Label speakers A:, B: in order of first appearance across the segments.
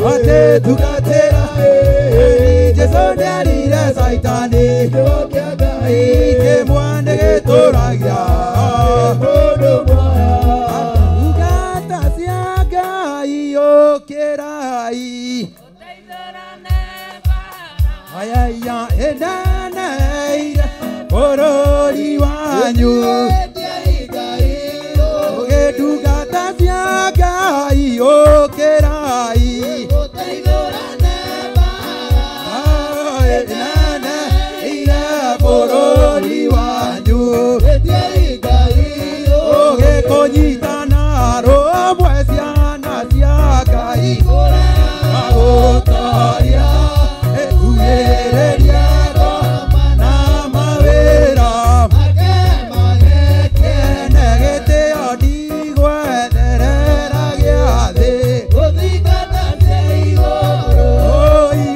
A: Ate tugatera Jesu nĩarire Saitani Ike mwande gĩtũragia Ugata cia Ngai ũkĩrai Ayaya eneneire bũrũri wanyu Ũgĩtungata cia Ngai ũkĩrai Eneneire bũrũri wanyu Ũgĩkũnyitana rũmwe ciana cia Ngai Magũtoria Etuĩrĩria na mawĩra Kene gĩtĩo ndigwetherera gĩathĩ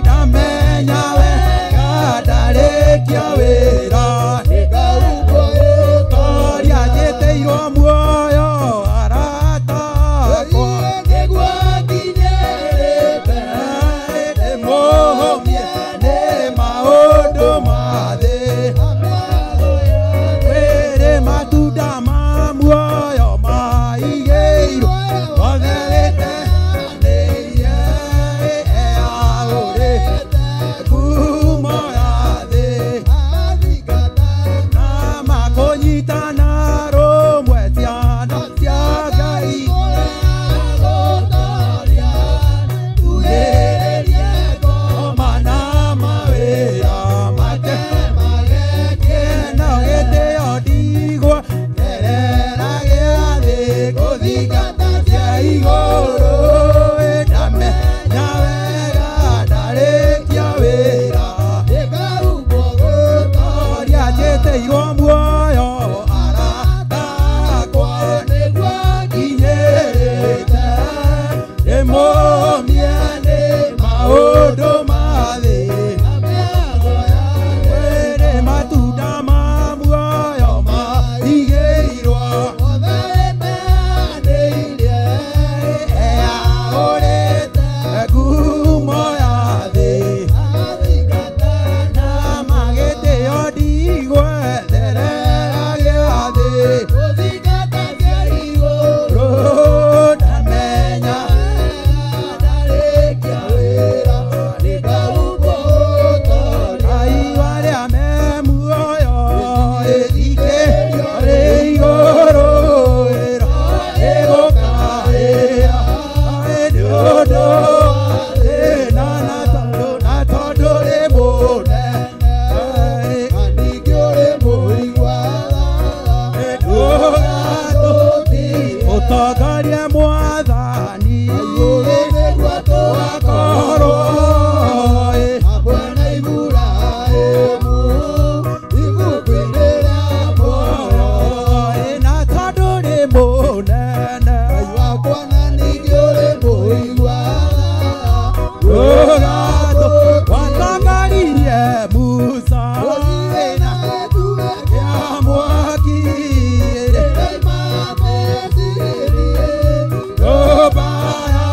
A: Ndamenya wega ndarĩkia wĩra Toria njĩtĩirwo muoyo arata akwa Ndĩmũhũmie nĩ maũndũ ma thĩ Wĩrĩ matunda ma muoyo maigĩirwo Othe wĩteanĩire eaũrĩ ngumo ya thĩ Na makũnyitana rũmwe ciana cia Ngai Ngoma na mawĩra make Kĩno gĩtĩo ndigwetherera gĩathĩ Gũthingata cia igũrũ Ndamenya wega ndarĩkia wĩra Toria njĩtĩirwo muoyo arata akwa Nginyĩrĩte ndĩmũhũmie nĩ maũndũ ma thĩ Wĩrĩ matunda ma muoyo maigĩirwo Eaũrĩte ngumo ya thĩ Na magĩtĩo ndigwetherera gĩathĩ Ndamenya Ngai arĩa me muoyo ĩthikĩrio rĩ igũrũ ĩro ĩgũkaĩra nĩ ũndũ thĩna na tondũ rĩ mũnene ningĩ ũrĩ mũigua ũtongorie Mwathani wakorwo hamwe na Iburahĩmu ibuku-inĩ rĩa muoyo na tondũ rĩ mũnene Ngai wakwa na ningĩ ũrĩ mũigua watongoririe Musa na kĩa mwaki nyũmba ya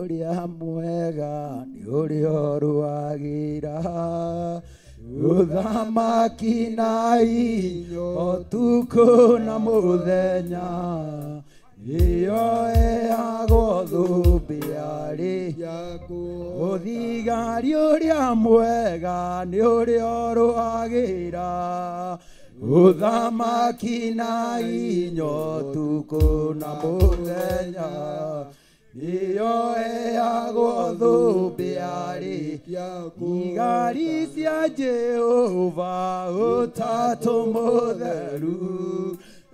A: uria mwega ni uria ruagira uthamaki na inyo tuko na muthenya iyo eagwo thumbiari uthigari uria mwega ni uria ruagira uthamaki na inyo tuko na muthenya iyo eagwo thumbiari igari cia Jehova utatu mutheru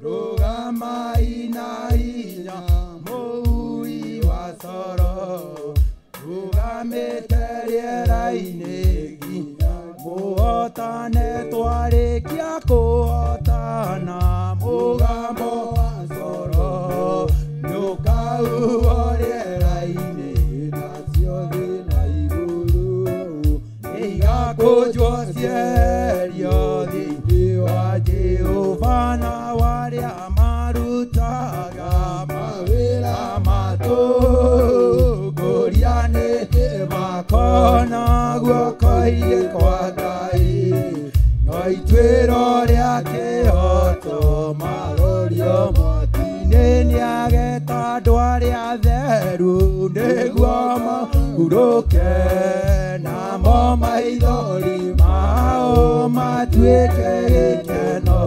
A: rugamai na hinya mũui wa coro rugamĩte rĩera-inĩ nginya mũhotane twarĩkia kũhotana mũgambo wa coro nĩũkahuho rĩera-inĩ nacio thĩ na igũrũ nĩigakũnjwo cierio thĩinĩ wa Jehova na warĩa marutaga mawĩra matũngũria nĩmakona guoko-inĩ kwa Ngai no ituĩro rĩa kĩhoto marorio mwaki-inĩ nĩageta andũ arĩa atheru nĩguo mahurũke namo maithori mao matuĩke gĩkeno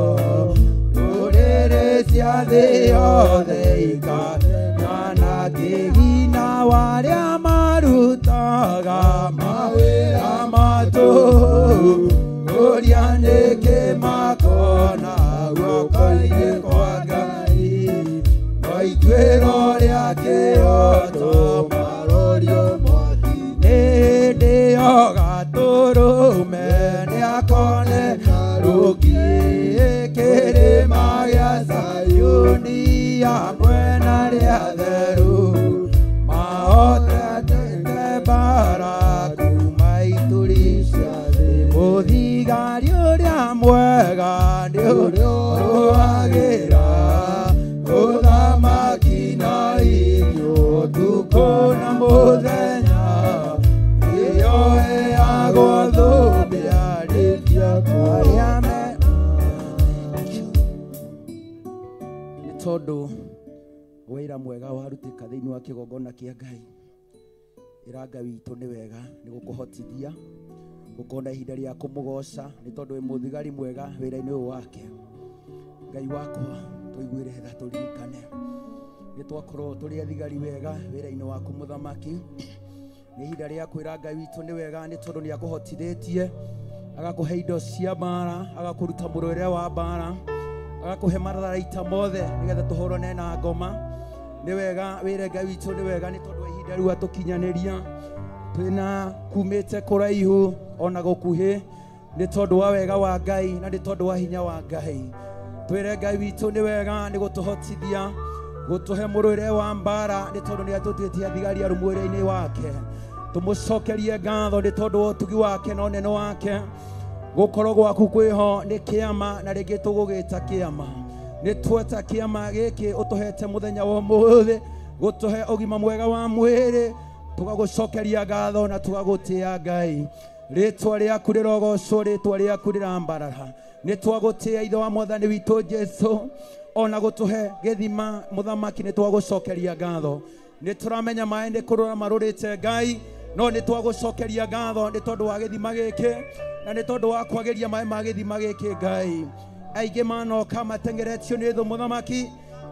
A: ndũrĩrĩ cia thĩ yothe ikagĩa kĩgina warĩa marutaga mawĩra matũngũria nĩkĩ makona guoko-inĩ kwa Ngai no ituĩro rĩa kĩhoto marorio mwaki-inĩ ndĩyo gatũrũme nĩakoneka rũngiĩ kĩrĩma gĩa Zayuni hamwe na arĩa atheru mahotete mbara kuma ituri cia thĩ mũthigari ũrĩa mwega nĩ ũrĩa ũrũagĩra ũthamaki na inyuĩ ũtukũ na mũthenya iyo eagwo thũmbĩarĩkia arĩa me nĩ tondũ wĩra mwega warutĩka thĩinĩ wa kĩgongona kĩa Ngai ĩra Ngai witũ nĩ wega nĩ gũkũhotithia gũkona ihinda rĩa kũmũgoca nĩ tondũ wĩ mũthigari mwega wĩra-inĩ ũyũ wake. Ngai wakwa tũiguĩre tha tũririkane nĩ twakorwo tũrĩ athigari wega wĩra-inĩ waku mũthamaki nĩ ihinda rĩa kwĩra Ngai witũ nĩ wega nĩ tondũ nĩ akũhotithĩtie agakũhe indo cia mbara agakũruta mũrũĩre wa mbara agakũhe matharaita mothe nĩgetha tũhũrane na ngoma. Nĩ wega wĩre Ngai witũ nĩ wega nĩ tondũ ihinda rĩu atũkinyanĩria twĩna kumĩte kũraihu ona gũkuhĩ nĩ tondũ wa wega wa Ngai na nĩ tondũ wa hinya wa Ngai. Twĩre Ngai witũ nĩ wega nĩ gũtũhotithia gũtũhe mũrũĩre wa mbara nĩ tondũ nĩ atũtĩtie athigari arũmu wĩra-inĩ wake. Tũmũcokerie ngatho nĩ tondũ wa ũtugi wake na ũnene wake. Gũkorwo gwaku kwĩho nĩ kĩama na rĩngĩ tũgũgĩta kĩama. Nĩ tweta kĩama gĩkĩ ũtũhete mũthenya wa ũmũthĩ gũtũhe ũgima mwega wa mwĩrĩ tũgagũcokeria ngatho na tũgagũtĩĩa Ngai. Rĩtwa rĩaku rĩrogocwo rĩtwa rĩaku rĩrambarara. Nĩ twagũtĩĩa ithe wa mwathani witũ Jesũ ona gũtũhe gĩthima mũthamaki nĩ twagũcokeria ngatho. Nĩ tũramenya maĩ nĩ kũrũra marũrĩte Ngai no nĩ twagũcokeria ngatho nĩ tondũ wa gĩthima gĩkĩ na nĩ tondũ wa kwagĩria maĩ ma gĩthima gĩkĩ Ngai. Aingĩ manoka matengeretio nĩ thũ mũthamaki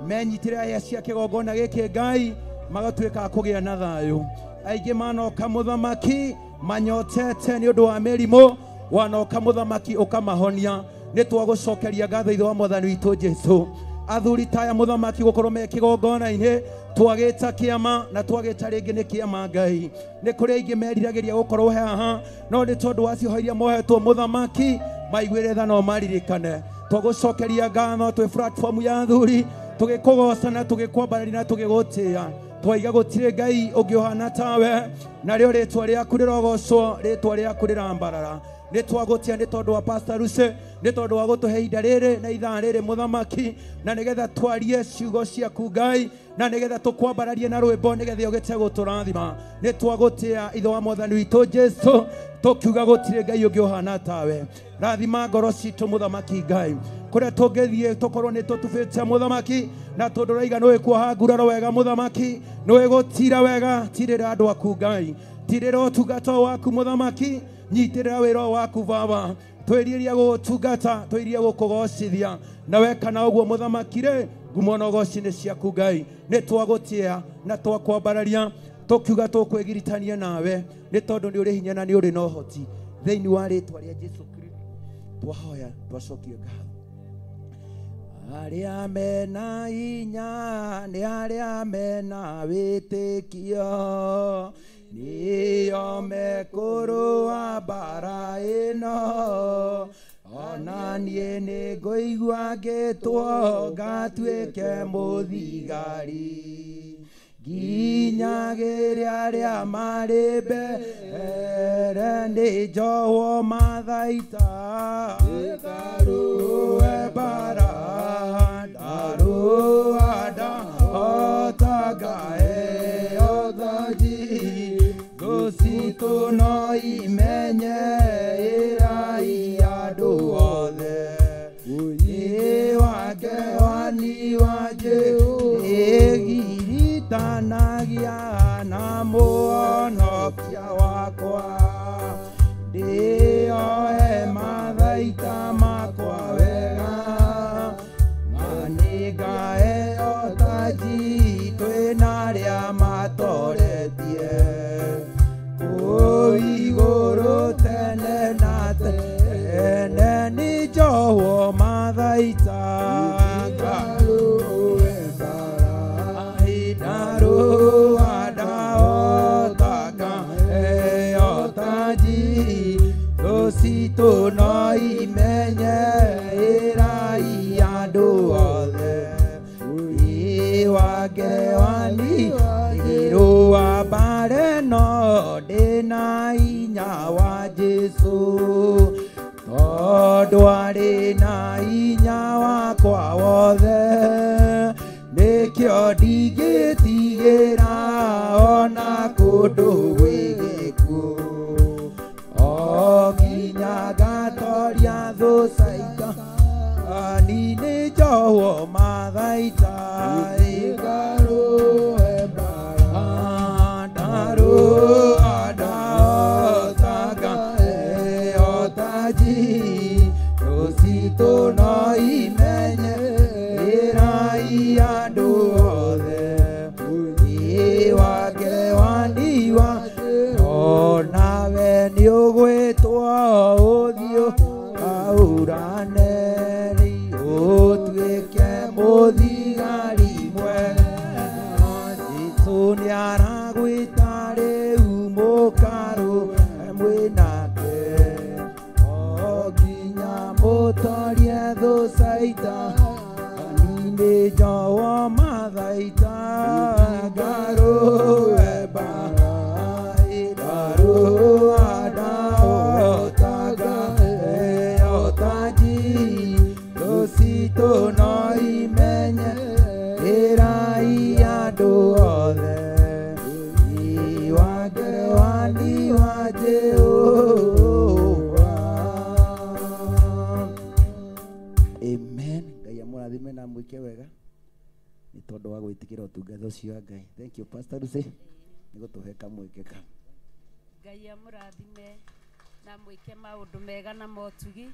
A: menyitire hĩa cia kĩgongona gĩkĩ Ngai magatuĩka kũgĩa na thayũ. Aingĩ manoka mũthamaki manyotete nĩ ũndũ wa mĩrimũ wanoka mũthamaki ũkamahonia. Nĩ twagũcokeria ngatho ithe wa mwathani witũ Jesũ. Athuri taya mũthamaki gũkorwo me kĩgongona-inĩ twagĩta kĩama na twagĩta rĩngĩ nĩ kĩama Ngai. Nĩ kũrĩ aingĩ meriragĩria gũkorwo haha no nĩ tondũ wa cioho iria mohetwo mũthamaki maiguĩre tha no maririkane. Twagũcokeria ngatho twĩ platform ya athuri tũgĩkũgoca na tũgĩkwambarĩria na tũgĩgũtĩĩa. Twaiga gũtirĩ Ngai ũngĩ ũhana tawe narĩo rĩtwa rĩaku rĩrogocwo rĩtwa rĩaku rĩrambarara. nĩ twagũtia nĩ tondũ wa Pastor Lucy, nĩ tondũ wa gũtũhe ihinda rĩrĩ na ithaa rĩrĩ mũthamaki, na nĩgetha twarie ciugo ciaku Ngai, na nĩgetha tũkwambararie na rwĩmbo nĩgetha ũgĩte gũtũrathima. Nĩ twagũtia ithe wa mwathani witũ Jesu, tũkiuga gũtirĩ Ngai ũngĩ ũhana tawe. Rathima ngoro citũ mũthamaki Ngai, kũrĩa tũngĩthiĩ tũkorwo nĩ tũtubĩte mũthamaki, na tondũ ũraiga nĩwe kuoha nguraro wega mũthamaki, nĩwe gũtira wega, tirĩra andũ aku Ngai, tirĩra ũtungata waku mũthamaki, nyitĩrĩra wĩra waku Baba, twĩriria gũtungata, twĩriria gũkũgocithia, na wekana ũguo mũthamaki rĩ, ngumo na ũgoci nĩ ciaku Ngai. Nĩ twagũtia na twakwambararia, tũkiuga tũkwĩgiritania nawe, nĩ tondũ nĩ ũrĩ hinya na nĩ ũrĩ na ũhoti, thĩinĩ wa rĩĩtwa rĩa Jesu Kristo twahoya twacokie ngatho. Arĩa mena hinya nĩ arĩa mena wĩtĩkio, nĩo mekũrũa mbara ĩno. Ona niĩ nĩ ngũigua ngĩtwo ngatuĩke mũthigari, nginyagĩre arĩa marĩ mbere nĩ njohwo mathaita. Ndarũe mbara, ndarũa ndahota ngaheo thaji, thũ citũ no imenye ĩrai andũ othe. Wĩ wake wani wa Jesũ ĩgiritanagia na mũhonokia wakwa, ndĩohe mathaita makwa wega, na nĩ ngaheo taji twĩna arĩa matoretie kũu igũrũ tene na tene. Nĩ njohwo mathaita, ngarũe mbara, ndarũa ndahota ngaheo taji, thũ citũ no imenye ĩrai andũ othe. Wĩ wake wani irũa mbara ĩno, ndĩna hinya wa Jesũ, tondũ arĩ na hinya wakwa wothe, nĩkĩo ndingĩtigĩra ona kũndũ gwĩ gĩkuũ, o nginya ngatoria thũ caika, ni nĩ njohwo mathaita. Ngarũe mbara, ndarũa ndahota ngaheo taji, thũ citũ no imenye ĩrai andũ othe. Wĩ wake wani wa onawe nĩ ũgwĩtwo ũthiũ kaurane, ũtuĩke mũthigari mwega. Jesũ nĩ aragwĩta rĩu mũkarũe mwĩnake, o nginya mũtorie thũ caita, ni nĩ njohwo mathaita. Ngarũe mbara, ndarũa ndahota ngaheo taji, thũ citũ no imenye ĩrai andũ othe. Wĩ wake wani wa Jehova. Amen. Ngai amũrathime na mwĩke wega nĩ tondũ wa gwĩtĩkĩra ũtungata ũcio wa Ngai. Thank you Pastor Lucy nĩ gũtũhe kamweke ka.
B: Ngai amũrathime na mwĩke maũndũ mega na motugi.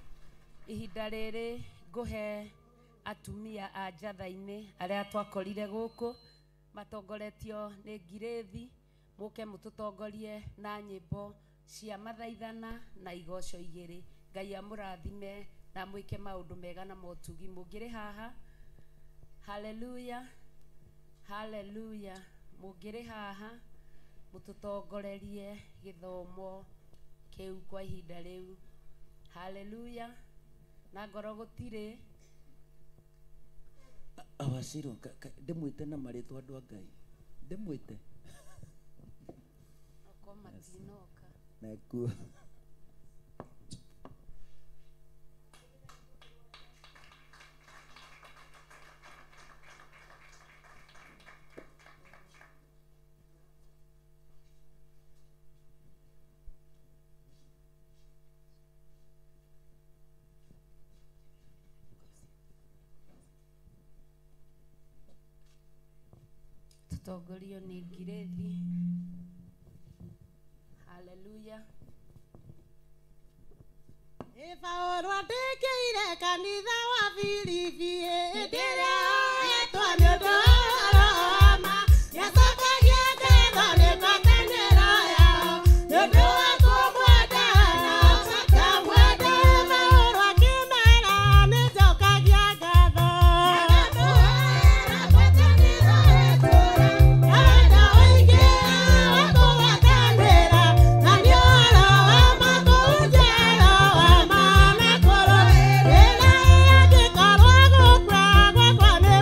B: Ihinda rĩrĩ ngũhe atumia a njatha-inĩ arĩa twakorire gũkũ matongoretio nĩ Ngirĩthi, mũke mũtũtongorie na nyĩmbo cia mathaithana na igoco igĩrĩ. Ngai amũrathime na mwĩke maũndũ mega na motugi. Mũngĩrĩ haha, haleluya, haleluya. Mũngĩrĩ haha mũtũtongorerie gĩthomo kĩu kwa ihinda rĩu. Haleluya. Na ngoro gũtirĩ
A: Awasiro ndĩmwĩte na marĩtwa andũ a Ngai, ndĩmwĩte
B: okomatinoka
A: nakuo
B: gũtongorio nĩ ngirĩthi. Haleluya.
C: Paulo andĩkĩire kanitha wa Filipi ndĩrĩa etwo nĩ ũndũ wa Roma, yacokagia ngatho nĩ ngwatanĩro yao nĩ ũndũ wa kũmwendana, ngamwenda Paulo akĩmera nĩnjokagia ngatho. Ngamũhoera ngwatanĩro ĩtũũre, wendo ũingĩ wa kũgwatanĩra, na nĩ ũhoro wa makũnjaro wa mana kũrũ, ĩna angĩkorwo gũkua gwakwa nĩ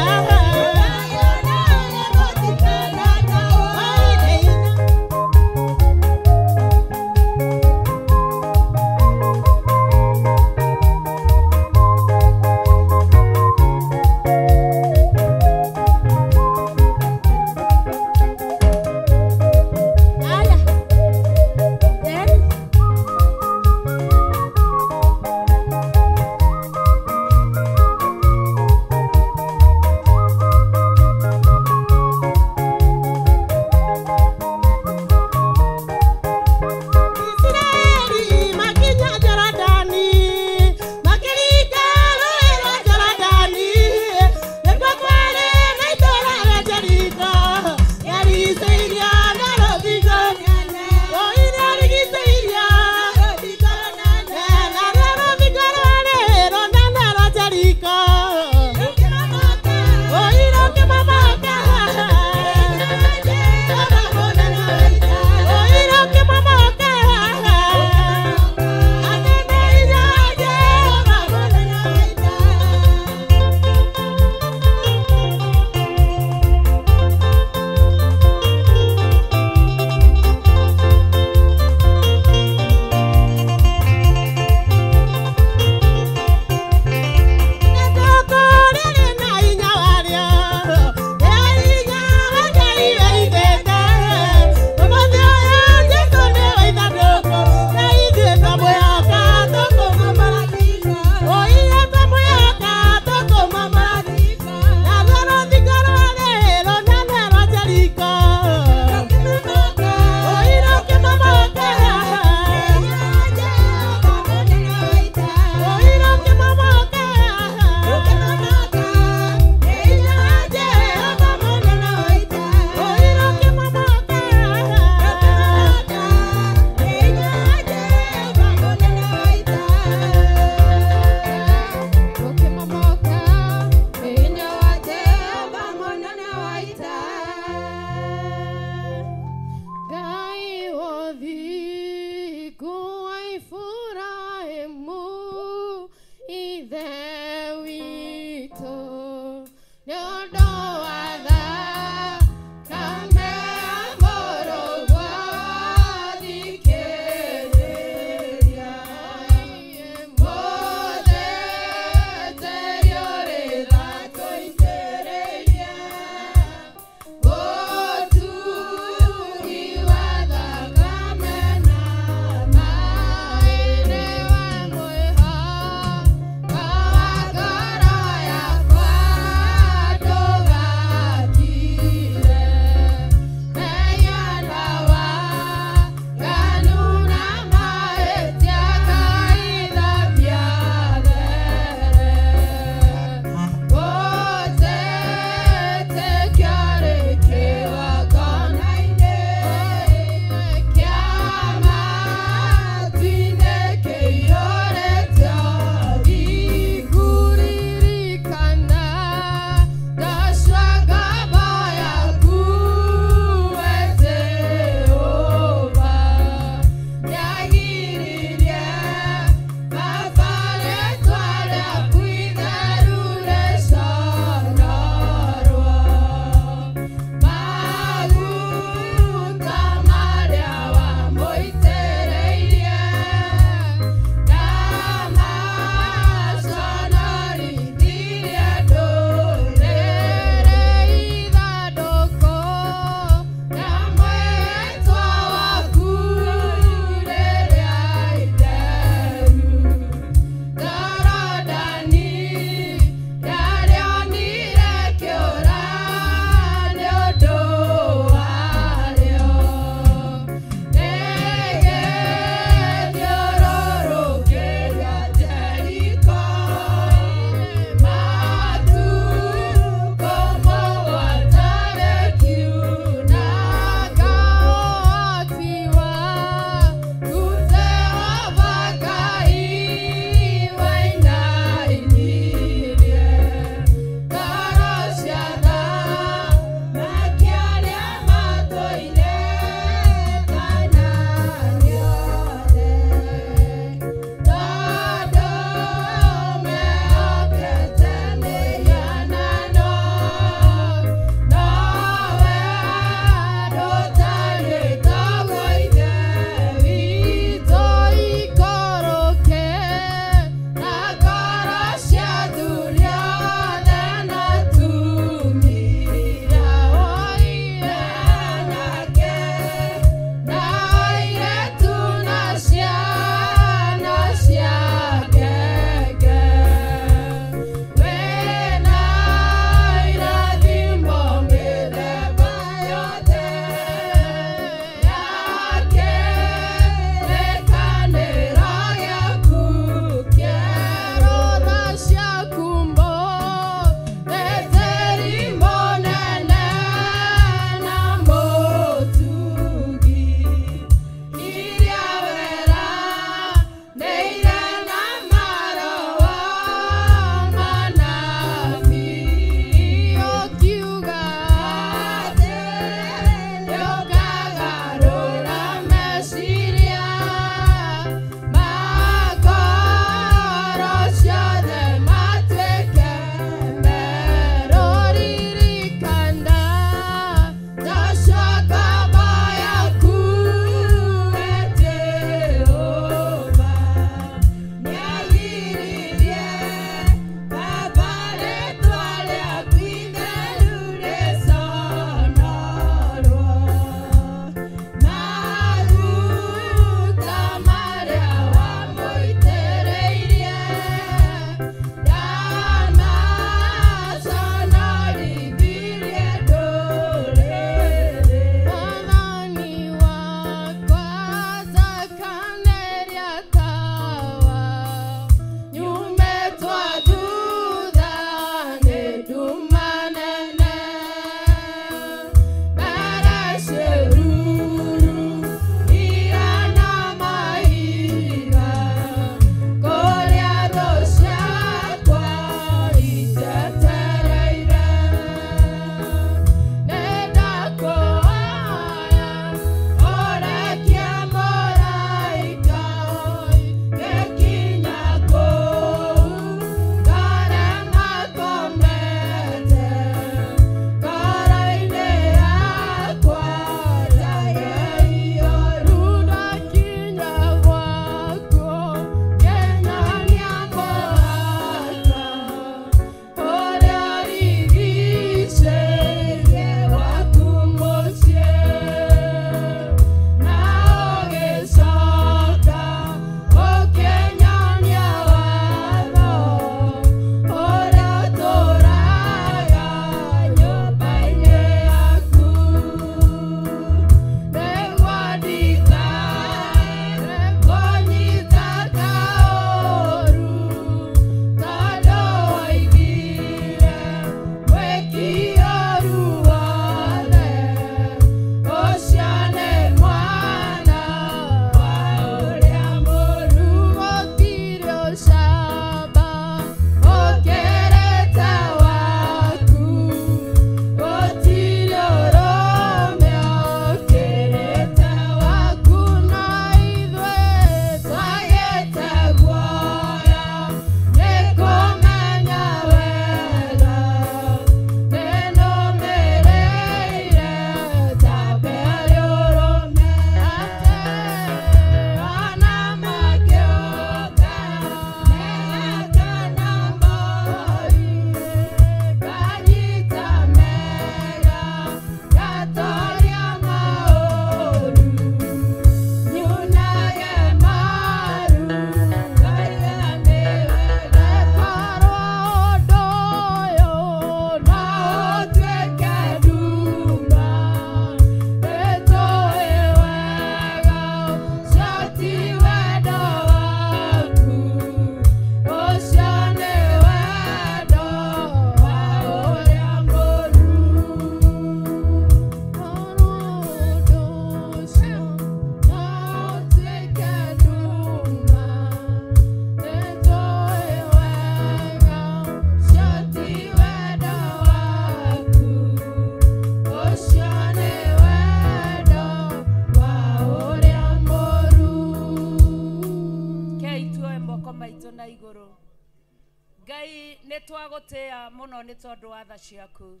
B: twagutia muno ni tondu wa tha ciaku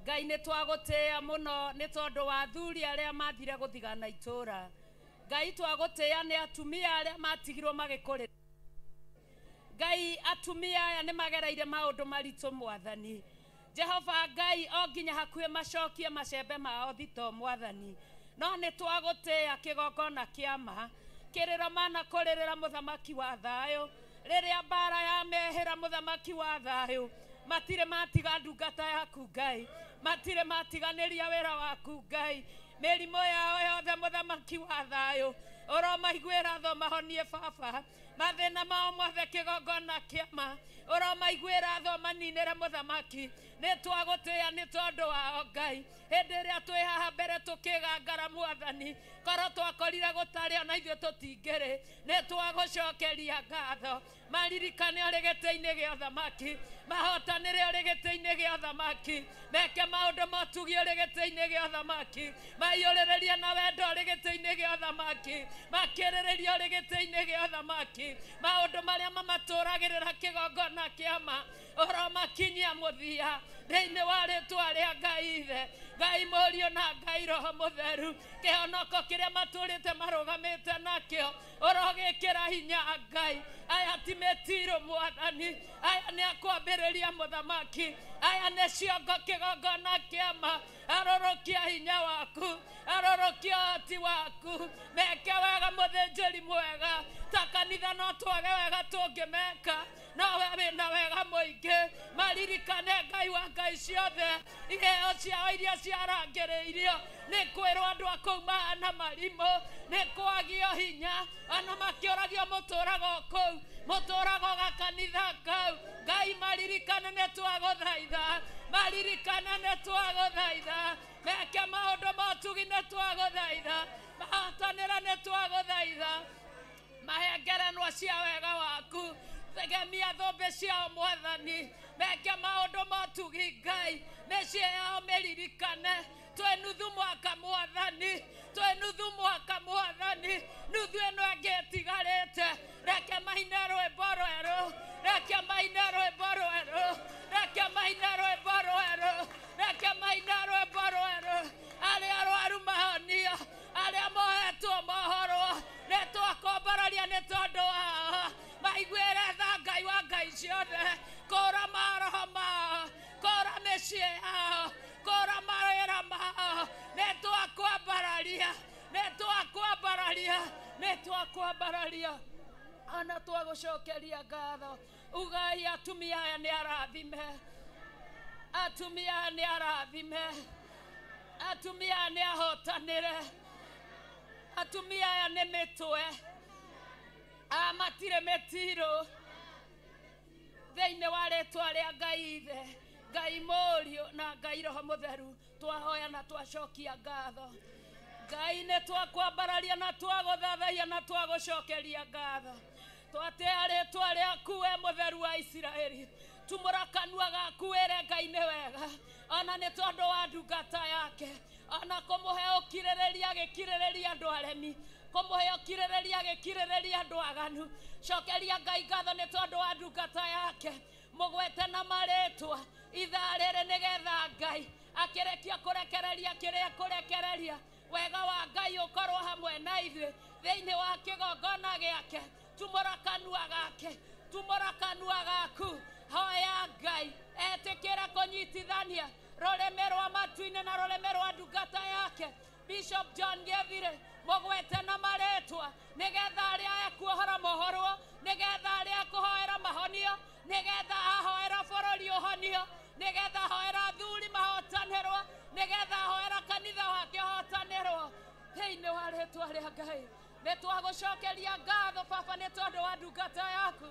B: Ngai ni twagutia muno ni tondu wa thuri aria mathire guthigana itura Ngai twagutia ni atumia aria matigirwo magikurira Ngai atumia aya ni magereire maundu maritu mwathani Jehova Ngai o nginya hakuhe macokie macembe mao thito mwathani no ni twagutia kigongona kiama kirira mana kuririra muthamaki wa thayo riria bara ya mehera muthamaki wa thayo matire matiga ndungata yaku Ngai matire matiganiria wira waku Ngai mirimo yao yothe muthamaki wa thayo oro maiguira tho mahonie baba mathina mao mothe kigongona kiama oro maiguira tho maninire muthamaki ni twagutia ni tondu wao Ngai hindi ria twi haha mbere tukigangara mwathani korwo twakorire gutari ona ithuĩ tũtingĩrĩ nĩ twagucokeria ngatho maririkane ũrĩ gĩtĩ-inĩ gĩa ũthamaki mahotanĩre ũrĩ gĩtĩ-inĩ gĩa ũthamaki meke maũndũ motugi ũrĩ gĩtĩ-inĩ gĩa ũthamaki maiyũrĩrĩrie na wendo ũrĩ gĩtĩ-inĩ gĩa ũthamaki makĩrĩrĩrie ũrĩ gĩtĩ-inĩ gĩa ũthamaki maũndũ marĩa mamatũragĩrĩra kĩgongona kĩama ũromakinyia mũthia thĩinĩ wa rĩtwa rĩa Ngai Ithe Ngai Mũriũ na Ngai Roho Mũtheru kĩhonoko kĩrĩa matũrĩte marũgamĩte nakĩo ũrogĩkĩra hinya Ngai aya ti mĩtirũ mwathani aya nĩ akwambĩrĩria mũthamaki aya nĩ ciongo kĩgongona kĩama arũrũkia hinya waku arũrũkia ũhoti waku meke wega mũthĩnjĩri mwega ta kanitha no twage wega tũngĩmeka no we wĩna wega mũingĩ maririkane Ngai wa ngai ciothe iheo ciao iria ciarangĩrĩirio nĩ kwĩrwo andũ a kũu mahana marimũ nĩ kwagio hinya ona makĩũragio mũtũraga kũu mũtũraga gakanitha kau Ngai maririkane nĩ twagũthaitha maririkane nĩ twagũthaitha meke maũndũ motugi nĩ twagũthaitha mahotanĩra nĩ twagũthaitha mahe ngerenwa cia wega waku thegemia thũmbĩ ciao mwathani meke maũndũ motugi Ngai mĩciĩ yao mĩririkane twĩ nuthu mwaka mwathani twĩ nuthu mwaka mwathani nuthu ĩno ĩngĩ ĩtigarĩte reke maine rwĩmbo rwerũ reke maine rwĩmbo rwerũ reke maine rwĩmbo rwerũ reke maine rwĩmbo rwerũ arĩa arwaru mahonio arĩa mohetwo mohorwo nĩ twakombararia nĩ tondũ wao maiguĩre tha Ngai wa ngai ciothe kũra maroho mao kũra mĩciĩ yao kũra mawĩra mao nĩ twakwambararia nĩ twakwambararia nĩ twakwambararia ona twagũcokeria ngatho ugai atumia aya nĩ arathime atumia aya nĩ arathime atumia aya nĩ ahotanĩre atumia aya nĩ mĩtwe matirĩ mĩtirũ thĩinĩ wa rĩtwa rĩa Ngai Ithe Ngai Mũriũ na Ngai Roho Mũtheru twahoya na twacokia ngatho Ngai nĩ twakwambararia na twagũthathaiya na twagũcokeria ngatho twatea rĩtwa rĩaku we Mũtheru wa Isiraeli tumũra kanua gaku wĩre Ngai nĩ wega ona nĩ tondũ wa ndungata yake ona kũmũhe ũkirĩrĩria gĩkirĩrĩria andũ aremi kũmũhe ũkirĩrĩria gĩkirĩrĩria andũ aganu cokeria Ngai ngatho nĩ tondũ wa ndungata yake mũgwete na marĩtwa ithaa rĩrĩ nĩgetha Ngai akĩrĩkia kũrekereria kĩrĩa kũrekereria wega wa Ngai ũkorwo hamwe na ithuĩ thĩinĩ wa kĩgongona gĩake tumũra kanua gaku hoya Ngai etĩkĩra kũnyitithania rũrĩmĩ rwa matu-inĩ na rũrĩmĩ rwa ndungata yake Bishop John Gĩthire mũgwete na marĩtwa nĩgetha arĩa ekuohora mohorwo nĩgetha arĩa ekũhoera mahonio nĩgetha ahoera bũrũri ũhonio nĩgetha ahoera athuri mahotanĩrwo nĩgetha ahoera kanitha wake hotanĩrwo thĩinĩ wa rĩtwa rĩa Ngai nĩ twagũcokeria ngatho baba nĩ tondũ wa ndungata yaku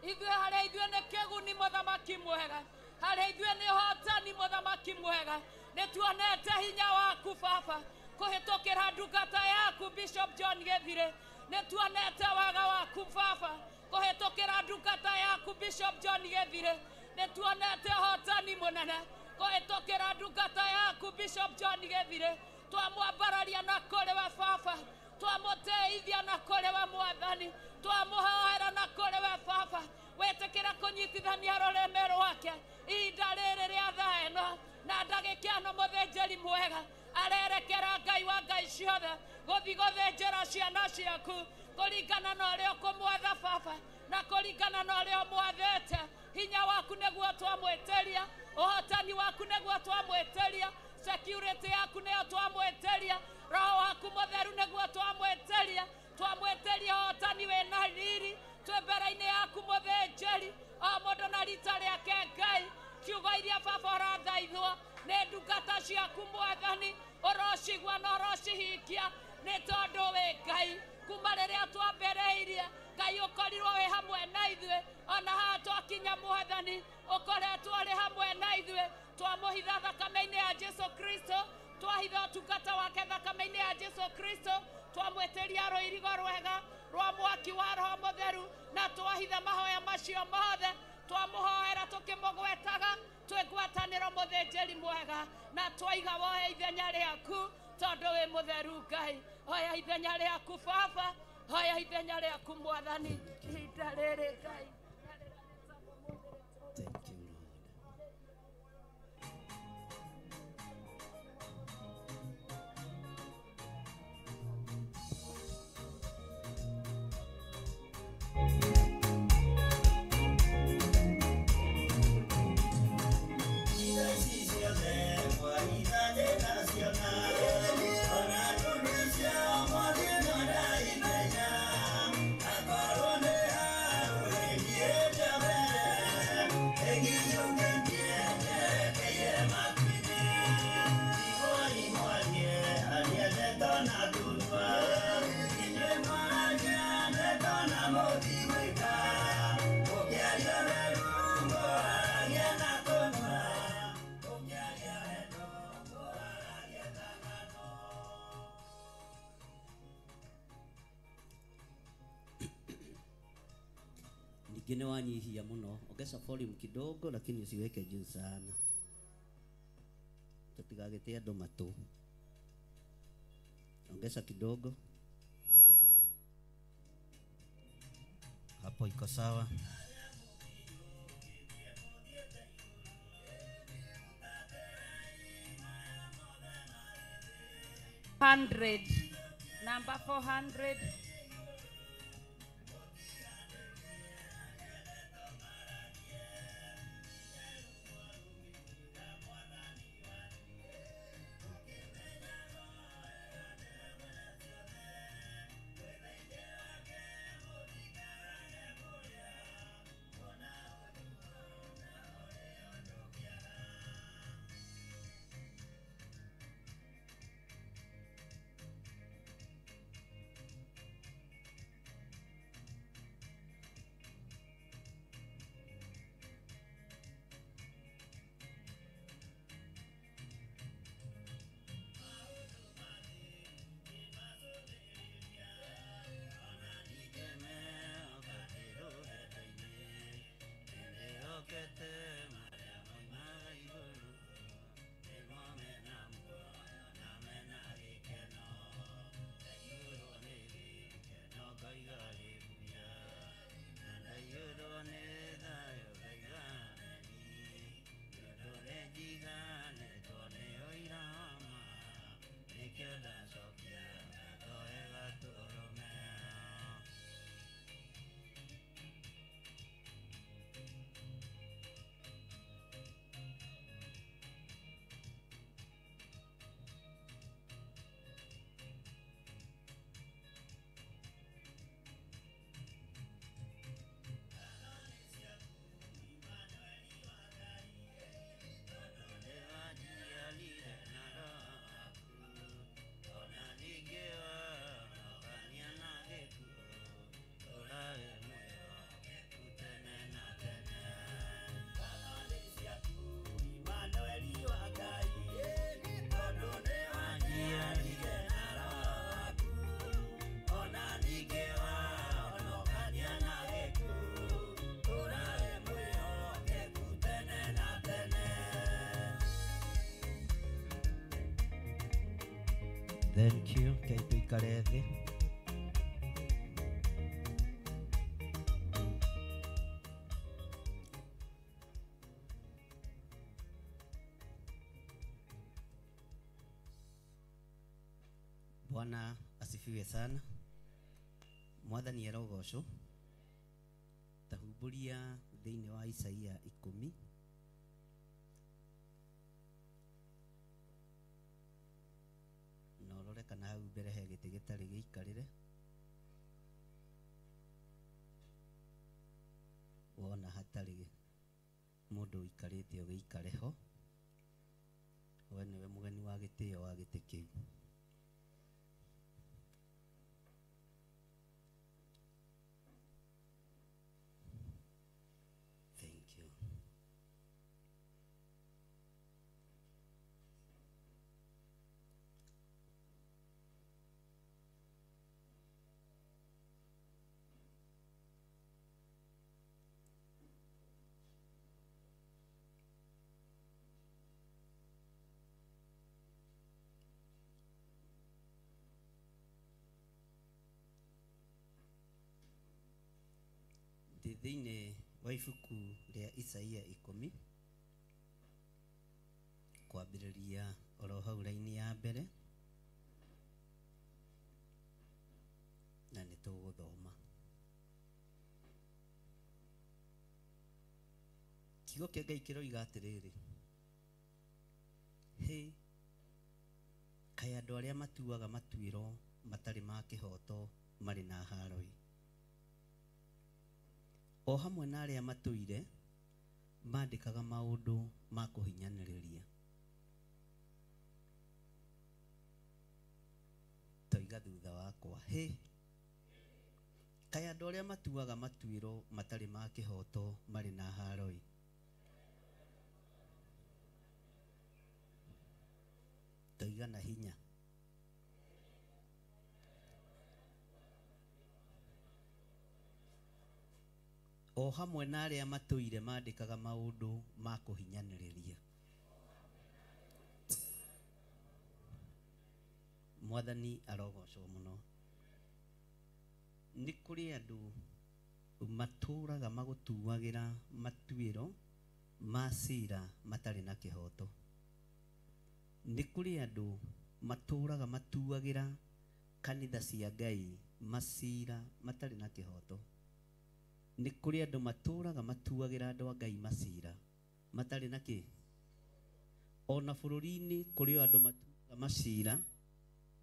B: ithuĩ harĩa ithuĩ nĩ kĩguni mũthamaki mwega harĩa ithuĩ nĩ hotani mũthamaki mwega nĩ tuonete hinya waku baba kũhĩtũkĩra ndungata yaku Bishop John Gĩthire nĩ tuonete wega waku baba kũhĩtũkĩra ndungata yaku Bishop John Gĩthire nĩ tuonete hotani mũnene kũhĩtũkĩra ndungata yaku Bishop John Gĩthire twamwambararia na kũrĩ we baba twamũteithia na kũrĩ we mwathani twamũhoera na kũrĩ we baba wetekera kunyitithania rureme rwake ihinda rĩrĩ rĩa thaa ĩno na ndagĩka ĩno mũthĩnjĩri mwega arerekera Ngai wa ngai ciothe gũthi gũthĩnjĩra ciana ciaku kũringana na ũrĩa ũkũmwatha Baba na kũringana na ũrĩa ũmwathĩte. Hinya waku nĩguo twamwĩtĩria, ũhotani waku nĩguo twamwĩtĩria, security yaku nĩyo twamwĩtĩria, Roho waku Mũtheru nĩguo twamwĩtĩria. Twamwĩtĩria ũhotani wĩna riri twĩ mbere-inĩ yaku mũthĩnjĩri, o mũndũ na rita rĩake Ngai. Ciugo iria Baba ũrathaithwo nĩ ndungata ciaku Mwathani, ũrocigua na ũrocihingia nĩ tondũ wĩ Ngai. Kuma rĩrĩa twambĩrĩirie Ngai ũkorirwo wĩ hamwe na ithuĩ, ona haha twakinya Mwathani ũkoretwo ũrĩ hamwe na ithuĩ. Twamũhitha thakame-inĩ ya Jesu Kristo, twahitha ũtungata wake thakame-inĩ ya Jesu Kristo, twamwĩtĩria rũirigo rwega rwa mwaki wa Roho Mũtheru, na twahitha mahoya macio mothe twamũhoera tũkĩmũgwetaga twĩ ngwatanĩro mũthĩnjĩri mwega, na twaiga woya ithenya rĩaku tondũ wĩ mũtheru Ngai. Hoya ithenya rĩaku Baba, hoya ithenya rĩaku Mwathani ihinda rĩrĩ Ngai.
D: Thank you, Gine wanyihia muno, ongeza volume kidogo lakini usiweke juu sana. Tutigagetea ndo mato. Ongeza kidogo. Hapo iko sawa.
B: Number 400.
D: Thank you. Kay tuikare thĩ. Bwana asifiwe sana. Mwathani arogocwo. Tahumburia thĩinĩ wa Isaia 10. Na ũrore kana hau mbere he gĩtĩ gĩtarĩ gĩikarĩre. Wona hatarĩ mũndũ ũikarĩte ũgĩikare ho. We nĩwe mũgeni wa gĩtĩo wa gĩtĩ kĩu. Thank you. Thĩinĩ wa ibuku rĩa Isaia 10 kwambĩrĩria oro hau raini ya mbere na nĩtũgũthoma. Kiugo kĩa Ngai kĩroiga atĩrĩrĩ, hĩ kaĩ andũ arĩa matuaga matuĩro matarĩ ma kĩhoto marĩ na haro-ĩ, o hamwe na arĩa matũire mandĩkaga maũndũ ma kũhinyanĩrĩria. Toiga thutha wakwa, hĩ kaĩ andũ arĩa matuaga matuĩro matarĩ ma kĩhoto marĩ na haro-ĩ. Toiga na hinya. O hamwe na arĩa matũire mandĩkaga maũndũ ma kũhinyanĩrĩria. Mwathani arogocwo mũno. Nĩ kũrĩ andũ matũraga magũtuagĩra matuĩro ma cira matarĩ na kĩhoto. Nĩ kũrĩ andũ matũraga matuagĩra kanitha cia Ngai macira matarĩ na kĩhoto. Nĩ kũrĩ andũ matũraga matuagĩra andũ a Ngai macira matarĩ na kĩ. Ona bũrũri-inĩ kũrĩ andũ matuaga macira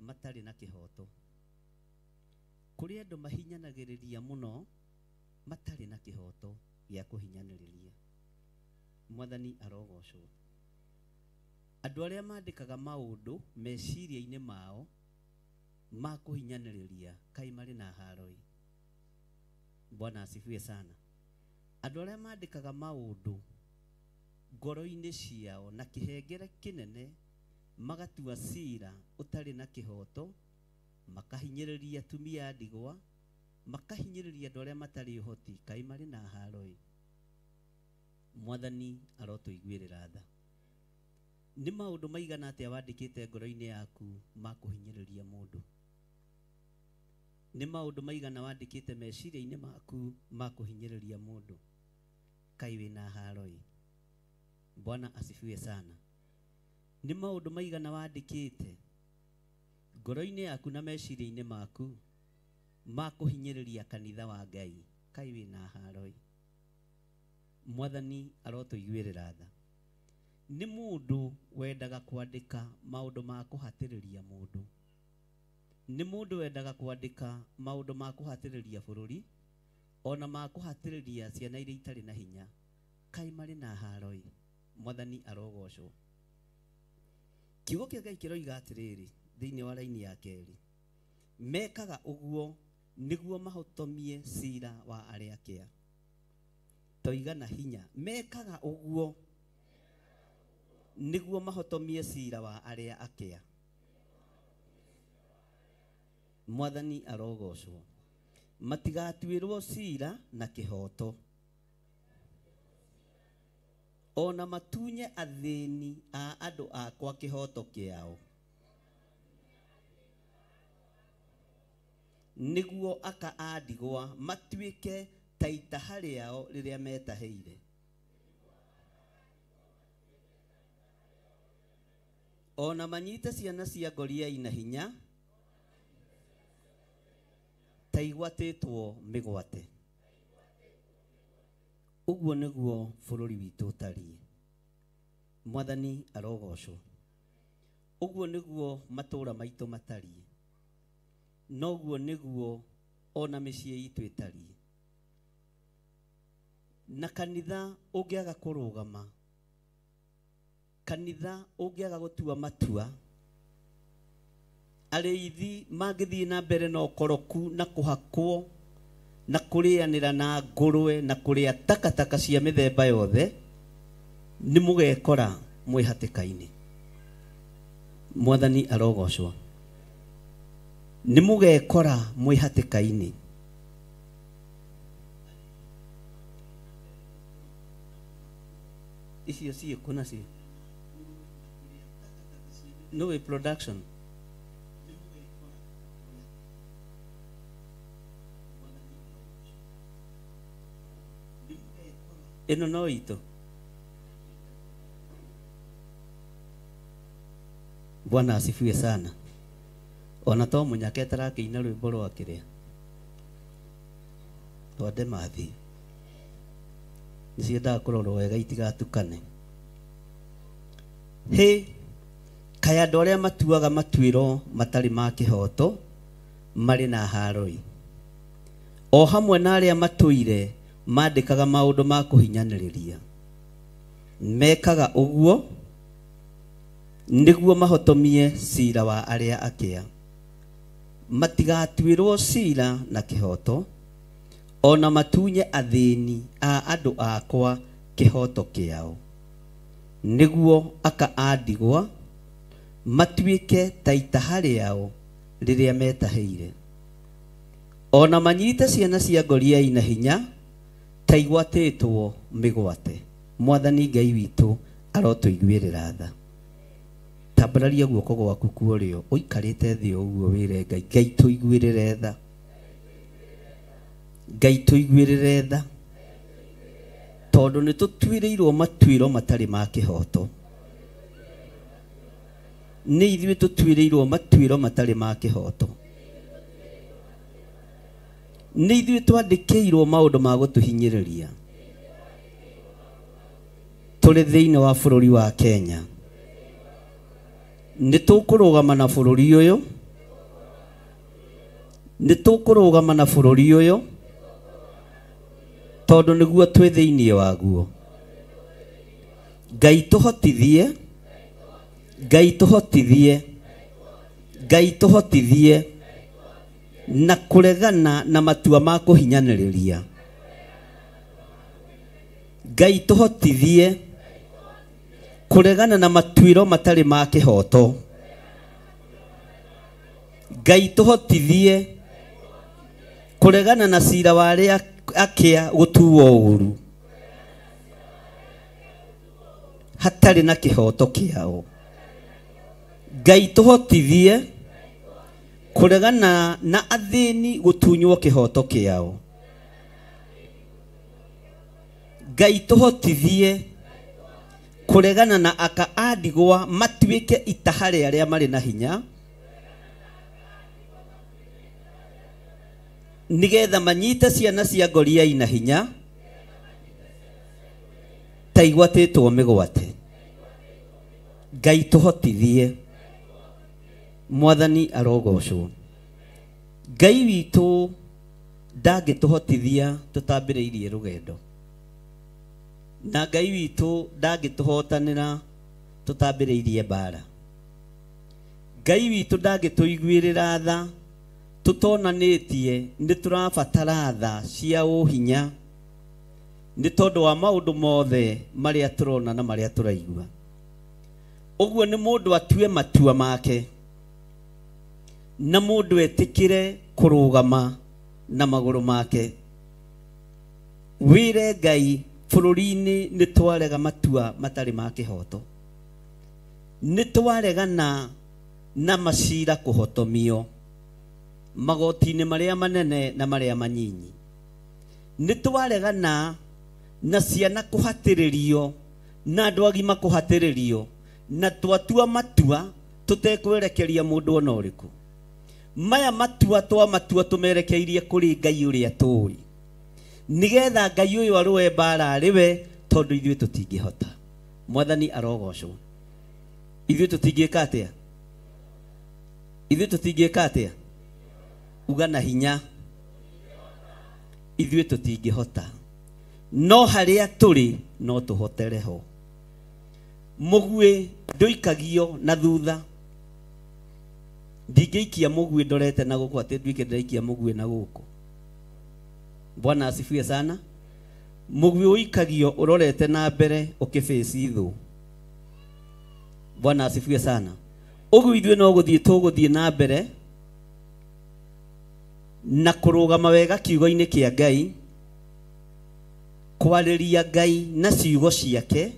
D: matarĩ na kĩhoto. Kũrĩ andũ mahinyanagĩrĩria mũno matarĩ na kĩhoto gĩa kũhinyanĩrĩria. Mwathani arogocwo. Andũ arĩa mandĩkaga maũndũ meciria-inĩ mao ma kũhinyanĩrĩria kaĩ marĩ na haro-ĩ. Bwana asifiwe sana. Andũ arĩa mandĩkaga maũndũ ngoro-inĩ ciao na kĩhengere kĩnene magatua cira ũtarĩ na kĩhoto, makahinyĩrĩria atumia a ndigwa, makahinyĩrĩria andũ arĩa matarĩ ũhoti, kaĩ marĩ na haro-ĩ. Mwathani arotũiguĩrĩra tha. Nĩ maũndũ maigana atĩa wandĩkĩte ngoro-inĩ yaku ma kũhinyĩrĩria mũndũ? Nĩ maũndũ maigana wandĩkĩte meciria-inĩ maku ma kũhinyĩrĩria mũndũ? Kaĩ wĩna haro-ĩ. Bwana asifiwe sana. Nĩ maũndũ maigana wandĩkĩte ngoro-inĩ yaku na meciria-inĩ maku ma kũhinyĩrĩria kanitha wa Ngai? Kaĩ wĩna haro-ĩ. Mwathani arotũiguĩrĩra tha. Nĩ mũndũ wendaga kwandĩka maũndũ ma kũhatĩrĩria mũndũ. Nĩ mũndũ wendaga kwandĩka maũndũ ma kũhatĩrĩria bũrũri, ona ma kũhatĩrĩria ciana iria itarĩ na hinya. Kaĩ marĩ na haro-ĩ. Mwathani arogocwo. Kiugo kĩa Ngai kĩroiga atĩrĩrĩ thĩinĩ wa raini ya kerĩ, mekaga ũguo nĩguo mahotomie cira wa arĩa akĩa. Toiga na hinya, mekaga ũguo nĩguo mahotomie cira wa arĩa akĩa. Mwathani arogocwo. Matigatuĩrwo cira na kĩhoto, ona matunye athĩni a andũ akwa kĩhoto kĩao, nĩguo aka a ndigwa matuĩke ta itaha rĩao rĩrĩa metahĩire. Ona manyite ciana cia ngoriai na hinya, taigwatĩtwo mĩgwate. Ũguo nĩguo bũrũri witũ ũtariĩ. Mwathani arogocwo. Ũguo nĩguo matũũra maitũ matariĩ. Noguo nĩguo ona mĩciĩ itũ ĩtariĩ. Na kanitha ũngĩaga kũrũgama, kanitha ũngĩaga gũtua matua, arĩithi mangĩthiĩ na mbere na ũkoroku na kũhakwo na kũrĩanĩra na ngũrwe na kũrĩa takataka cia mĩthemba yothe, nĩ mũgekora mwĩ hatĩka-inĩ. Mwathani arogocwo. Nĩ mũgekora mwĩ hatĩka-inĩ. Icio ciĩ kũ nacio? No way production. Ĩno no itũ. Bwana asifiwe sana. Ona to mũnyake tarakĩina rwĩmbo rwa kĩrĩa. Twande mathi. Nĩciendaga kũrorwo wega itigatukane. Hĩ, kaĩ andũ arĩa matuaga matuĩro matarĩ ma kĩhoto marĩ na haroi. O hamwe na arĩa matũire mandĩkaga maũndũ ma kũhinyanĩrĩria. Mekaga ũguo nĩguo mahotomie cira wa arĩa akĩa. Matigatuĩrwo cira na kĩhoto, ona matunye athĩni a andũ akwa kĩhoto kĩao. Nĩguo akaandigwa matuĩke ta itaha rĩao rĩrĩa metahĩire. Ona manyite ciana cia ngoriai na hinya taigwatĩtwo mĩgwate. Mwathani Ngai witũ arotũiguĩrĩra tha. Tambararia guoko gwaku kuorĩo ũikarĩte thĩ ũguo wĩre Ngai. Ngai tũiguĩrĩre tha. Ngai tũiguĩrĩre tha. Tondũ nĩ tũtuĩrĩirwo matuĩro matarĩ ma kĩhoto. Nĩ ithuĩ tũtuĩrĩirwo matuĩro matarĩ ma kĩhoto. Nĩ ithuĩ twandĩkĩirwo maũndũ ma gũtũhinyĩrĩria. Tũrĩ thĩinĩ wa bũrũri wa Kenya. Nĩ tũkũrũgama na bũrũri ũyũ. Nĩ tũkũrũgama na bũrũri ũyũ. Tondũ nĩguo twĩ thĩinĩ waguo. Ngai tũhotithie. Ngai tũhotithie. Ngai tũhotithie. Na kũregana na matua ma kũhinyanĩrĩria. Ngai tũhotithie kũregana na matuĩro matarĩ ma kĩhoto. Ngai tũhotithie kũregana na cira wa arĩa akĩa gũtuo ũũru hatarĩ na kĩhoto kĩao. Ngai tũhotithie kũregana na athĩni gũtunywo kĩhoto kĩao. Ngai tũhotithie kũregana na akaandigwa matuĩke itaha rĩa arĩa marĩ na hinya, nĩgetha manyite ciana cia ngoriai na hinya taigwatĩtwo mĩgwate. Ngai tũhotithie. Mwathani arogocwo. Ngai witũ ndangĩtũhotithia tũtambĩrĩirie rũgendo. Na Ngai witũ ndangĩtũhotanĩra tũtambĩrĩirie mbara. Ngai witũ ndangĩtũiguĩrĩra tha tũtonanĩtie nĩ tũrabatara tha cia ũhinya nĩ tondũ wa maũndũ mothe marĩa tũrona na marĩa tũraigua. Ũguo nĩ mũndũ atue matua make na mũndũ etĩkĩre kũrũgama na magũrũ make. Wĩre Ngai bũrũri-inĩ nĩ twarega matua matarĩ ma kĩhoto. Nĩ twaregana na macira kũhotomio magoti-inĩ marĩa manene na marĩa manyinyi. Nĩ twaregana na ciana kũhatĩrĩrio na andũ agima kũhatĩrĩrio na twatua matua tũtekwerekeria mũndũ ona ũrĩkũ. maya matua tumerekeirie kuri Ngai uria tui nigetha Ngai uyu arue mbara ariwe tondu ithuĩ tũtingĩhota. Mwathani arogocwo. Ithuĩ tũtingĩka atĩa? Ithuĩ tũtingĩka atĩa? Uga na hinya. Ithuĩ tũtingĩhota. No harĩa tũrĩ no tũhotere ho. Mũguĩ ndũikagio na thutha. Ndingĩikia mũguĩ ndorete na gũkũ atĩ nduĩke ndĩraikia mũguĩ na gũkũ. Bwana asifiwe sana. Mũguĩ ũikagio ũrorete na mbere ũkĩbĩci thũ. Bwana asifiwe sana. Ũguo ithuĩ no gũthiĩ tũgũthiĩ na mbere na kũrũgama wega kiugo-inĩ kĩa Ngai, kwarĩria Ngai na ciugo ciake,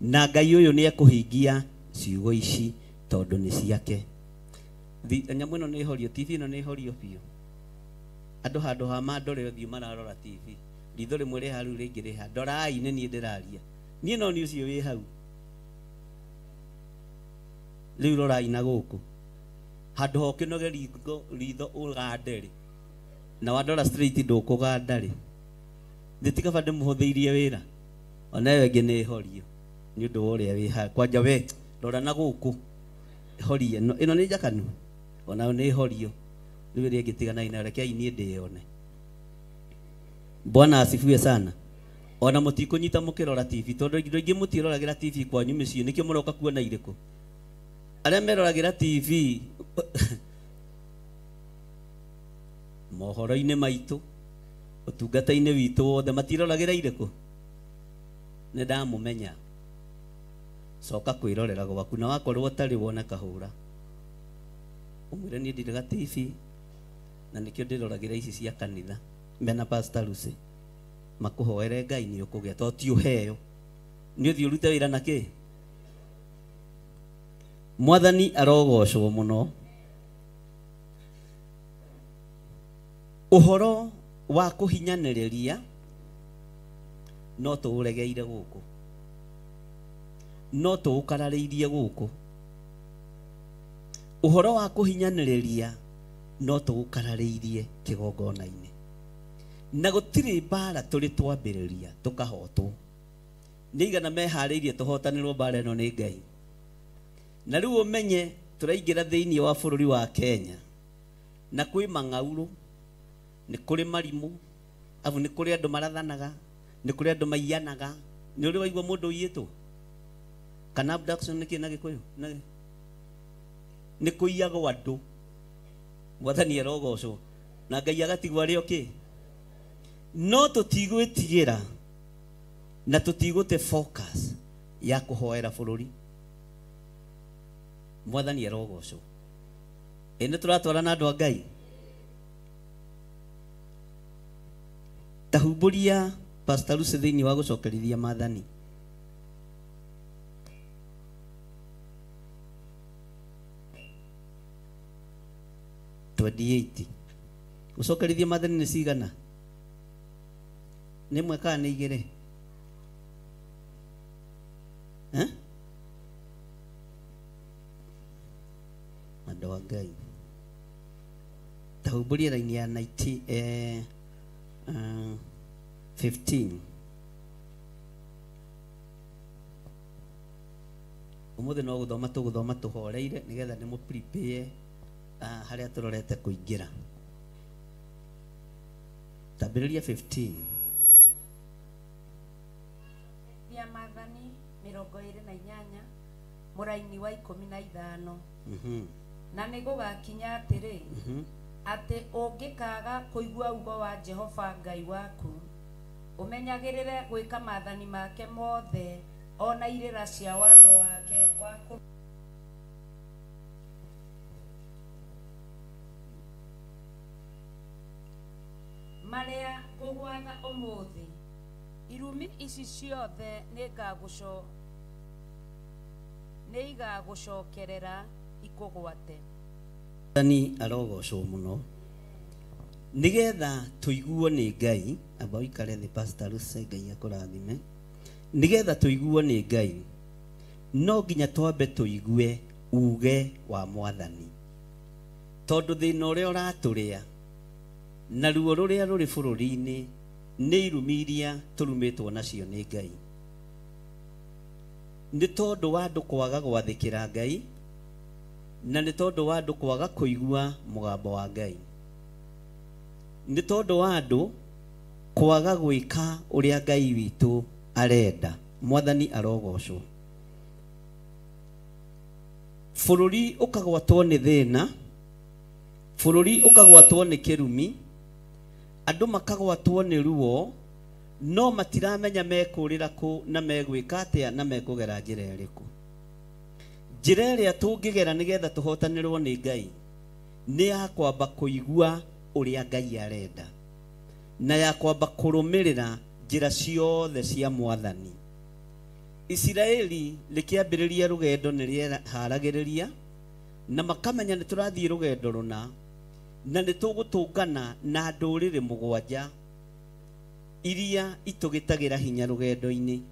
D: na Ngai ũyũ nĩ ekũhingia ciugo ici tondũ nĩ ciake. Nyamũ ĩno nĩ horio, TV ĩno nĩ horio biũ. Andũ handũ ha mandore ũthiũ mararora TV. Ritho rĩmwe rĩ haru rĩngĩ rĩ ha. Ndorai nĩ niĩ ndĩraria. Niĩ no nĩ ũcio wĩ hau. Rĩu rorai na gũkũ. Handũ ho kĩnoge ritho ũgandere. Na wandora straight ndũkũgandare. Nditikaba ndĩmũhũthĩirie wĩra. Ona wewe ngĩ nĩ horio. Nĩ ũndũ wa ũrĩa wĩ ha. Kwanja we rora na gũkũ. Horia ĩno nĩ njakanu. Ona nĩ horio. Rĩu rĩngĩ tigana ina rekei niĩ ndĩyone. Bwana asifiwe sana. Ona mũtikũnyita mũkĩrora TV tondũ indo ingĩ mũtiroragĩra TV kwanyu mĩciĩ nĩkĩo mũroka kuona irĩkũ. Arĩa meroragĩra TV mohoro-inĩ maitũ, ũtungata-inĩ witũ wothe matiroragĩra irĩkũ. Nĩ ndamũmenya. Coka kwĩrorera gwaku na wakorwo ũtarĩ wona kahũra. Ũmwĩre niĩ ndirĩ ga TV na nĩkĩo ndĩroragĩra ici cia kanitha. Mena Pastor Lucy. Makũhoere Ngai nĩ ũkũgĩa tondũ ti ũheo. Nĩ ũthiĩ ũrute wĩra na kĩ? Mwathani arogocwo mũno. Ũhoro wa kũhinyanĩrĩria no tũũregeire gũkũ. No tũũkararĩirie gũkũ. Ũhoro wa kũhinyanĩrĩria no tũũkararĩirie kĩgongona-inĩ. Na gũtirĩ mbara tũrĩ twambĩrĩria tũkahotwo. Nĩ igana meharĩirie tũhotanĩrwo mbara ĩno nĩ Ngai. Na rĩu ũmenye tũraingĩra thĩinĩ wa bũrũri wa Kenya. Na kwĩ mang'aurũ, nĩ kũrĩ marimũ, afu nĩ kũrĩ andũ marathanaga, nĩ kũrĩ andũ maiyanaga. Nĩ ũrĩ waigua mũndũ ũiyĩtwo? Kana abduction nĩ kĩ na Gĩkũyũ? Nĩ kũiyagwo andũ. Mwathani arogocwo. Na Ngai agatigwo arĩ o kĩ? No tũtigwĩtigĩra na tũtigũte focus ya kũhoera bũrũri. Mwathani arogocwo. Nĩ tũratwara na andũ a Ngai. Tahumbũria Pastor Lucy thĩinĩ wa gũcokerithia Maathani. Gũcokerithia Maathani nĩ cigana? Nĩ ĩmwe kana nĩ igĩrĩ? Andũ a Ngai. Tahumbũria raini ya 15. Ũmũthĩ no gũthoma tũgũthoma tũhoreire nĩgetha nĩ mũ prepare harĩa tũrorete kũingĩra. Tabĩrĩria 15.
B: Ya Maathani 28 mũraini wa 15. Na nĩ gũgakinya atĩrĩ atĩ ũngĩkaga kũigua ugo wa Jehova Ngai waku, ũmenyagĩrĩre gwĩka maathani make mothe ona irĩra cia watho wake wa marĩa ngũgwatha ũmũthĩ. Irumi ici ciothe nĩ igagũcokerera ikũgwate.
D: Mwathani arogocwo mũno. Nigetha tũiguo nĩ Ngai, amba ũikare thĩ Pastor Lucy, Ngai akũrathime. Nigetha tũiguo nĩ Ngai, no nginya twambe tũigue uge wa Mwathani. tondu thina uria uraturia na ruo ruria ruri bururi-ini ni irumi iria turumitwo nacio ni Ngai. Ni tondu wa andu kwaga gwathikira Ngai na ni tondu wa andu kwaga kuigua mugambo wa Ngai. Ni tondu wa andu kwaga gwika uria Ngai witu arenda. Mwathani arogocwo. Bururi ukagwatwo ni thina, bururi ukagwatwo ni kirumi, andu makagwatwo ni ruo, no matiramenya mekurira ku na megwika atia na mekugera njira iriku. Njira iria tungigera nigetha tuhotanirwo ni Ngai ni ya kwamba kuigua uria Ngai arenda, na ya kwamba kurumirira njira ciothe cia Mwathani. Isiraeli likiambiriria rugendo niriharagiriria na makamenya niturathie rugendo runa na nitugutungana na ndurire mugwanja iria itugitagira hinya rugendo-ini.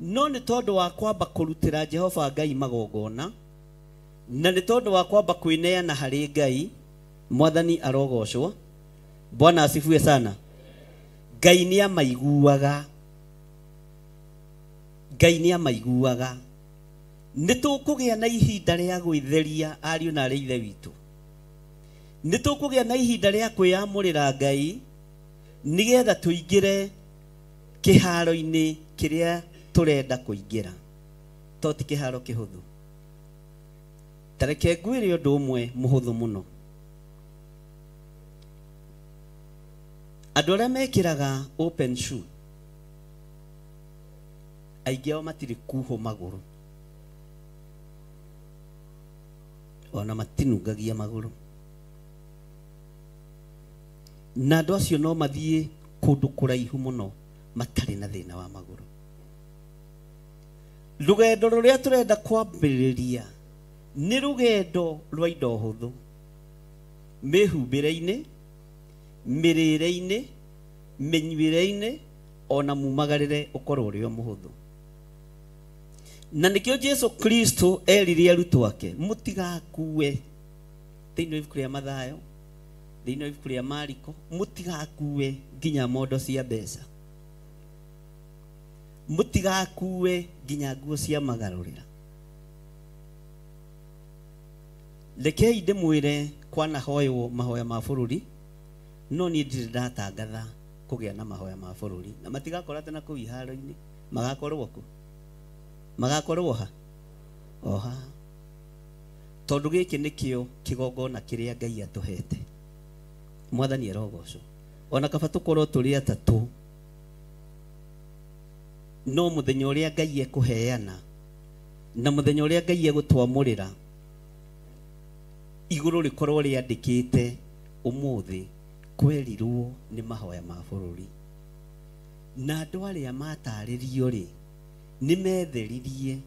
D: No ni tondu wa kwamba kurutira Jehova Ngai magongona na ni tondu wa kwamba kwineana hari Ngai. Mwathani arogocwo. Bwana asifiwe sana. Ngai ni amaiguaga. Ngai ni amaiguaga. Nitukugia na ihinda ria gwitheria ariu na ithe witu. Nitukugia na ihinda ria kwiyamurira Ngai nigetha tuingire kiharo-ini kiria turenda kuingira. Toti kiharo kihuthu. Tareke ngwire undu umwe muhuthu muno. Andu aria mekiraga open shoe aingi ao matiri kuho maguru, ona matinungagia maguru, na andu acio no mathie kundu kuraihu muno matari na thina wa maguru. Rugendo ruria turenda kwambiriria ni rugendo rwa indo huthu, mihumbire-ini, mirire-ini, minyuire-ini, ona mumagarire ukorwo uri o muhuthu. Na nikio Jesu Kristo erire arutwo ake mutigakue thiini ibuku ria Mathayo, thiini ibuku ria Mariko, mutigakue nginya mondo cia mbeca, mutigakue nginya nguo cia magarurira. Rekei ndimwire kwanahoywo mahoya ma bururi, no ni ndiri ndatangatha kugia na mahoya ma bururi, na matigakora tena ku iharo-ini, magakorwo ku, magakorwo ha oha, tondu giki nikio kigongona kiria Ngai atuhete. Mwathani arogocwo. Ona kaba tukorwo turi atatu, no muthenya uria Ngai ekuheana na muthenya uria Ngai egutwamurira, iguru rikorwo riandikite umuthi kwerirwo ni mahoya ma bururi. Na andu aria mataririo ri ni metheririe,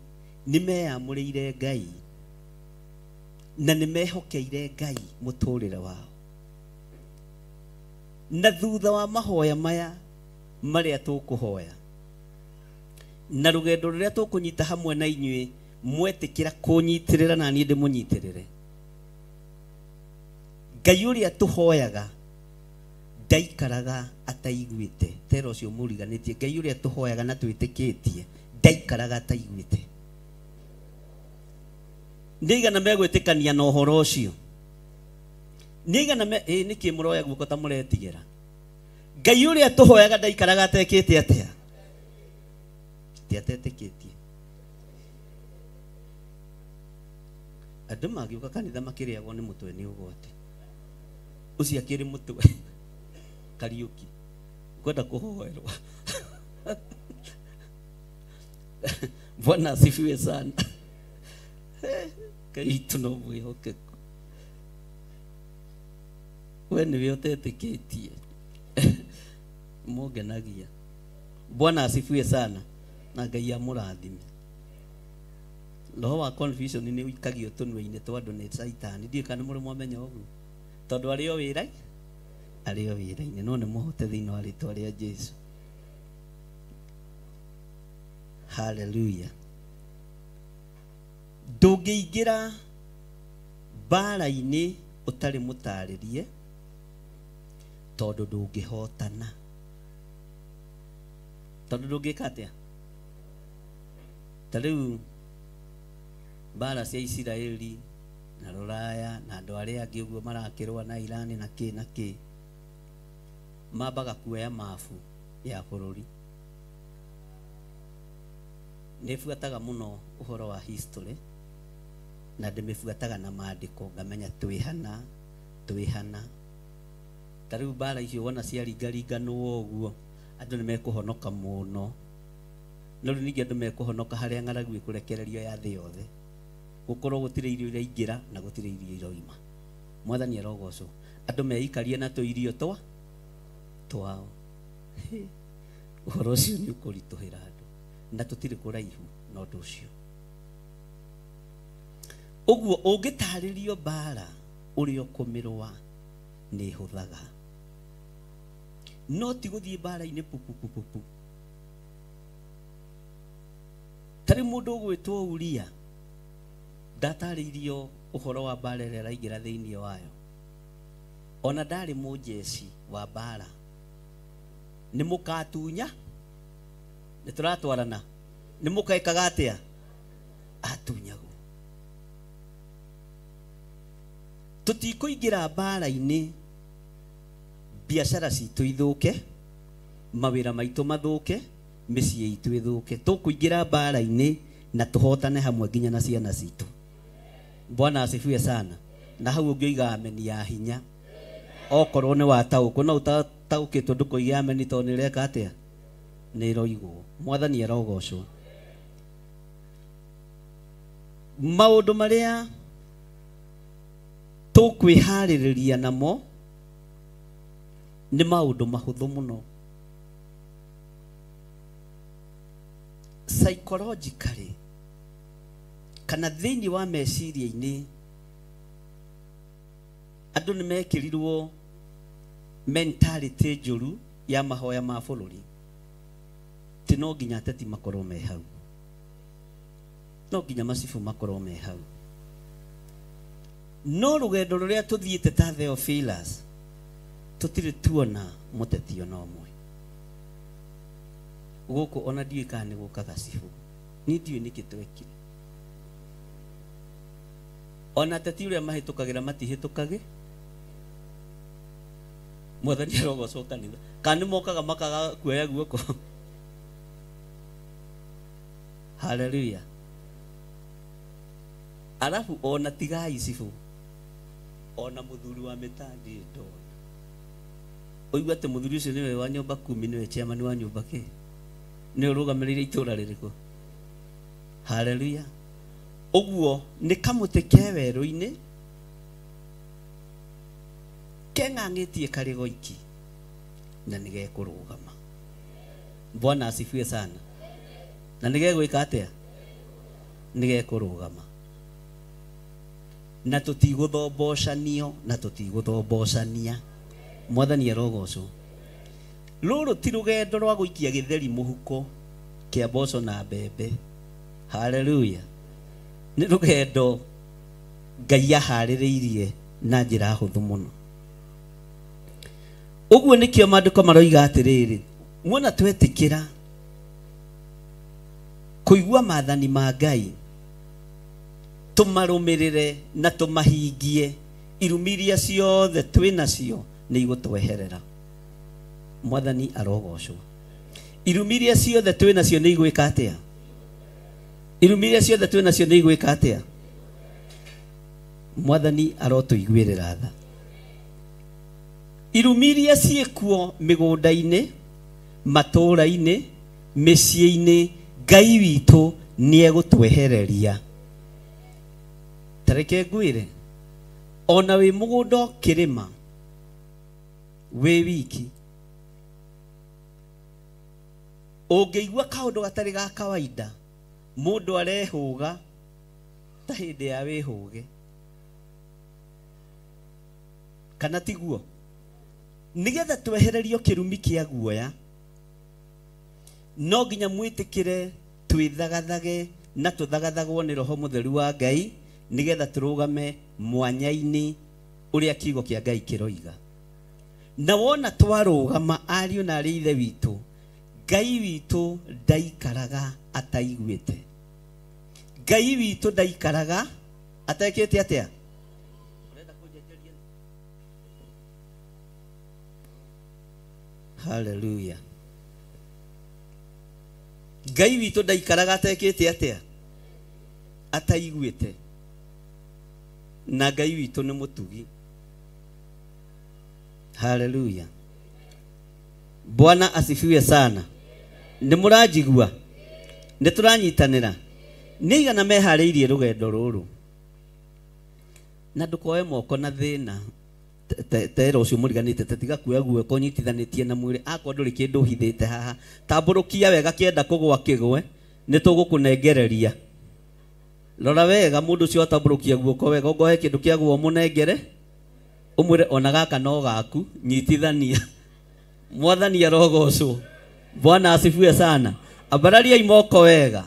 D: ni meyamurire Ngai na ni mehokeire Ngai muturire wao. Na thutha wa mahoya maya maria tukuhoya na rugendo ruria tukunyita hamwe na inyui mwetikira kunyitirira na ni ndimunyitirire, Ngai uria tuhoyaga ndaikaraga ataiguite. Tero ucio muriganitie, Ngai uria tuhoyaga na twitikitie ndaikaraga ataiguite. Ndigana megwitikania na uhoro ucio, ndigana niki muroya guko ta muretigera. Ngai uria tuhoyaga ndaikaraga atekite atia, tiatetikitie. Andu magiuka kanitha makiriagwo ni mutwe ni ugwati ucio akiri mutwe Kariuki kwenda kuhoerwa. Bwana asifiwe sana. Ngai tunomwihokeku, we niwe utetikitie mugenagia. Bwana asifiwe sana na Ngai amurathime. Roho wa confusion ni wikagio tunwe-ini twa andu ni Saitani. Ndie kana muri mwamenya uguo, tondu ario wira wira-ini no ni muhote thiini wa ritwa ria Jesu. Hallelujah. Ndungiingira bara-ini utari mutaririe tondu ndungihotana tondu ndungika atia tariu bara cia Isiraeli na Ruraya na andu aria angi uguo marakirwa na Irani na ki mabaga kuoya mafu ya bururi nifuataga muno uhoro wa history na ndimifuataga na maandiko ngamenya twihana tariu bara icio wona ciaringaringa no uguo andu nimekuhonoka muno no ningi andu mekuhonoka haria ng'aragu ikurekererio ya thi yothe gukorwo gutire irio iraingira na gutire irio iroima mwathani arogocwo andu meikarie na tuirio twao uhoro ucio ni ukurituhira andu na tutire kuraihu no ndu ucio uguo ungitaririo bara uri ukumirwa ni huthaga no ti guthie bara ine pupu tari mundu gwitwo Uria dataririo uhoro wa bara ria raingira thiini wayo ona ndari mujeci wa bara ni mukatunya ni turatwarana ni mukaikaga atia atunyago tutikuingira bara-ini biashara citu ithuke mawira maitu mathuke micii itu ithuke tukuingira bara-ini na tuhotane hamwe nginya na ciana citu Bwana asifiwe sana na hau ungiiga ameni ya hinya okorwo ni watauko no utaukitwo ndukoiga ameni to ni reka atia ni roigwo mwathani arogocwo maundu maria tukwihariria namo ni maundu mahuthu muno psychologically kana thiini wa meciria-ini andu ni mekirirwo mentality njuru ya mahoya ma bururi ti no nginya ateti makorwo me hau no nginya macibu makorwo me hau no rugendo ruria tuthiite ta Theophilus tutire tuona muteti ona omwe guku ona ndiwe kana ni gukaga cibu ni ndiwe niki twekire ona teti uria mahitukagira matihitukage mwathani arogocwo kanitha kana mokaga makaga kuoya guoko haleluya alafu ona tigai cibu ona muthuri wa mitandi ndo oigwa te muthuri ucio niwe wa nyumba 10 niwe chairman wa nyumba ke ni urugamirire itura ririko haleluya uguo ni kamute ke weru-ini keng'ang'itie karigo iki na nigekurugama Bwana asifiwe sana na nigegwika atia nigekurugama na tutiguthombocania na tutiguthombocania mwathani arogocwo ruru ti rugendo rwa guikia githeri muhuko kia mboco na mbembe haleluya ni rugendo Ngai ahaririirie na njira huthu muno uguo nikio maandiko maroiga atiriri muona twetikira kuigua maathani ma Ngai tumarumirire na tumahingie irumiria ciothe twinacio ni igutweherera mwathani arogocwo irumiria ciothe twinacio ni igwika atia irumiria ciothe twinacio ni igwika atia mwathani arotuiguirira tha irumiria ciekuo migunda-ini matura-ini micii-ini Ngai witu ni egutwehereria tareke ngwire ona wi mugunda kirima wi wiki ungeigua kaundu gatari ga kawaida mundu arehuga ta hindi ya wihuge kana tiguo nigetha twehererio kirumi kia guoya no nginya mwitikire twithagathage na tuthagathagwo ni roho mutheru wa Ngai nigetha turugame mwanya-ini uria kiugo kia Ngai kiroiga. Na wona twarugama ariũ na arĩ ithe witũ, Ngai witũ ndaikaraga ataiguĩte. Ngai witũ ndaikaraga atekĩte atĩa? Hallelujah. Ngai witũ ndaikaraga atekĩte atĩa? Ataiguĩte. Na Ngai witũ nĩ mũtugi. Hallelujah. Bwana asifiwe sana. Nĩ mũranjigua? Nĩ tũranyitanĩra? Nĩ igana meharĩirie rũgendo rũrũ? Na ndũkoe moko na thĩna. Tera ũcio mũriganĩte tatiga kuoya guoko nyitithanĩtie na mwĩrĩ. Akorwo ndũrĩ kĩndũ ũhithĩte haha, tambũrũkia wega kĩenda kũgwa kĩgwe, nĩ tũgũkũnengereria. Rora wega mũndũ ũcio atambũrũkia guoko wega, ũngohe kĩndũ kĩagwa mũnengere, ũmwĩre ona gaka no gaku, nyitithania. Mwathani arogocwo. Bwana asifiwe sana. Ambararia imoko wega,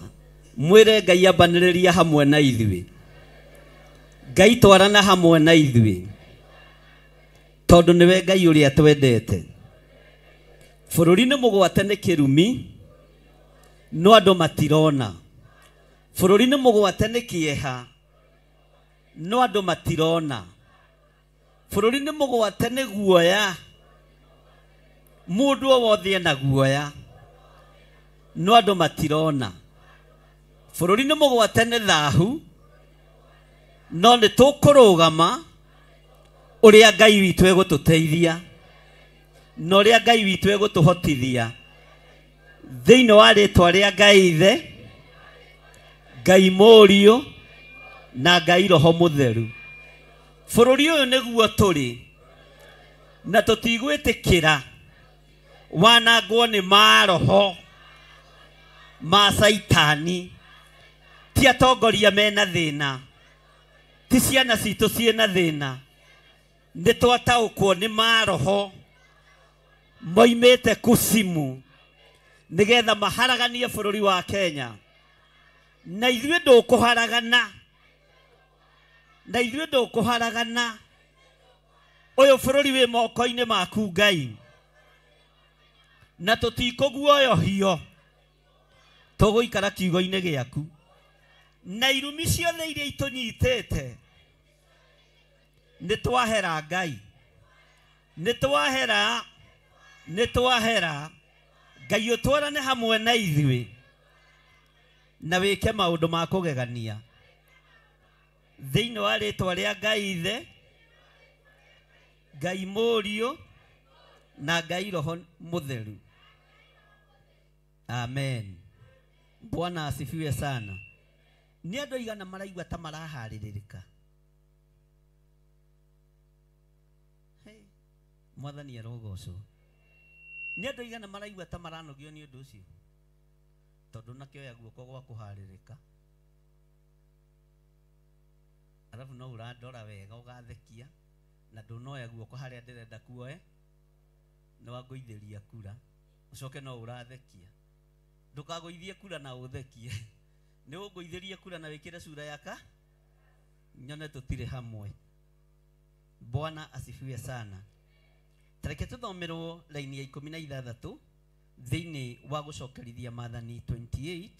D: mwĩre Ngai ambanĩrĩria hamwe na ithuĩ. Ngai twarana hamwe na ithuĩ, tondũ nĩwe Ngai ũrĩa twendete. Bũrũri nĩ mũgwate nĩ kĩrumi, no andũ matirona. Bũrũri nĩ mũgwate nĩ kĩeha, no andũ matirona. Bũrũri nĩ mũgwate nĩ guoya, mũndũ o wothe ena guoya, no andũ matirona. Bũrũri nĩ mũgwate nĩ thahu, no nĩ tũkũrũgama ũrĩa Ngai witũ egũtũteithia, na ũrĩa Ngai witũ egũtũhotithia thĩinĩ wa rĩtwa rĩa Ngai Ithe, Ngai Mũriũ na Ngai Roho Mũtheru. Bũrũri ũyũ nĩguo tũrĩ, na tũtigwĩtĩkĩra wanangwo nĩ maroho ma Saitani. Ti atongoria mena thĩna, ti ciana citũ ciĩna thĩna, nĩ twataũkwo nĩ maroho moimĩte kusimu nĩgetha maharaganie bũrũri wa Kenya. Na ithuĩ ndũkũharagana, na ithuĩ ndũkũharagana. Ũyũ bũrũri wĩ moko-inĩ maku Ngai, na tũtikũguoyohio, tũgũikara kiugo-inĩ gĩaku. Na irumi ciothe iria itũnyitĩte nĩ twahera Ngai, nĩ twahera, nĩ twahera. Ngai ũtwarane hamwe na ithuĩ na wĩke maũndũ ma kũgegania thĩinĩ wa rĩtwa rĩa Ngai Ithe, Ngai Mũriũ na Ngai Roho Mũtheru. Amen. Bwana asifiwe sana. Nĩ andũ aigana maraigua ta maraharĩrĩrĩka? Mwathani arogocwo. Nĩ andũ aigana maraigua ta maranogio nĩ ũndũ ũcio? Tondũ nakĩoya guoko gwa kũharĩrĩka, arabu no ũrandora wega ũgathekia, na ndũnoya guoko harĩa ndĩrenda kuoe, nĩ wangũithĩria kura, ũcoke no ũrathekia. Ndũkagũithie kura na ũthekie. Nĩ ũngũithĩrie kura na wĩkĩre sura yaka, nyone tũtirĩ hamwe. Bwana asifiwe sana. Tareke tũthomerwo raini ya 16 thĩinĩ wa gũcokerithia Maathani 28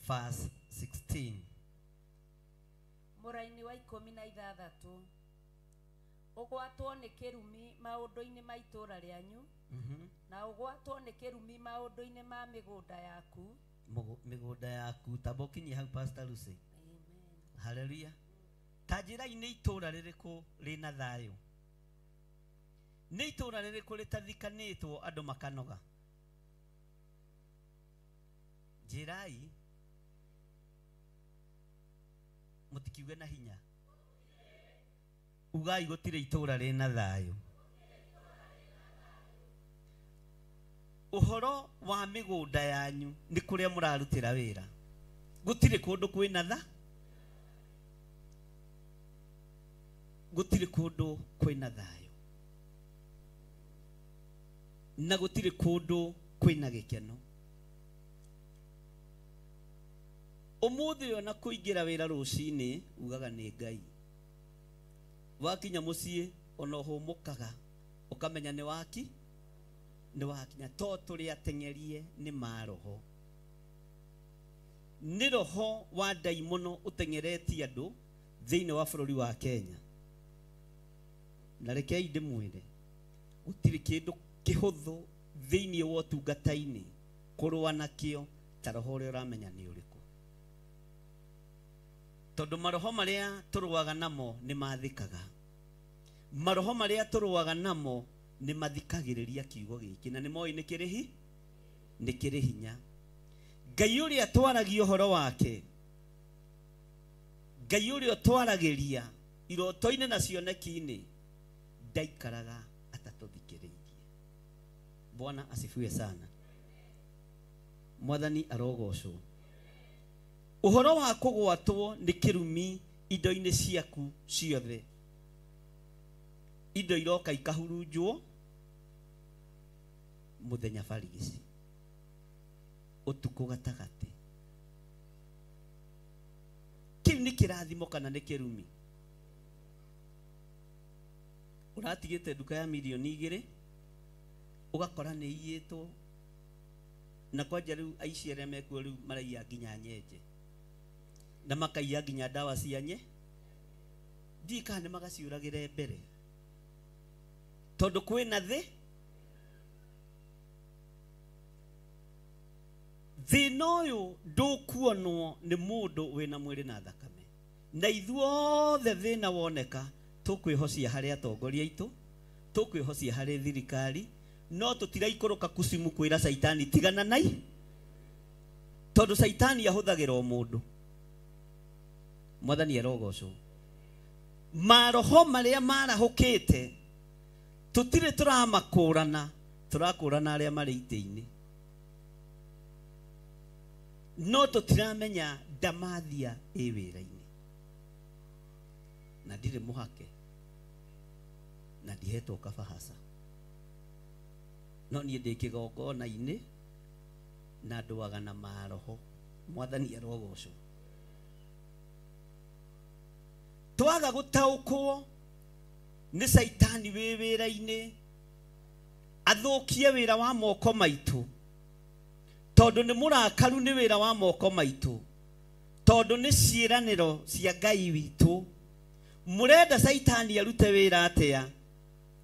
D: verse 16.
B: Mũraini wa 16, ũgwatwo nĩ kĩrumi maũndũ-inĩ ma itũũra rĩanyu, na ũgwatwo nĩ kĩrumi maũndũ-inĩ ma mĩgũnda yaku.
D: Mĩgũnda yaku, tambokinyie hau Pastor Lucy. Amen. Hallelujah. Ta njĩra-inĩ itũũra rĩrĩkũ rĩna thayũ? Nĩ itũũra rĩrĩkũ rĩtathikanĩtwo andũ makanoga? Njĩrai, mũtikiuge na hinya. Ugai gũtirĩ itũũra rĩna thayũ. Ũhoro wa mĩgũnda yanyu nĩ kũrĩa mũrarutĩra wĩra. Gũtirĩ kũndũ kwĩna tha, gũtirĩ kũndũ kwĩna thayũ, na gũtirĩ kũndũ kwĩna gĩkeno. Ũmũthĩ ona kũingĩra wĩra rũcinĩ ugaga nĩ Ngai. wakinya muciĩ ona ũhũmũkaga ũkamenya nĩ wakinya to tũrĩ ateng'erie nĩ maroho nĩ roho wa ndaimono ũteng'eretie andũ thĩinĩ wa bũrũri wa Kenya na rekei ndĩmwĩre gũtirĩ kĩndũ kĩhũthũ thĩinĩ wa ũtungata-inĩ kũrũa nakĩo ta roho ũrĩa ũramenya nĩ ũrĩkũ tondũ maroho marĩa tũrũaga namo nĩ mathikaga maroho marĩa tũrũaga namo nĩ mathikagĩrĩria kiugo gĩkĩ na nĩ moĩ nĩ kĩrĩ hinya Ngai ũrĩa twaragia ũhoro wake Ngai ũrĩa twaragĩria iroto-inĩ na cioneki-inĩ ndaikaraga atatũthikĩrĩirie Bwana asifiwe sana Mwathani arogocwo ũhoro wa kũgwatwo nĩ kĩrumi indo-inĩ ciaku ciothe indo iroka ikahurunjwo mũthenya barigici ũtukũ gatagatĩ kĩu nĩ kĩrathimo kana nĩ kĩrumi ũratigĩte nduka ya milioni 2 ũgakora nĩ iyĩtwo na kwanja rĩu aici arĩa mekuo rĩu maraiya nginya nyenje na makaiya nginya ndawa cia ndikane magaciũragĩre mbere tondũ kwĩna thĩna ũyũ ndũkuonwo nĩ mũndũ wĩna mwĩrĩ na thakame na ithuothe thĩna woneka tũkwĩhocia harĩ atongoria aitũ tũkwĩhocia harĩ thirikari no tũtiraikũrũka kusimu kwĩra Saitani tigana nai tondũ Saitani ahũthagĩra o mũndũ Mwathani arogocwo maroho marĩa marahũkĩte tũtirĩ tũramakũrana tũrakũrana arĩa marĩ itĩ-inĩ no tũtiramenya ndamathia ĩ wĩra-inĩ na ndirĩ mũhake na ndihetwo kabahasa no niĩ ndĩ kĩgongona-inĩ na ndũaga na maroho Mwathani arogocwo twaga gũtaũkwo nĩ Saitani wĩ wĩra-inĩ athũkie wĩra wa moko maitũ tondũ nĩ mũrakaru nĩ wĩra wa moko maitũ tondũ nĩ ciĩranĩro cia Ngai witũ mũrenda Saitani arute wĩra atĩa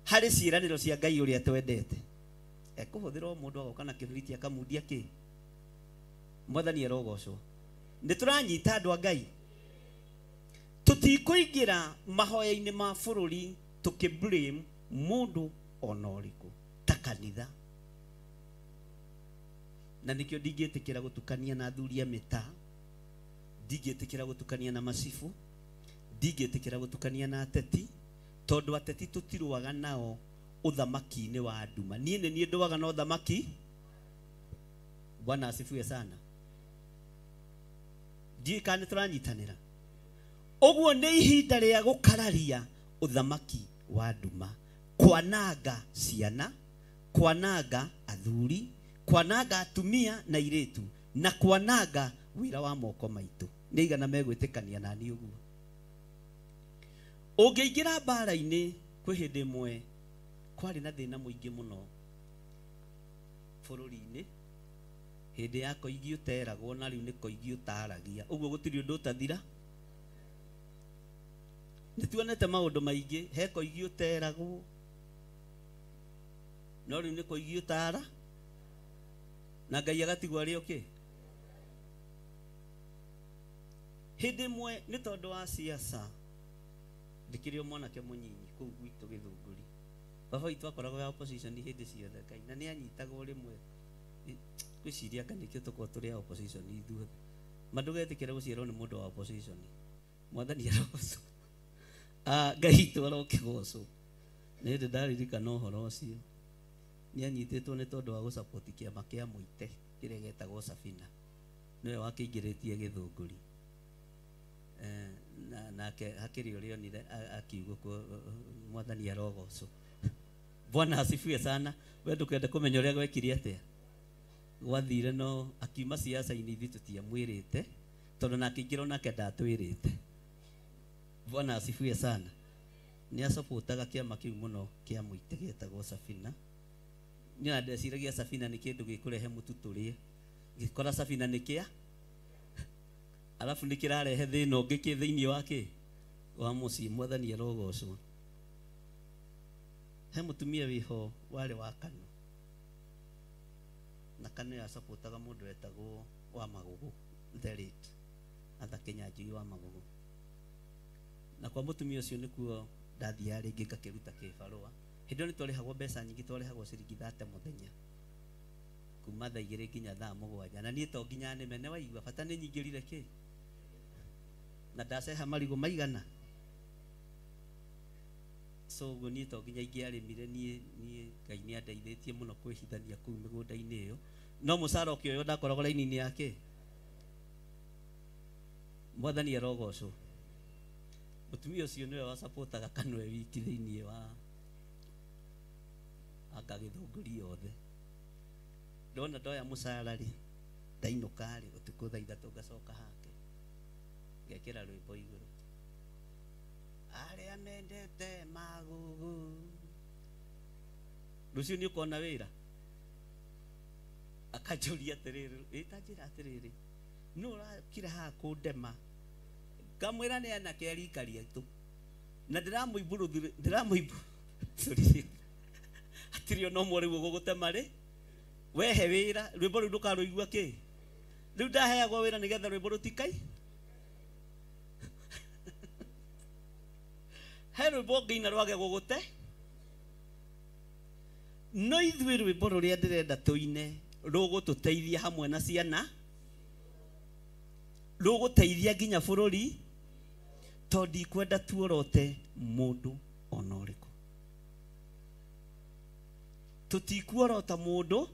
D: harĩ ciĩranĩro cia Ngai ũrĩa twendete ekũhũthĩra o mũndũ agoka na kĩbiriti akamundia kĩ Mwathani arogocwo nĩ tũranyita andũ a Ngai tutikũingĩra mahoya-inĩ ma bũrũri tukiblame mũndũ ona ũrĩkũ ta kanitha na nikio ndingĩtĩkĩra gũtukania na athuri a mĩtaa ndingĩtĩkĩra gũtukania na macibu ndingĩtĩkĩra gũtukania na ateti tondũ ateti tũtirũaga nao ũthamaki-inĩ wa nduma niĩ ndũaga na ũthamaki Bwana asifiwe sana ndikane tũranyitanĩra ũguo nĩ ihinda rĩa gũkararia ũthamaki wa nduma kwananga ciana kwananga athuri kwananga atumia na airĩtu na kwananga wĩra wa moko maitũ nĩ igana megwĩtĩkania na niĩ ũguo ũngĩingĩra mbara-inĩ kwĩ hĩndĩ ĩmwe kwarĩ na thĩna mũingĩ mũno bũrũri-inĩ hĩndĩ ya Koigi ũteragwo na rĩu nĩ Koigi ũtaragia ũguo gũtirĩ ũndũ ũtathira nĩ tuonete maũndũ maingĩ he Koigi ũteragwo no rĩu nĩ Koigi ũtara na Ngai agatigwo arĩ okay hĩndĩ ĩmwe nĩ tondũ wa siasa ndikĩrĩ o mwanake mũnyinyi kũu gwitũ Gĩthũngũri baba witũ akoragwo ya opposition hĩndĩ ciothe Ngai na nĩ anyitagwo rĩmwe gwĩciria anga nĩkĩo tũkorwo tũrĩ a opposition ithuothe mandũgetĩkĩre gũciarwo nĩ mũndũ wa opposition Mwathani arogocwo Ngai witũ arokĩgocwo nĩ hĩndĩ ndaririkana ũhoro ũcio nĩ anyitĩtwo nĩ tondũ wa gũsupport kĩama kĩa mũite kĩrĩa gĩtagwo Safina nĩwe wakĩingĩrĩtie Gĩthũngũri nake hakĩrĩ ũrĩa onire akiugwo Mwathani arogocwo Bwana asifiwe sana we ndũkenda kũmenya ũrĩa gwekire atĩa gwathire no akiuma siasa-inĩ ithuĩ tũtiamwĩrĩte tondũ nake ingĩra onake ndatwĩrĩte Bwana asifiwe sana ni asupportaga kiama kiu muno kia muite getagwo Safina. Ni ndeciragia Safina ni kindu gikurehe mutu turie, ngikora Safina ni kia alafu nikirarehe thina ungi ki thiini wake wa mucii. Mwathani arogocwo. He mutumia wiho wale wa Kanu, na Kanu ya supportaga mundu etagwo wa Magugu Therit atha Kinyanjui wa Magugu, na kwa mutumia ucio nikuo ndathia ringi ngakiruta kibarua. Hindo ni twarihagwo mbeca nyingi, twarihagwo ciringi 30 muthenya kuma thaa 2 nginya thaa 7, na nie to nginya nime ne waigua bata ni nyingirire ki na ndaceha marigo maigana. So go nie to nginya ingiarimire nie Ngai ni andeithĩtie muno kwĩhithania kũu mĩgũnda-inĩ ĩyo, no mũcara ũkĩoyo ndakoragwo raini-inĩ yake. Mwathani arogocwo. Mutumia ũcio nĩwe wa supportaga Kanu e wiki thĩinĩ wa anga Gĩthũngũri yothe. Ndona ndoya mũcara rĩ, ndainũka rĩ, ũtukũ thaa 3 ngacoka hake ngekĩra rwĩmbo igũrũ, arĩa mendete Magugu. Rũciũ nĩ ũkona wĩra, akanjũria atĩrĩrĩ, ĩtanjĩra atĩrĩrĩ, nũ ũrakire haha kũndema? Ngamwĩra nĩ anake arikaria tu, na ndĩramũimbũrũ hatirĩ ona ũmwe rĩu ũgũgũtema rĩ, wehe wĩra. Rwĩmbo rũu ndũkarũigua kĩ? Rĩu ndaheagwo wĩra nĩgetha rwĩmbo rũtikai. He rwĩmbo ngĩina rwage gũgũte, no ithuĩ rwĩmbo rũrĩa ndĩrenda tũine rũgũtũteithia hamwe na ciana, rũgũteithia nginya bũrũri, tondũ ndikwenda tuorote mũndũ ona ũrĩkũ. Tũtikuorota mũndũ,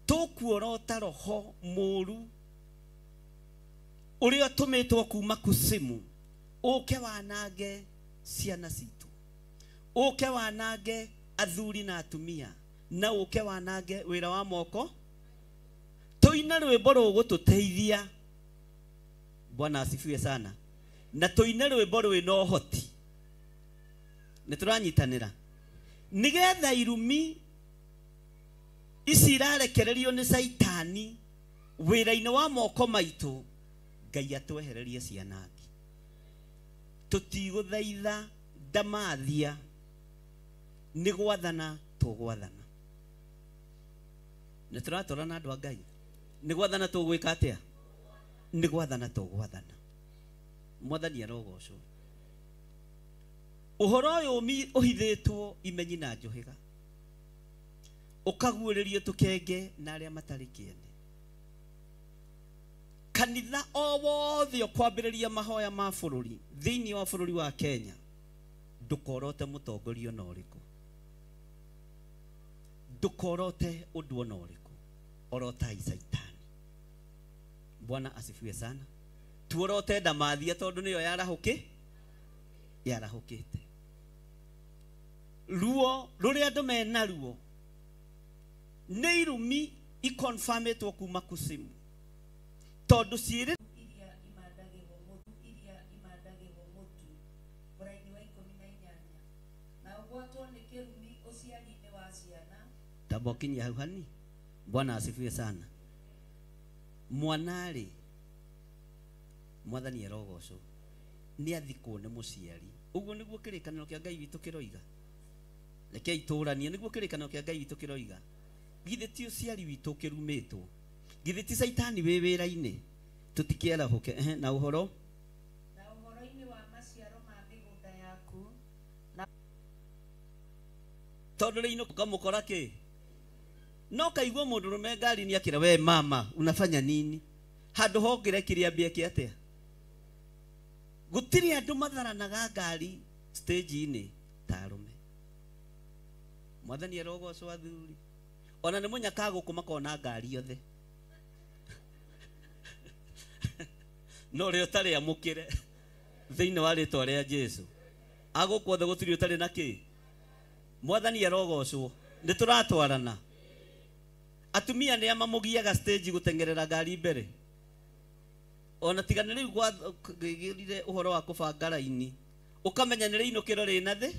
D: tũkuorota roho mũru ũrĩa ũtũmĩtwo kuma kuzimu ũke wanange ciana citũ, ũke wanange athuri na atumia, na ũke wanange wĩra wa moko. Tũine rwĩmbo rũgũtũteithia. Bwana asifiwe sana. Na tũine rwĩmbo rwĩna ũhoti. Nĩtũranyitanĩra nĩgetha irumi ici irarekererio nĩ Saitani wĩra-inĩ wa moko maitũ, Ngai atwehererie ciana. Tũtigũthaitha ndamathia, nĩ gwathana tũgwathana. Nĩtũratũrana andũ a Ngai, nĩ gwathana tũgwĩka atĩa? Nĩ gwathana tũgwathana. Mwathani arogocwo. Ũhoro ũyũ ũhithĩtwo imenyi na njũhĩga, ũkaguũrĩrio tũkenge na arĩa matarĩ kĩene. Kanitha o wothe ũkwambĩrĩria mahoya ma bũrũri thĩinĩ wa bũrũri wa Kenya, ndũkorote mũtongoria ona ũrĩkũ, ndũkorote ũndũ ona ũrĩkũ, orotai Saitani. Bwana asifiwe sana. Tuorote ndamathia tondũ nĩyo yarahũkĩte. Ruo rũrĩa andũ mena ruo nĩ irumi ikonfirmĩtwo kuma kuzimu, tondũ ciĩrĩ
B: iria imandagĩrwo mũtu mũra-inĩ wa 18 na ũgwatwo nĩ kĩrumi ũciari-inĩ wa ciana.
D: Tabokinyia hau hani. Bwana asifiwe sana. Mwanarĩ, Mwathani arogocwo, nĩ athikwo nĩ mũciari. Ũguo nĩguo kĩrĩkanĩro kĩa Ngai witũ kĩroiga. Rekei tũũranie, nĩguo kĩrĩkanĩro kĩa Ngai witũ kĩroiga. Githĩ ti ũciari witũ kĩrumĩtwo? Githĩ ti Saitani wĩ wĩra-inĩ? Tũtikĩerahũke. Na ũhoro
B: Na ũhoro-inĩ wa maciaro ma mĩgũnda yaku,
D: tondũ rĩinũ ũkamũkora kĩ? No kaigua mũndũrũme ngari-inĩ akĩra, we mama unafanya nini? Handũ hongere kĩrĩa mbia kĩ atĩa? Gũtirĩ andũ matharanaga ngari stage-inĩ ta arũme. Mwathani arogocwo athuri. Ona nĩ mũnyaka gũkũ makona ngari othe. No rĩo ũtarĩ amũkĩre thĩinĩ wa rĩtwa rĩa Jesu. Agũkũ othe gũtirĩ ũtarĩ na kĩ? Mwathani arogocwo. Nĩtũratwarana. Atumia nĩ amamũgiaga stage gũtengerera ngari mbere. Ona tigana rĩu gwagĩrire ũhoro wa kũbanga raini. ukamenya nä rä inåkä rä na thä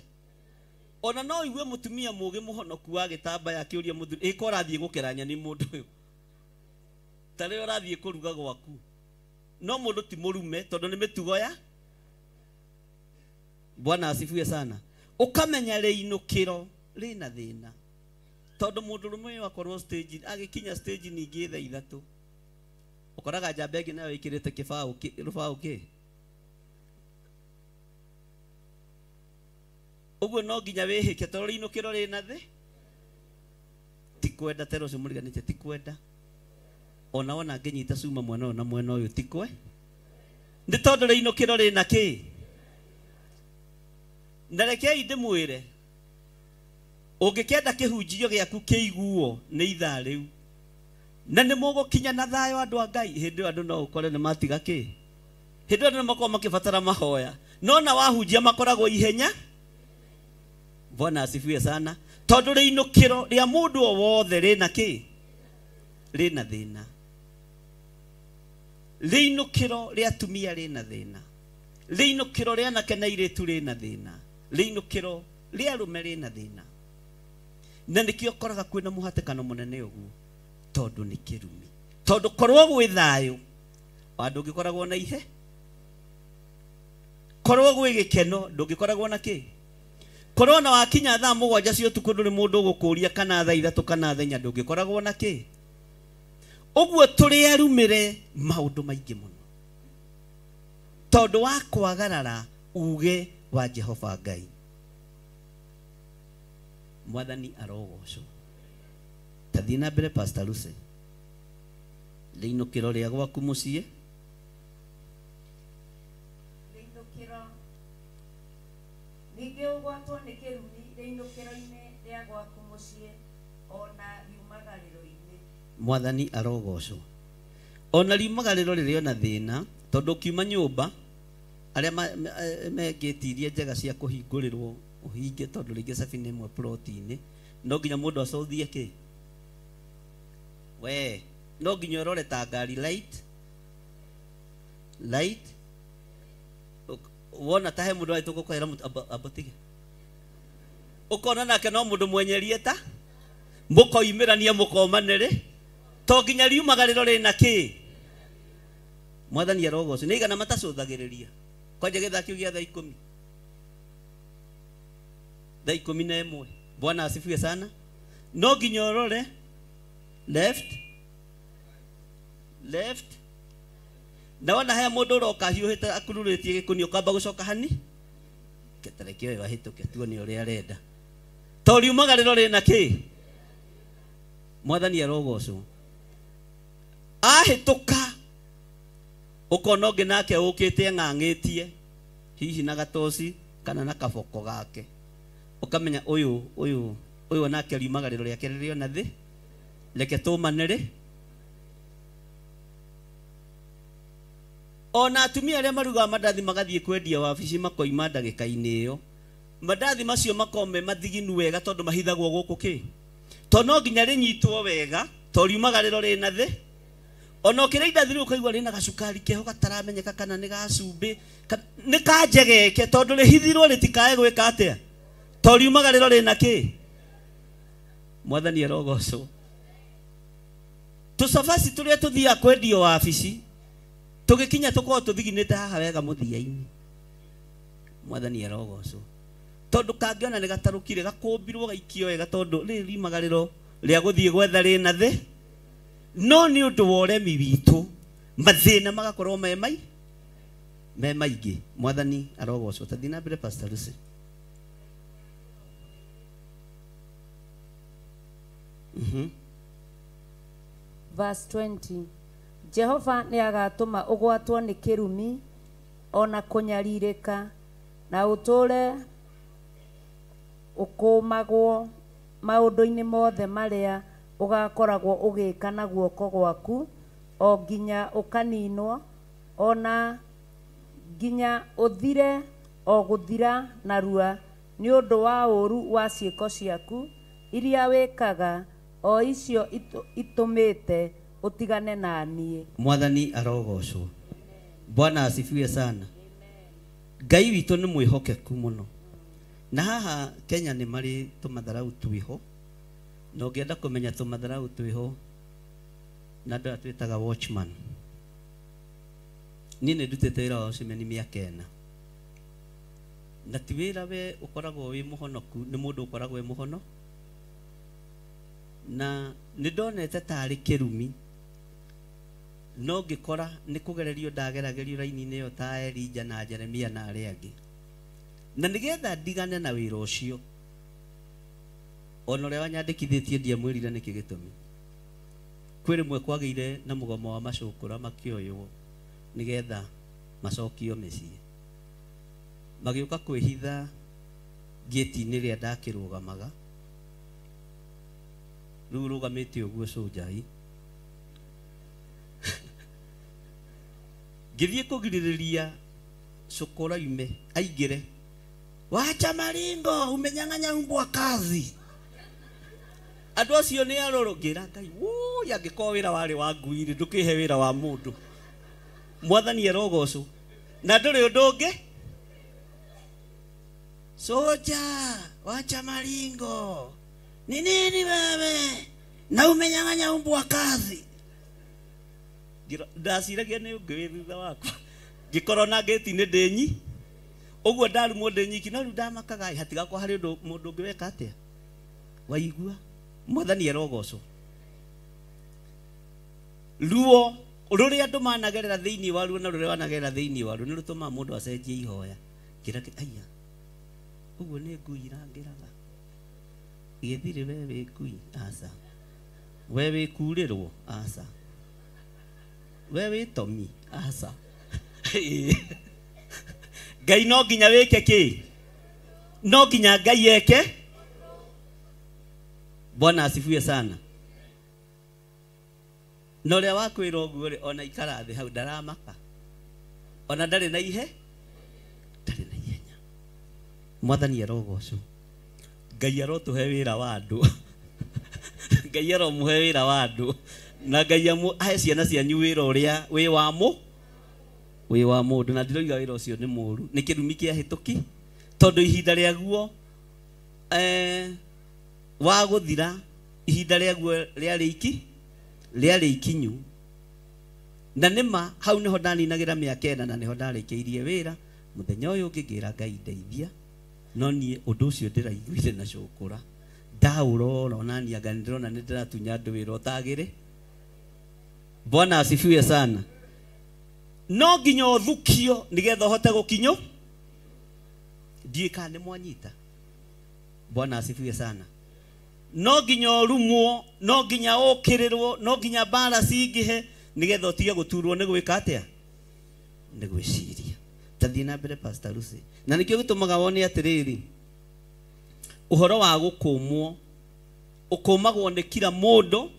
D: ona no igue må tumia må gä må honoku wa gä tambaya kä å ria må thuri ä ko rathiä gå keranya nä må ndå å yå ta rä o rathiä kå ruga gwaku no må ndå ti må rume tondå nä mä tugo ya Bwana asifiwe sana ukamenya rä inåkä ro rä na thä na tondå må ndå rå me wakorwo stage agä kinya stage ningä tha ithatå ukoraga njamba ĩngĩ nayo ĩkĩrĩte rũbaũ kĩ ũguo no nginya wĩhĩke tondũ rĩinũkĩro rĩ na thĩ ti kwenda tero ũcio mũriganĩtie ti kwenda ona wona ngĩnyita cuma mwena ũyũ na mwena ũyũ ti kwe nĩ tondũ rĩinũkĩro rĩ na kĩ na rekei ndĩmwĩre ũngĩkenda kĩhunjio gĩaku kĩiguo nĩ ithaa rĩu na nĩ mũgũkinya na thayũ andũ a Ngai hĩndĩ ĩyo andũ no ũkore nĩ matiga kĩ hĩndĩ ĩyo andũ nĩ makoragwo makĩbatara mahoya no na wahunjia makoragwo ihenya Bwana asifiwe sana tondũ rĩinũkĩro rĩa mũndũ o wothe rĩna kĩ rĩna thĩna rĩinũkĩro rĩa atumia rĩna thĩna rĩinũkĩro rĩa anake na airĩtu rĩna thĩna rĩinũkĩro rĩa arũme rĩna thĩna na nĩkĩo ũkoraga kwĩna mũhatĩkano mũnene ũguo tondũ nĩ kĩrumi tondũ korwo gwĩ thayũ andũ ngĩkoragwo na ihe korwo gwĩ gĩkeno ndũngĩkoragwo na kĩ korwo na wakinya thaa mũgwanja cia ũtukũ ndũrĩ mũndũ ũgũkũria kana thaa ithatũ kana thaa inya ndũngĩkoragwo na kĩ ũguo tũrĩ arumĩre maũndũ maingĩ mũno tondũ wa kwagarara uge wa Jehova Ngai Mwathani arogocwo tathiĩ na mbere Pastor Lucy rĩinũkĩro rĩa gwaku mũciĩ
B: rĩinũkĩro ningĩ ũgwatwo nĩ kĩrumi rĩinũkĩro-inĩ rĩa gwaku mũciĩ ona riumagarĩro-inĩ
D: Mwathani arogocwo ona riumagarĩro rĩrĩ ona thĩna tondũ ũkiuma nyũmba arĩa mengĩtirie njega cia kũhingũrĩrwo ũhinge tondũ rĩngĩ cabi nĩ ĩmwe ploti-inĩ no nginya mũndũ acothie kĩ we no nginya ũrore ta ngari light wona ta he mũndũ aitũ gũkwĩra ambatige ũkona nake no mũndũ mwenyerie ta mũkoimĩrania mũkomanĩrĩ to nginya riumagarĩro rĩna kĩ Mwathani arogocwo nĩ igana matacũthagĩrĩria kwanja gĩthaa kĩu gĩa thaa 10 thaa 11 Bwana asifiwe sana no nginya ũrore left na wona haya mũndũ ũroka hiũhĩte akururĩtie gĩkũni ũkamba gũcoka hani ketareke we wahĩtũke tuone ũrĩa arenda to riumagarĩro rĩna kĩ Mwathani arogocwo ahĩtũka ũkona ũngĩ nake ũkĩte ng'ang'ĩtie hihi na gatoci kana na kaboko gake ukamenya uyu nake riumagarĩro rĩake rĩrĩ ona thĩ reke tũmanĩrĩ ona atumia arĩa marugaga mandathi magathiĩ kwendia wabici makoima ndagĩka-inĩ ĩyo mandathi macio makome mathiginu wega tondũ mahithagwo gũkũ kĩ to no nginya rĩnyitwo wega to riumagarĩro rĩna thĩ ona ũkĩrĩa indathi rĩu ũkaigua rĩna gacukari keho gataramenyeka kana nĩ gacumbĩ nĩ kanjegeke tondũ rĩhithirwo rĩtikae gwĩka atĩa to riumagarĩro rĩna kĩ Mwathani arogocwo tũcabaci tũrĩa tũthiaga kwendio wabici tũgĩkinya tũkorwo tũthiginĩte haha wega mũthia-inĩ Mwathani arogocwo tondũ kangĩona nĩ gatarũkire gakũmbirwo gaikio wega tondũ rĩrĩ riumagarĩro rĩa gũthiĩ gwetha rĩna thĩ no nĩ ũndũ wa ũremi witũ mathĩna magakorwo me maingĩ Mwathani arogocwo tathiĩ na mbere Pastor Lucy
B: Verse 20 Jehova nĩ agatũma ũgwatwo nĩ kĩrumi ona kũnyarirĩka na ũtũre ũkũmagwo maũndũ-inĩ mothe marĩa ũgakoragwo ũgĩka na guoko gwaku o nginya ũkaninwo ona nginya ũthire o gũthira narua nĩ ũndũ wa ũru wa ciĩko ciaku iria wĩkaga o icio itũmĩte utigane na niĩ.
D: Mwathani arogocwo Bwana asifiwe sana Ngai witũ nĩ mwĩhokeku mũno. Na haha Kenya nĩ marĩ tũmatharau twĩho, na ũngĩenda kũmenya tũmatharau twĩho na andũ atwĩtaga watchman. Niĩ nĩ ndutĩte wĩra wa watchman mĩaka 4. Na ti wĩra we ũkoragwo wĩ mũhonoku, nĩ mũndũ ũkoragwo wĩ mũhono. Na nĩ ndonete tarĩ kĩrumi, no ngĩkora nĩ kũgererio ndageragerio raini-inĩ ĩyo ta Elija na Jeremia na arĩa angĩ. Na nĩgetha ndigane na wĩra ũcio, ona ũrĩa wanyandĩkithĩtie ndiamwĩrire nĩkĩ gĩtũmi. Kwĩ rĩmwe kwagĩire na mũgomo wa macũkũra makĩoywo nĩgetha macokio mĩciĩ. Magĩũka kwĩhitha gĩti-inĩ rĩa ndakĩrũgamaga. Rĩu rũgamĩte ũguo cũnjai. Ngĩthiĩ kũgirĩrĩria cũkũra yume aingĩre. Wacha maringo, umenyang'anya mbwa kazi. Andũ acio nĩ arũrũ. Ngĩra Ngai, wuu, angĩkorwo wĩra warĩ wa ngui rĩ, ndũkĩhe wĩra wa mũndũ. Mwathani arogocwo. Na ndũrĩ ũndũ ũngĩ? Soja, wacha maringo. Ni nini wewe? Na umenyang'anya mbwa kazi. Ndaciragia nĩ ũngĩ thutha wakwa. Ngĩkorwo na gate-inĩ ndĩnyi. Ũguo ndarumwo ndĩnyiki, no rĩu ndamakaga hatigakorwo harĩ mũndũ ũngĩ weka atĩa. Waigua? Mwathani arogocwo. Ruo rũrĩa andũ managerera thĩinĩ wa ruo na rũrĩa wanagerera thĩinĩ wa ruo nĩ rũtũmaga mũndũ acenjie ihoya. Kĩra aya. Ũguo nĩ ngui irangĩraga. Gĩthirĩ we wĩ ngui, aca. We wĩ kurĩrwo, aca. We wĩ tomi, aca. Ngai no nginya wĩke kĩ? No nginya Ngai eke? Bwana asifiwe sana. Na ũrĩa wakwĩra ũguo rĩ, ona ikara thĩ hau ndaramaka. Ona ndarĩ na ihe? Ndarĩ na ihenya. Mwathani arogocwo. Ngai arotũhe wĩra wa andũ. Ngai aromũhe wĩra wa andũ. Na Ngai ahe ciana cianyu wĩra ũrĩa wĩ wa mũndũ. Na ndiroiga wĩra ũcio nĩ mũũru. Nĩ kĩrumi kĩa hĩtũki. Tondũ ihinda rĩaguo wa gũthira, ihinda rĩaguo rĩarĩ ikinyu. Na nĩma hau nĩho ndaninagĩra mĩaka 4 na nĩho ndarĩkĩirie wĩra. Mũthenya ũyũ ũngĩ ngĩra Ngai ndeithia. No niĩ ũndũ ũcio ndĩraiguire na cũkũra. Ndaũrora onania Ngai ndĩrona nĩ ndĩratunya andũ wĩra ũtagĩrĩ. Bwana asifiwe sana. No nginya ũthukio nĩgetha ũhote gũkinywo. Ndiĩ kana nĩ mwanyita. Bwana asifiwe sana. No nginya ũrumwo, no nginya ũkĩrĩrwo, no nginya mbara cingĩhe nĩgetha ũtige gũturwo nĩ gwĩka atĩa? Nĩ gwĩciria. Tathiĩ na mbere Pastor Lucy. Na nĩkĩo gĩtũmaga wone atĩrĩrĩ, ũhoro wa gũkũmwo ũkũmagwo nĩ kila mũndũ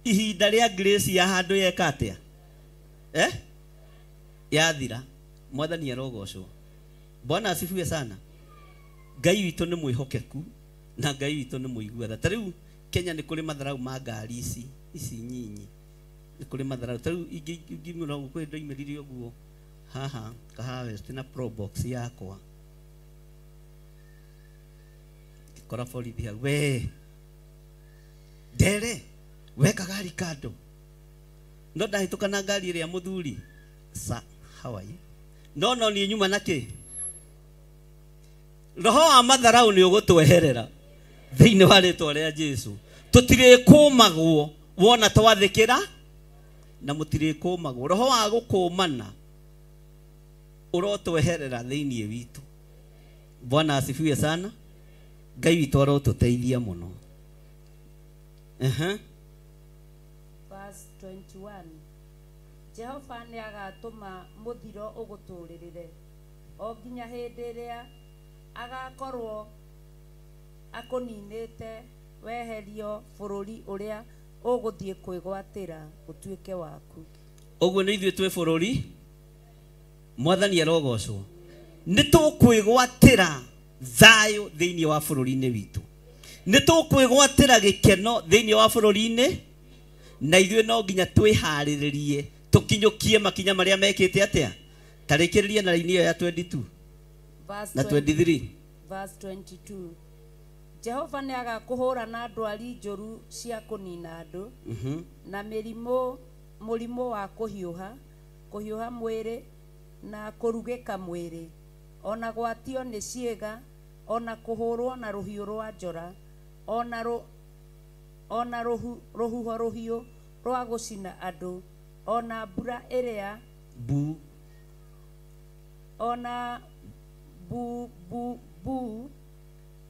D: ihinda rĩa grace ya handũ yeka atĩa? Yathira. Mwathani arogocwo. Bwana asifiwe sana. Ngai witũ nĩ mwĩhokeku na Ngai witũ nĩ mũigua tha. Ta rĩu Kenya nĩ kũrĩ matharau ma ngari ici nyinyi. Nĩ kũrĩ matharau. Ta rĩu ingĩmũra gũkũ ndoimĩrire ũguo haha Kaharvest na Probox yakwa. Kora borithi hau, we ndere weka gari kando. No ndahĩtũka na ngari ĩrĩa mũthuri. Sa, how are you? No niĩ nyuma nakĩ? Roho wa matharau nĩ ũgũtweherera thĩinĩ wa rĩtwa rĩa Jesũ. Tũtirĩkũmagwo wona twathĩkĩra na mũtirĩkũmagwo. Roho wa gũkũmana ũrotweherera thĩinĩ witũ. Bwana asifiwe sana. Ngai witũ arotũteithia mũno.
B: Verse 21. Jehova nĩ agatũma mũthiro ũgũtũrĩrĩre o nginya hĩndĩ ĩrĩa agakorwo akũninĩte weherio bũrũri ũrĩa ũgũthiĩ kwĩgwatĩra ũtuĩke waku.
D: Ũguo nĩ ithuĩ twĩ bũrũri. Mwathani arogocwo. Nĩ tũkwĩgwatĩra thayũ thĩinĩ wa bũrũri-inĩ witũ. Nĩ tũkwĩgwatĩra gĩkeno thĩinĩ wa bũrũri-inĩ. Na ithuĩ no nginya twĩharĩrĩrie tũkinyũkie makinya marĩa mekĩte atĩa? Tarekereria na line ya 22 na 23.
B: Verse 22. Jehova nĩ agakuhũra na ndwari njũru cia kũnina andũ na mũrimũ wa kũhiũha mwĩrĩ na kũrugĩka mwĩrĩ, ona gwatio nĩ ciĩga, ona kũhũrwo na rũhiũ rwa njora, ona rũhuho rũhiũ rwa gũcina andũ, ona mbura ĩrĩa ona bu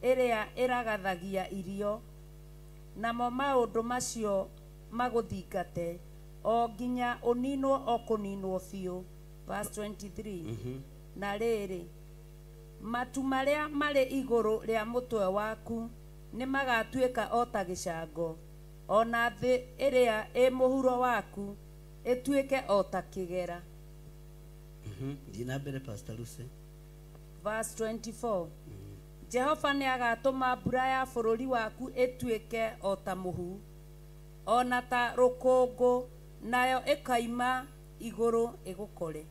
B: ĩrĩa ĩragathagia irio. Namo maũndũ macio magũthingate o nginya ũninwo o kũninwo biũ. Verse 23. Na rĩrĩ, matu marĩa marĩ igũrũ rĩa mũtwe waku nĩ magatuĩka o ta gĩcango, ona thĩ ĩrĩa ĩ mũhuro waku ĩtuĩke o ta kĩgera.
D: Pastor Lucy.
B: Verse 24. Jehova nĩ agatũma mbura ya bũrũri waku ĩtuĩke o ta mũhu, ona ta rũkũngũ, nayo ĩkaima igũrũ ĩgũkore,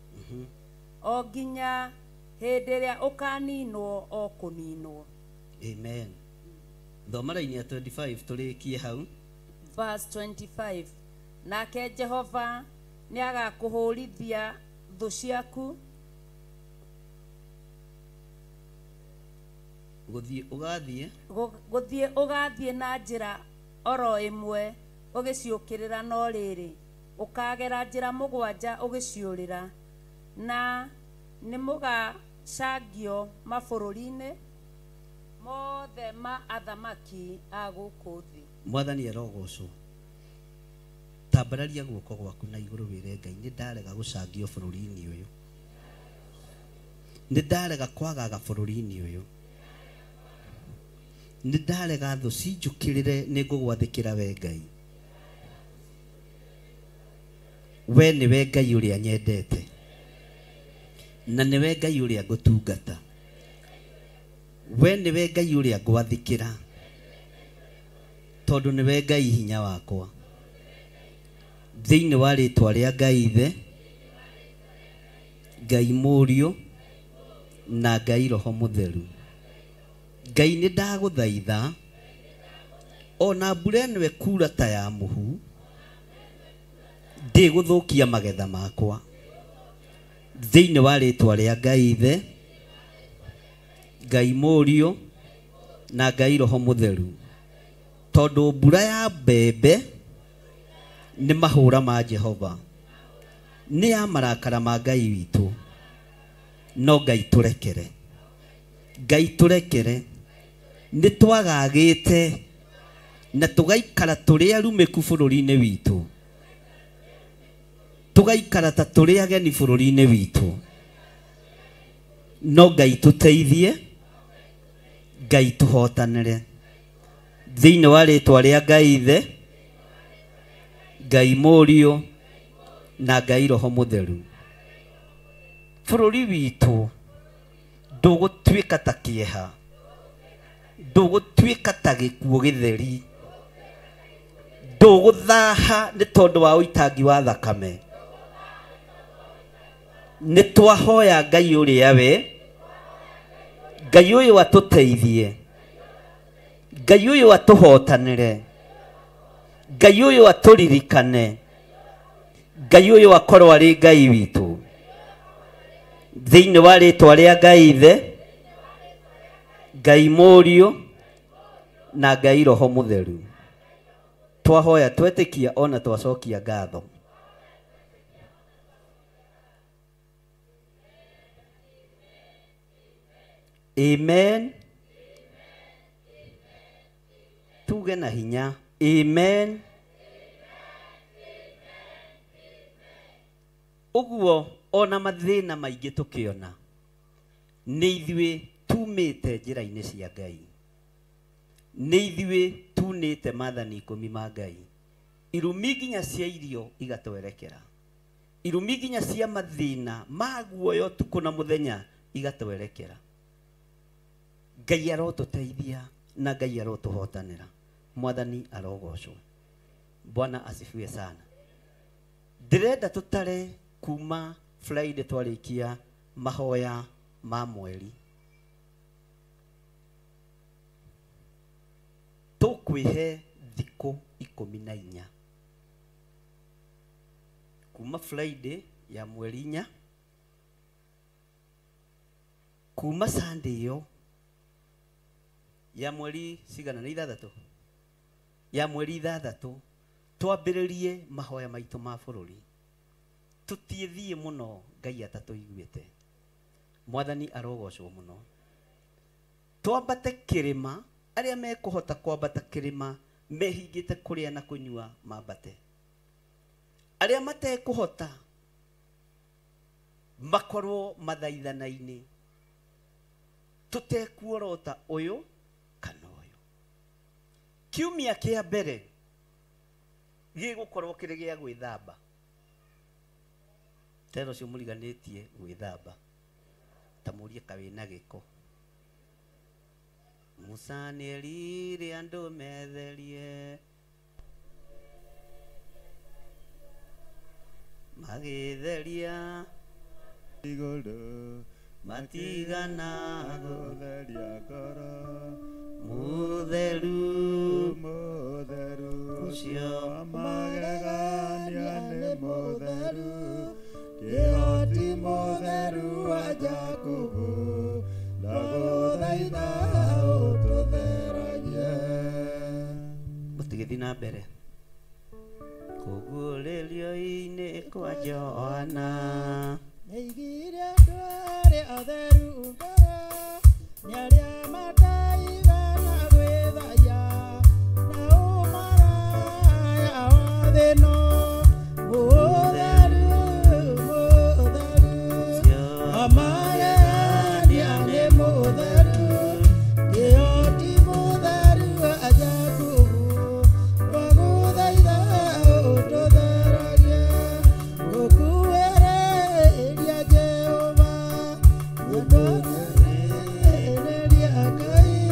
B: o nginya hĩndĩ ĩrĩa ũkaninwo o kũninwo.
D: Amen. Thoma raini ya 25 tũrĩkie hau.
B: Verse 25. Nake Jehova nĩ agakũhũrithia thũ ciaku, gũthiĩ ũgathiĩ na njĩra oro ĩmwe ũgĩciũkĩrĩra, no rĩrĩ ũkagera njĩra mũgwanja ũgĩciũrĩra, na nĩ mũgacangio mabũrũri-inĩ mothe ma athamaki a gũkũ thĩ.
D: Mwathani arogocwo. Tambararia guoko gwaku na igũrũ wĩre Ngai, nĩ ndarega gũcangio bũrũri-inĩ ũyũ, nĩ ndarega kwagaga bũrũri-inĩ ũyũ, nĩ ndarega thũ cinjũkĩrĩre, nĩ ngũgwathĩkĩra we Ngai. We nĩwe Ngai ũrĩa nyendete, na nĩwe Ngai ũrĩa ngũtungata, we nĩwe Ngai ũrĩa ngwathĩkĩra, tondũ nĩwe Ngai hinya wakwa. Thĩinĩ wa rĩtwa rĩa Ngai Ithe, Ngai Mũriũ na Ngai Roho Mũtheru, Ngai nĩ ndagũthaitha, ona mbura ĩno ĩkura ta ya mũhu, ndĩgũthũkia magetha makwa. Thĩinĩ wa rĩtwa rĩa Ngai Ithe, Ngai Mũriũ na Ngai Roho Mũtheru, tondũ mbura ya mbembe nĩ mahũra ma Jehova, nĩ ya marakara ma Ngai witũ, no Ngai tũrekere, Ngai tũrekere, nĩ twagagĩte na tũgaikara tũrĩ arumĩku bũrũri-inĩ witũ, tũgaikara ta tũrĩ ageni bũrũri-inĩ witũ, no Ngai tũteithie, Ngai tũhotanĩre. Thĩinĩ wa rĩtwa rĩa Ngai Ithe, Ngai Mũriũ na Ngai Roho Mũtheru, bũrũri witũ ndũgũtuĩka ta kĩeha, ndũgũtuĩka ta gĩkuũ gĩtheri, ndũgũthaha nĩ tondũ wa ũitangi wa thakame. Nĩ twahoya Ngai ũrĩa we, Ngai ũyũ atũteithie, Ngai ũyũ atũhotanĩre, Ngai ũyũ atũririkane, Ngai ũyũ akorwo arĩ Ngai witũ. Thĩinĩ wa rĩtwa rĩa Ngai Ithe, Ngai Mũriũ na Ngai Roho Mũtheru, twahoya twetĩkia ona twacokia ngatho. Amen. Tuge na hinya. Amen. Ũguo ona mathĩna maingĩ tũkĩona, nĩ ithuĩ tumĩte njĩra-inĩ cia Ngai, nĩ ithuĩ tunĩte maathani 10 ma Ngai, irumi nginya cia irio igatwerekera, irumi nginya cia mathĩna ma guoya ũtukũ na mũthenya igatwerekera. Ngai arotũteithia na Ngai arotũhotanĩra. Mwathani arogocwo. Bwana asifiwe sana. Ndĩrenda tũtare kuma Friday twarikia mahoya ma mweri tukwihe thikũ 14 kuma Friday ya mweri 4 kuma Sunday yo ya mweri cigana na 6 ya mweri 6 twambĩrĩrie mahoya maitũ ma bũrũri tutiethie muno Ngai atatuiguĩte mwathani arogocwo muno twambate kĩrĩma arĩa mekũhota kwambata kĩrĩma mehingĩte kũrĩa na kũnyua mambate arĩa matekũhota makorwo mathaithana-inĩ tutekuorota ũyũ kana ũyũ kiumia kĩa mbere gĩgũkorwo kĩrĩ gĩa gwĩthamba tero cio mũriganĩtie gwĩthamba ta mũrie kawĩna gĩko Musa nĩerire andũ metherie magĩtheria igũrũ matigana gũtheria ngoro mũtheru mũtheru ũcio magegania nĩ mũtheru kĩhoti mũtheru wa Jakubu ndagũthaitha ũtũtheragie gũtigĩthiĩ na mbere kũguũrĩrio-inĩ kwa Johana nĩaigire andũ arĩa atheru ngoro nĩ arĩa mataigana gwĩthaia na ũmaraya wa thĩ ĩno mũtheru mũtheru amagegania nĩ mũtheru kĩhoti mũtheru wa Jakubu twagũthaitha ũtũtheragie gũkuhĩrĩria Jehova gũtũthĩrĩria Ngai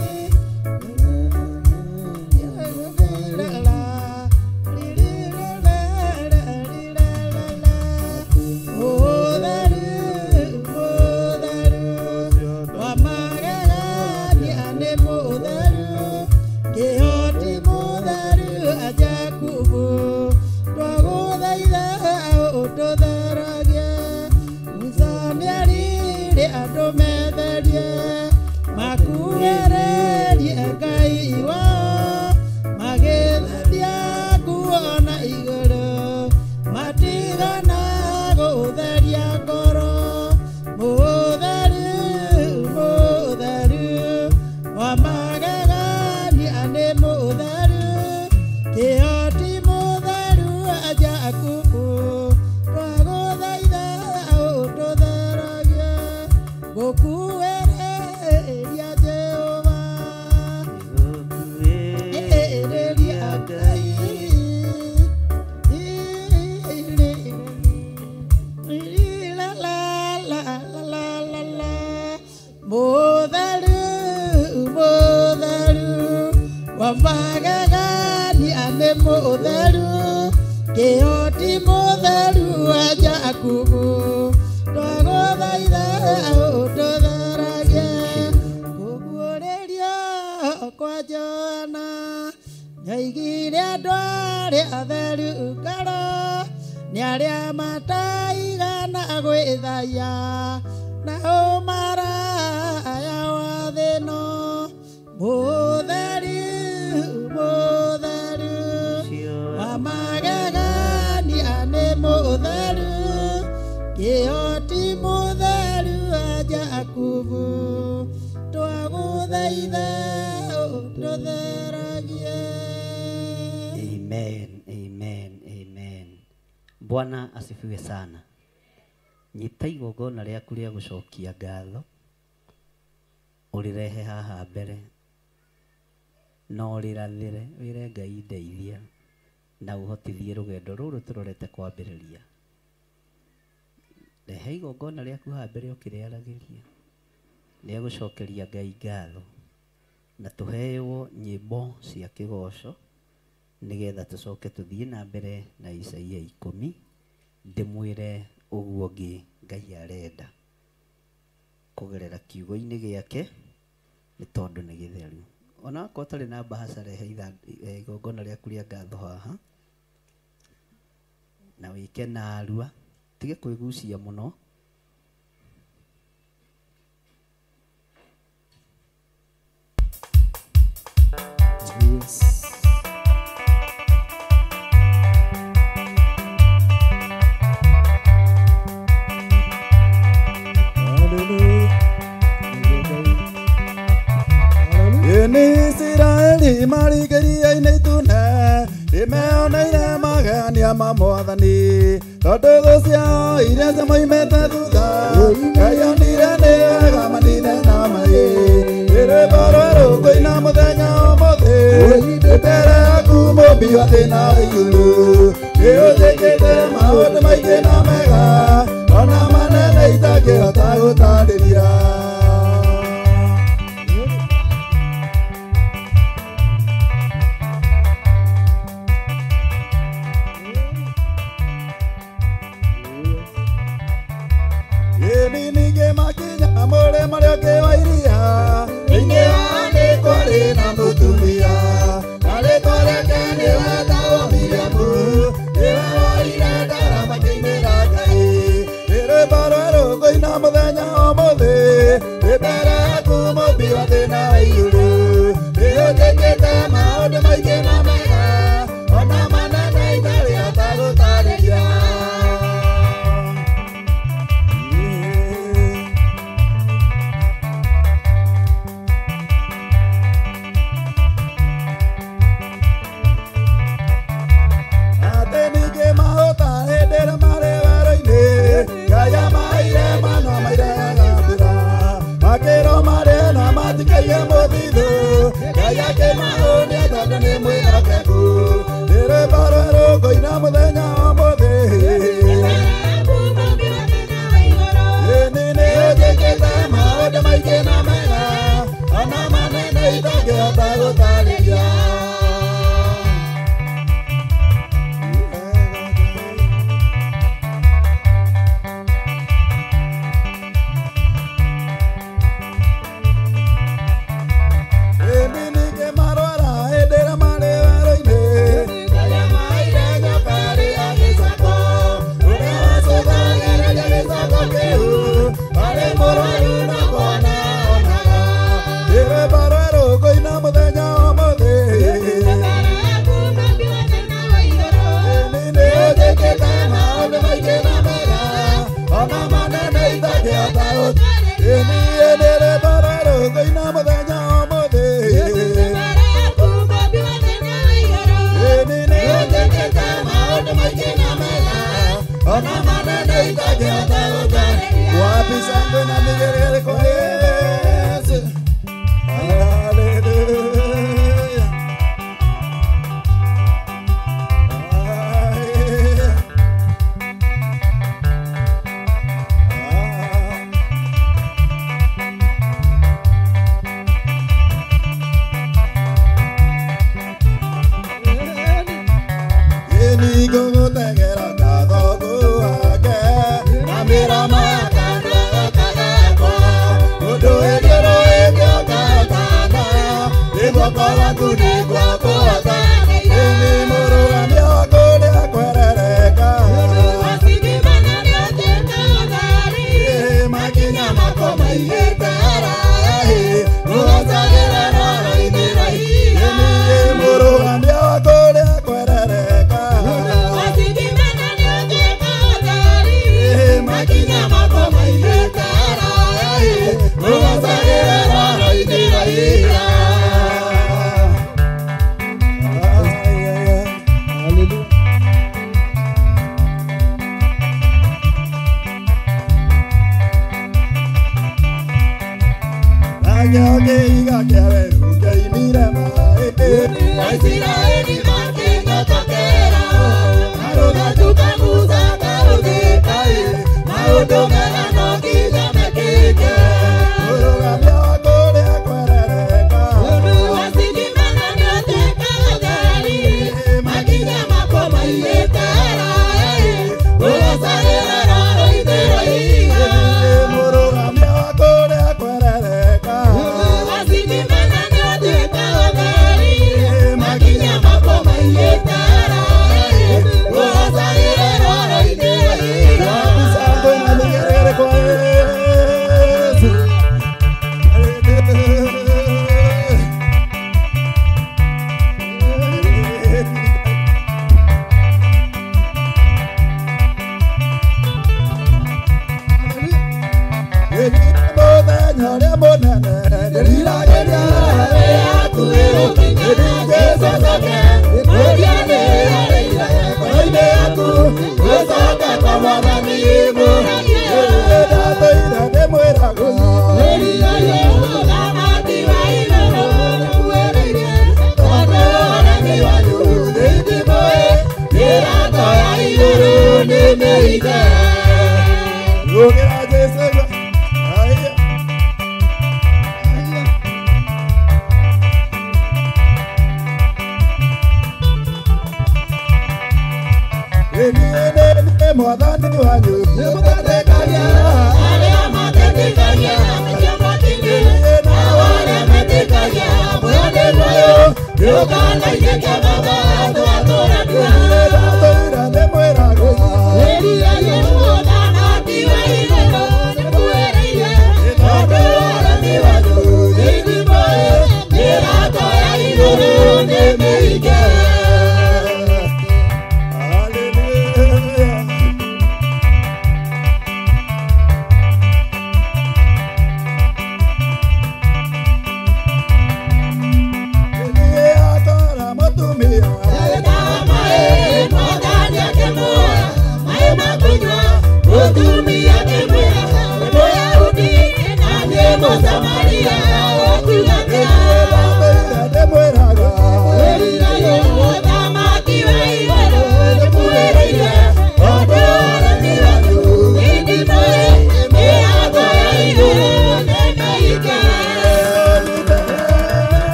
D: Bwana asifiwe sana. Nyita igongona rĩaku rĩa gũcokia ngatho ũrĩrehe haha mbere na ũrĩrathĩre wĩre Ngai ndeithia na ũhotithie rũgendo rũrũ tũrorete kwambĩrĩria. Rehe igongona rĩaku haha mbere ũkĩrĩaragĩria rĩa gũcokeria Ngai ngatho na tũheo nyĩmbo cia kĩgoco nĩgetha tũcoke tũthiĩ na mbere na Isaia 10 ndĩmwĩre ũguo ngĩ Ngai arenda kugerera kiugo-inĩ gĩake nĩ tondũ nĩ gĩtheru. Ona akorwo ũtarĩ na bahasha rehe igongona rĩaku rĩa ngatho haha na wĩke narua, tige kwĩgucia mũno.
E: Israeli marigĩria-inĩ itune nĩmeoneire magania ma Mwathani, tondũ thũ ciao iria cimoimĩte thutha Ngai onire nĩ wega manine na marĩ. Rĩrĩmbo rwerũ kũina mũthenya ũmũthĩ mbere yaku Mũmbi wa thĩ na igũrũ, nĩũnjĩkĩte maũndũ maingĩ na mega, ona manene itangĩhota gũtarĩria.
C: Magia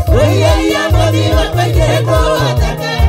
C: Oye, ya me digo que quiero atacar.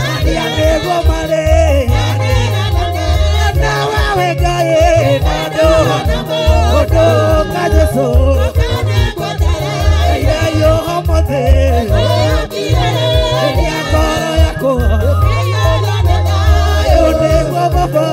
A: Nadia nego mare na wewe gaye nado odo kajeso ira yo homode ya koro yako yo nego baba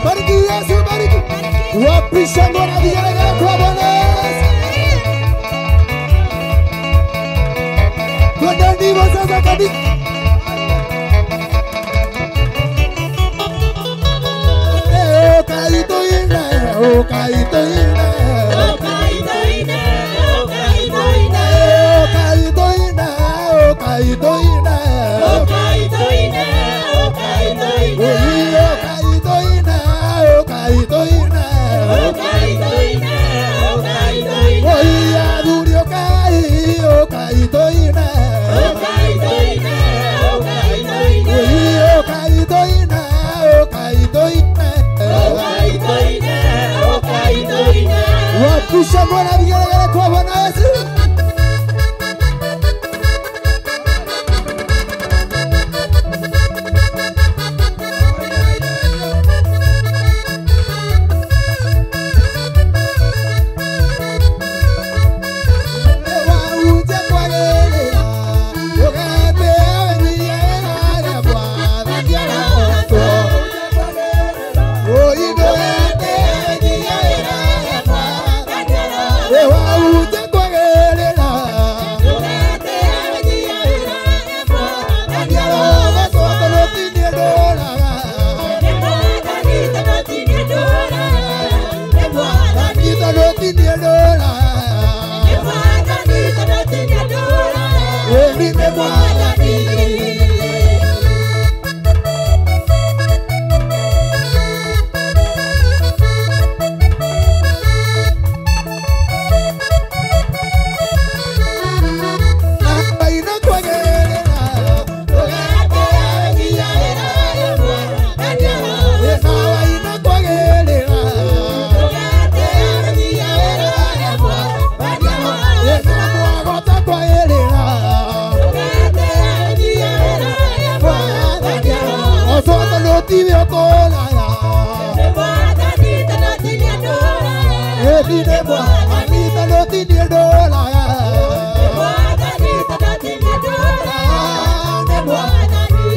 E: Bariki, Yesu, bariki. wapisha ngona vigelegele kwa Bwana Yesu. Twende ndivyo sasa kabisa. Okaitoine, okaitoine, okaitoine, okaitoine, okaitoine, okaitoine, okaitoine, okaitoine, okaitoine, okaitoine, okaitoine, okaitoine, oya durio kai, okaitoine, okaitoine, okaitoine, oya okaitoine, okaitoine. Wapisha ngona vigelegele kwa Bwana Yesu.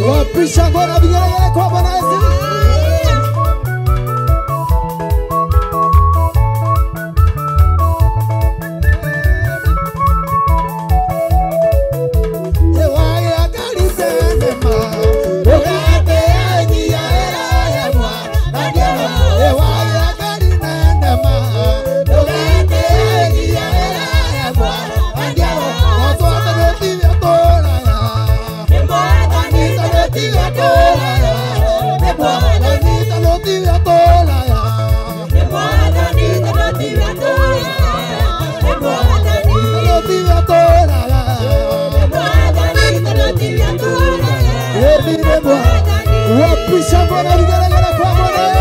E: Wapisha ngona vigelegele kwa Bwana Yesu. Wapisha ngona vigelegele kwa Bwana Yesu.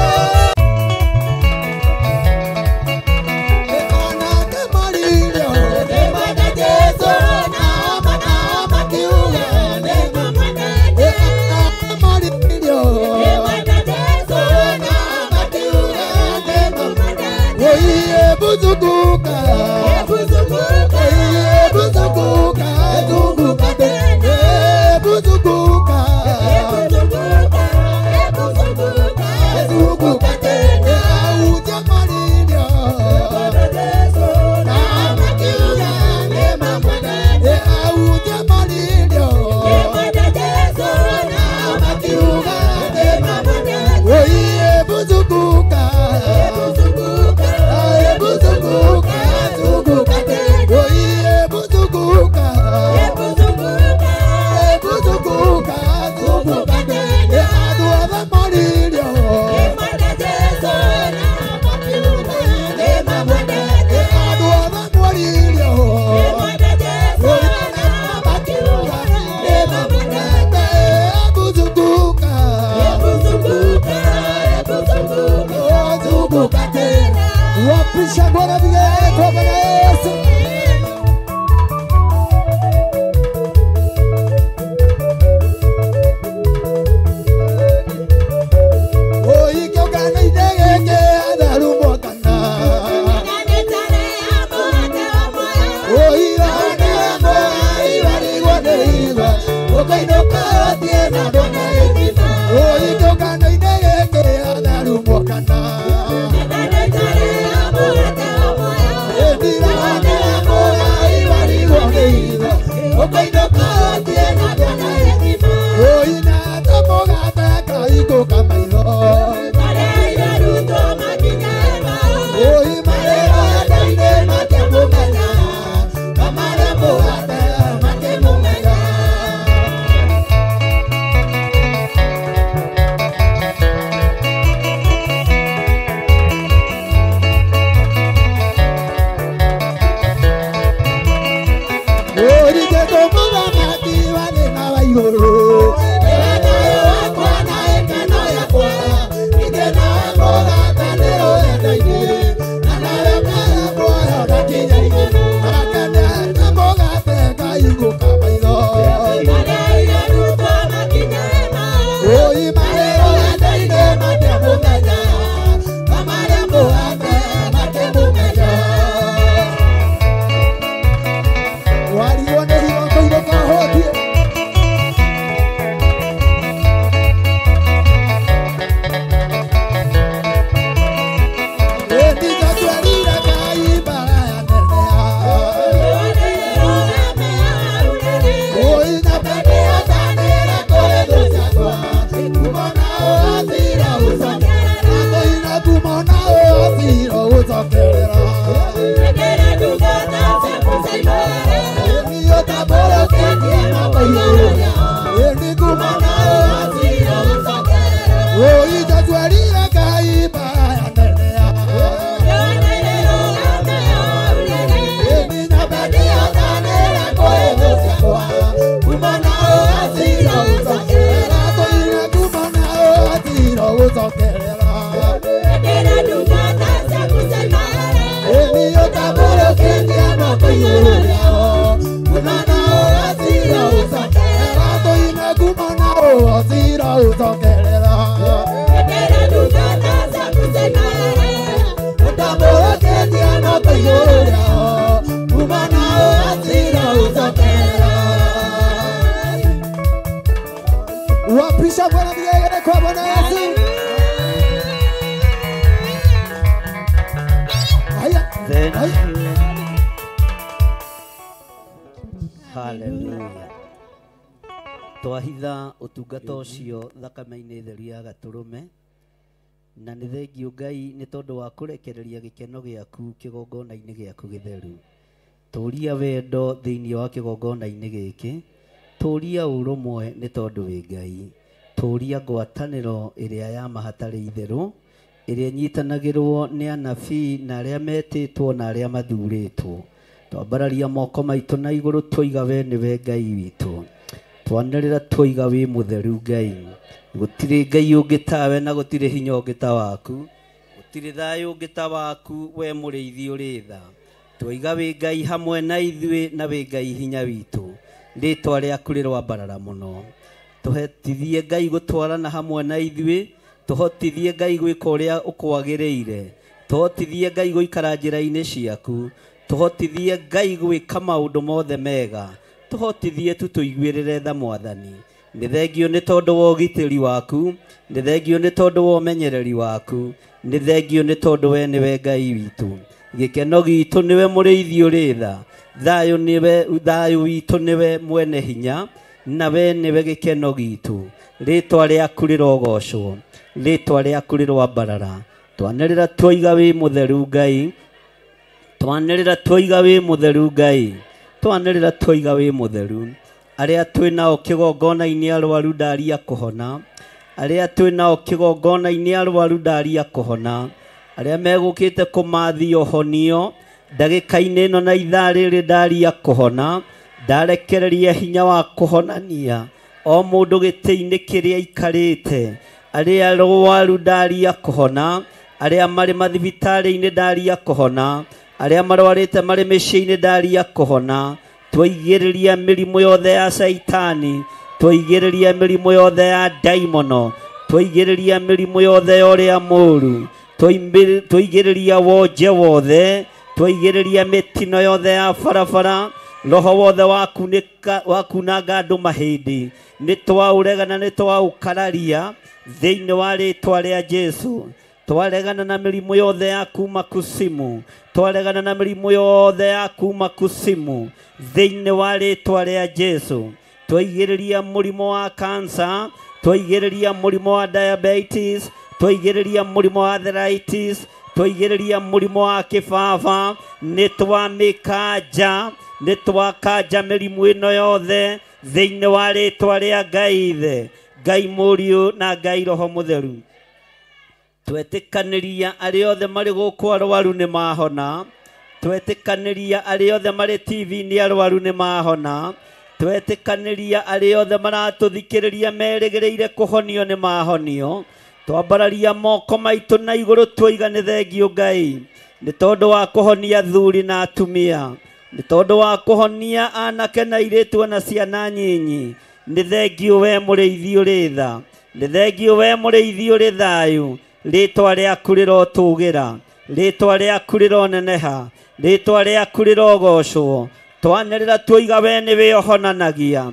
E: Wapisha ngona vigelegele kwa Bwana Yesu. Oh, ucokerera
C: Endera ndungata ciaku ciaikare
E: ũtamũhĩtĩtie no kũiyũrĩra kuma na ũgacira ucokerera wapisha Bwana vigelegele kwa Bwana Yesu.
D: Thank you. Hallelujah. Twahitha ũtungata ũcio thakame-inĩ theru ya Gatũrũme, na nĩ thengiũ Ngai nĩ tondũ wa kũrekereria gĩkeno gĩaku kĩgongona-inĩ gĩaku gĩtheru. Tũũria wendo thĩinĩ wa kĩgongona-inĩ gĩkĩ, tũũria ũrũmwe nĩ tondũ wĩ Ngai, tũũria ngwatanĩro ĩrĩa ya mahatarĩ itherũ, ĩrĩa nyitanagĩrwo nĩ anabii na arĩa metĩtwo na arĩa mathurĩtwo. Twambararia moko maitũ na igũrũ twoiga we nĩwe Ngai witũ, twanĩrĩra twoiga wĩ mũtheru Ngai. Gũtirĩ Ngai ũngĩ tawe na gũtirĩ hinya ũngĩ ta waku, gũtirĩ thayũ ũngĩ ta waku, we mũrĩithi ũrĩ tha. Twoiga wĩ Ngai hamwe na ithuĩ na wĩ Ngai hinya witũ, rĩĩtwa rĩaku rĩrwambarara mũno. Tũhotithie Ngai gũtwarana hamwe na ithuĩ, tũhotithie Ngai gwĩka ũrĩa ũkwagĩrĩire, tũhotithie Ngai gũikara njĩra-inĩ ciaku, tũhotithie Ngai gwĩka maũndũ mothe mega, tũhotithie tu tũiguĩrĩre tha Mwathani. Nĩ thengio nĩ tondũ wa ũgitĩri waku, nĩ thengio nĩ tondũ wa ũmenyereri waku, nĩ thengio nĩ tondũ we nĩwe Ngai witũ. Gĩkeno gitũ nĩwe mũrĩithi ũrĩ tha, thayũ witũ nĩwe mwene hinya, na we nĩwe gĩkeno gitũ. Rĩĩtwa rĩaku rĩrogocwo, rĩĩtwa rĩaku rĩrwambarara. Twanĩrĩra twoiga wĩ mũtheru Ngai, twanĩrĩra twoiga wĩ mũtheru Ngai, twanĩrĩra twoiga wĩ mũtheru. Arĩa twĩ nao kĩgongona-inĩ arwaru ndaria kũhona, arĩa twĩ nao kĩgongona-inĩ arwaru ndaria kũhona, arĩa megũkĩte kũmathio honio ndagĩka-inĩ ĩno na ithaa rĩrĩ ndaria kũhona, ndarekereria hinya wa kũhonania o mũndũ gĩtĩ-inĩ kĩrĩa aikarĩte. Arĩa arwaru ndaria kũhona, arĩa marĩ mathibitarĩ-inĩ ndaria kũhona, arĩa marwarĩte marĩ mĩciĩ-inĩ ndaria kũhona. Twaigĩrĩria mĩrimũ yothe ya Saitani, twaigĩrĩria mĩrimũ yothe ya ndaimono, twaigĩrĩria mĩrimũ yothe ya ũrĩa mũũru, twaigĩrĩria wonje wothe, twaigĩrĩria mĩtino yothe ya barabara, roho wothe wakunanga andũ mahĩndĩ, nĩ twaũregana nĩ twaũkararia thĩinĩ wa rĩĩtwa rĩa Jesu. Twaregana na mĩrimũ yothe ya kuma kusimu, twaregana na mĩrimũ yothe ya kuma kusimu thĩinĩ wa rĩĩtwa rĩa Jesu. Twaigĩrĩria mũrimũ wa cancer, twaigĩrĩria mũrimũ wa diabetes, twaigĩrĩria mũrimũ wa arthritis, twaigĩrĩria mũrimũ wa kĩbaba, nĩ twamĩkanja, nĩ twakanja mĩrimũ ĩno yothe thĩinĩ wa rĩĩtwa rĩa Ngai Ithe, Ngai Mũriũ na Ngai Roho Mũtheru. Twetĩkanĩria arĩa othe marĩ gũkũ arwaru nĩ mahona, twetĩkanĩria arĩa othe marĩ TV-inĩ arwaru nĩ mahona, twetĩkanĩria arĩa othe maratũthikĩrĩria merĩgĩrĩire kũhonio nĩ mahonio. Twambararia moko maitũ na igũrũ twoiga nĩ thengio Ngai, nĩ tondũ wa kũhonia athuri na atumia, nĩ tondũ wa kũhonia anake na airĩtu na ciana nyinyi. Nĩ thengio we mũrĩithi ũrĩ tha, nĩ thengio we mũrĩithi ũrĩ thayũ. Rĩĩtwa rĩaku rĩrotũgĩra, rĩĩtwa rĩaku rĩroneneha, rĩĩtwa rĩaku rĩrogocwo. Twanĩrĩra twoiga we nĩwe ũhonanagia,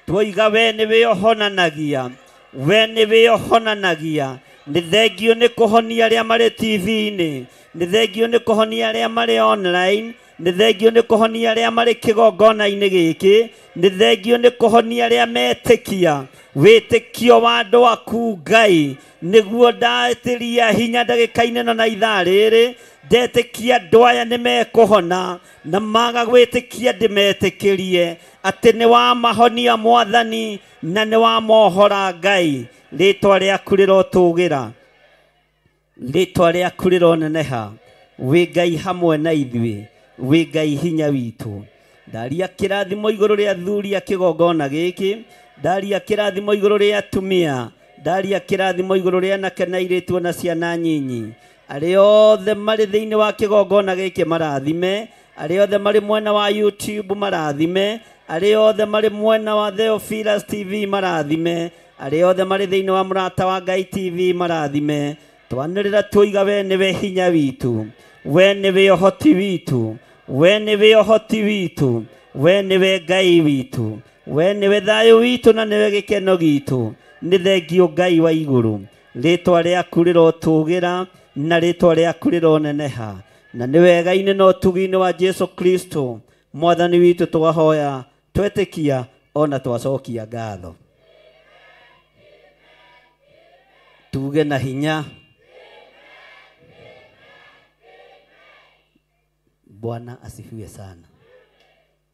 D: twoiga we nĩwe ũhonanagia, we nĩwe ũhonanagia. Nĩ thengio nĩ kũhonia arĩa marĩ TV-inĩ, nĩ thengio nĩ kũhonia arĩa marĩ online, nĩ thengio nĩ kũhonia arĩa marĩ kĩgongona-inĩ gĩkĩ, nĩ thengio nĩ kũhonia arĩa metĩkia. Wĩtĩkio wa andũ aku Ngai nĩguo ndatĩria hinya ndagĩka-inĩ ĩno na ithaa rĩrĩ. Ndetĩkia andũ aya nĩ mekũhona, na maga gwĩtĩkia ndĩmetĩkĩrie atĩ nĩ wamahonia Mwathani na nĩ wamohora Ngai. Rĩĩtwa rĩaku rĩrotũgĩra, rĩĩtwa rĩaku rĩroneneha. Wĩ Ngai hamwe na ithuĩ, wĩ Ngai hinya witũ. Ndaria kĩrathimo igũrũ rĩa athuri a kĩgongona gĩkĩ, ndaria kĩrathimo igũrũ rĩa atumia, ndaria kĩrathimo igũrũ rĩa anake na airĩtu na ciana nyinyi. Arĩa othe marĩ thĩinĩ wa kĩgongona gĩkĩ marathime, arĩa othe marĩ mwena wa YouTube marathime, arĩa othe marĩ mwena wa Theophilus TV marathime, arĩa othe marĩ thĩinĩ wa mũrata wa Ngai TV marathime twanĩrĩra tuoiga we nĩwe hinya witũ, we nĩwe ũhoti witũ, we nĩwe ũhoti witũ, we nĩwe Ngai witũ, we nĩwe thayũ witũ na nĩwe gĩkeno gitũ. Nĩ thengio Ngai wa igũrũ, rĩtwa rĩaku rĩrotũgĩra na rĩtwa rĩaku rĩroneneha, na nĩ wega-inĩ na ũtugi-inĩ wa Jesu Kristo mwathani witũ twahoya twetĩkia ona twacokia ngatho. Tuge na hinya. Bwana asifiwe sana.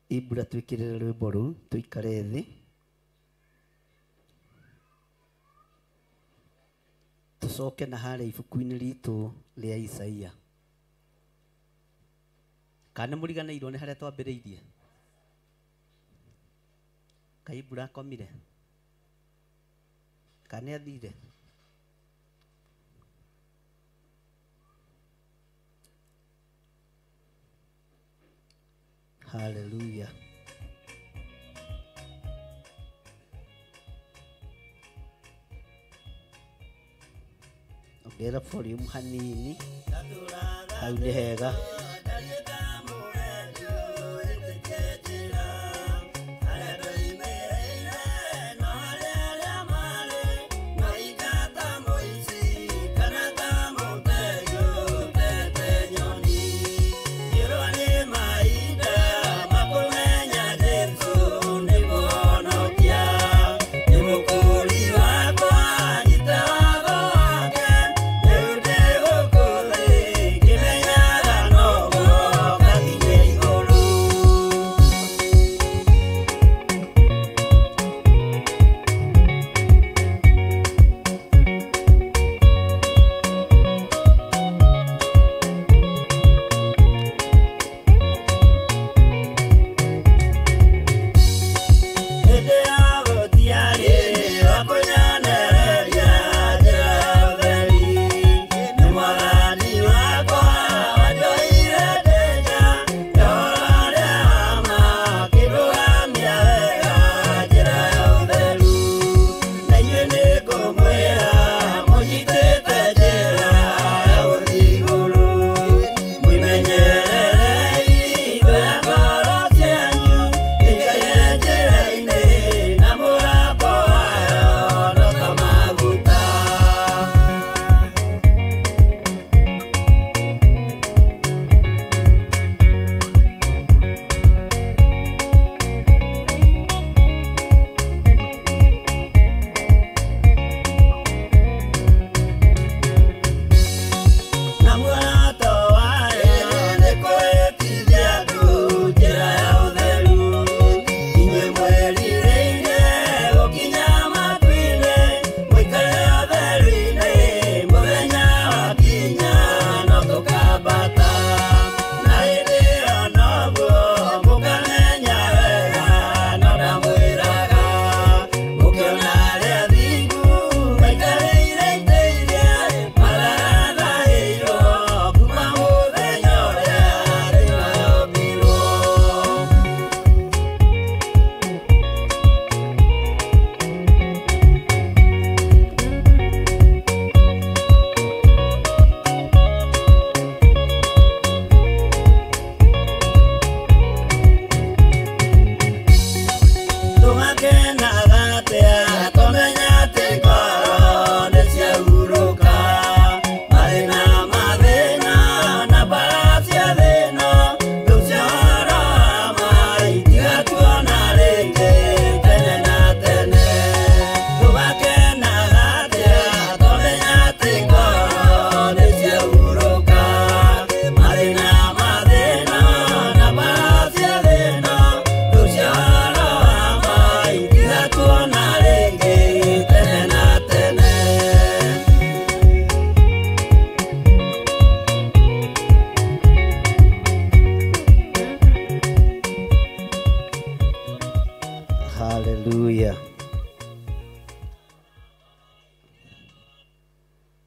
D: Ibura twikirire rwimbo rũu tuikare thĩ tucoke na harĩa ibuku-inĩ ritũ rĩa Isaia. Kana mũriganĩirwo nĩ harĩa twambĩrĩirie? Kaĩ Ibura akomire? Kana athire? Hallelujah. Ongera volume hanini. Hau nĩ hega.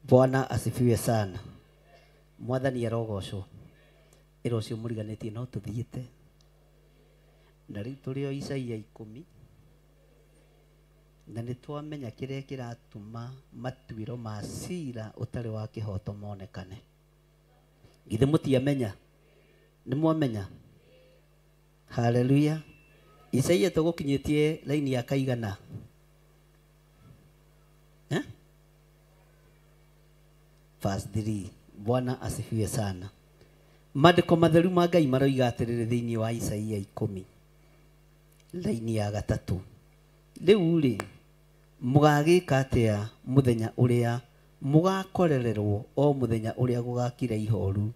D: Bwana asifiwe sana. Mwathani arogocwo. Ira ucio muriganitie no tuthiite. Na riu turi o Isaia 10. na nĩ twamenya kĩrĩa kĩratũma matuĩro ma cira ũtarĩ wa kĩhoto monekane. Githĩ mũtiamenya? Nĩ mwamenya? Haleluya. Isaia tũgũkinyĩtie laini ya kaigana? Verse 3. Bwana asifiwe sana. Maandĩko matheru ma Ngai maroiga atĩrĩrĩ thĩinĩ wa Isaia 10 laini ya 3. Rĩu rĩ, mũgagĩka atĩa mũthenya ũrĩa mũgakorererwo, o mũthenya ũrĩa gũgakira ihoru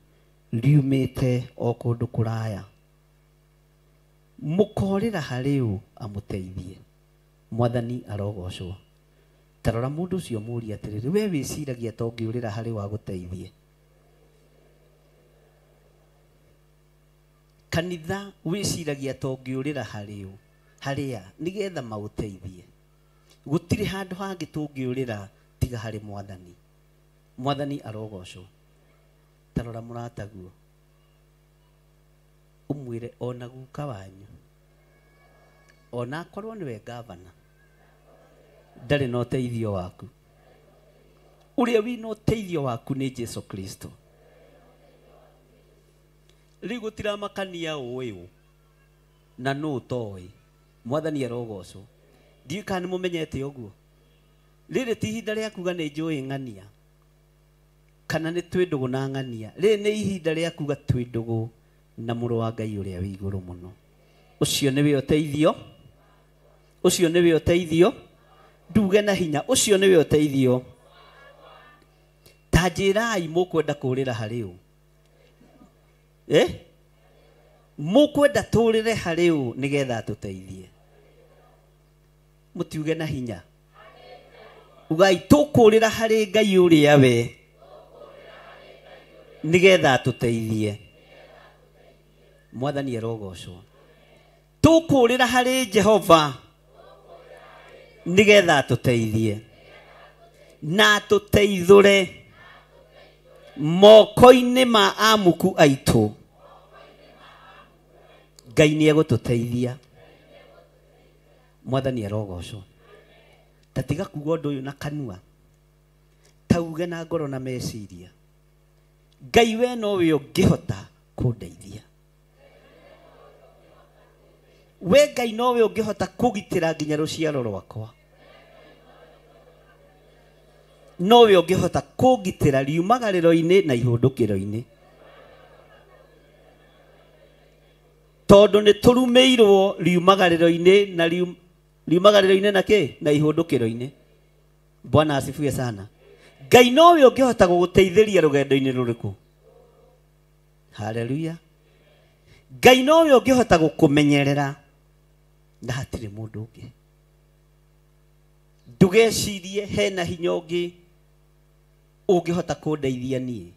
D: riumĩte o kũndũ kũraya? Mũkorĩra harĩ ũ amũteithie? Mwathani arogocwo. Tarora mũndũ ũcio mũũrie atĩrĩrĩ, we wĩciragia ta ũngĩũrĩra harĩ wa gũteithie? Kanitha wĩciragia ta ũngĩũrĩra harĩ ũ? Harĩa nĩgetha maũteithie? Gũtirĩ handũ hangĩ tũngĩũrĩra tiga harĩ Mwathani. Mwathani arogocwo. Tarora mũrataguo umwĩre ona guka wanyu, ona akorwo nĩwe gavana, ndarĩ na ũteithio waku. Ũrĩa wĩna ũteithio waku nĩ Jesu Kristo. Rĩu gũtiramakania ũĩ ũ na nũ ũtoĩ. Mwathani arogocwo. Ndiũĩ kana nĩ mũmenyete ũguo. Rĩrĩ ti ihinda rĩa kuga nĩ njũĩ ng'ania kana nĩ twĩndũgũ na ng'ania. Rĩrĩ nĩ ihinda rĩa kuga twĩndũgũ na mũrũ wa Ngai ũrĩa wĩ igũrũ mũno. Ũcio nĩwe ũteithio. Ũcio nĩwe ũteithio. Nduge na hinya, ũcio nĩwe ũteithio. Ta njĩrai mũkwenda kũũrĩra harĩ ũ? Mũkwenda tũũrĩre harĩ ũ nĩgetha tũteithie? Mũtiuge na hinya. Ugai tũkũũrĩra harĩ Ngai ũrĩa we nĩgetha tũteithie. Mwathani arogocwo. Tũkũũrĩra harĩ Jehova nĩgetha tũteithie na tũteithũre moko-inĩ ma amuku aitũ. Ngai nĩ egũtũteithia. Mwathani arogocwo. Tatiga kuga ũndũ ũyũ na kanua, tauge na ngoro na meciria. Ngai we nowe ũngĩhota kũndeithia. We Ngai nowe ũngĩhota kũgitĩra nginya rũciaro rwakwa. Nowe ũngĩhota kũgitĩra riumagarĩro-inĩ na ihũndũkĩro-inĩ. Tondũ nĩ tũrumĩirwo riumagarĩro-inĩ na riumagarĩro-inĩ na kĩ? Na ihũndũkĩro-inĩ. Bwana asifiwe sana. Ngai nowe ũngĩhota gũgũteithĩria rũgendo-inĩ rũrĩkũ? Haleluya. Ngai nowe ũngĩhota gũkũmenyerera na hatirĩ mũndũ ũngĩ. Ndũgecirie hena hinya ũngĩ ũngĩhota kũndeithia niĩ.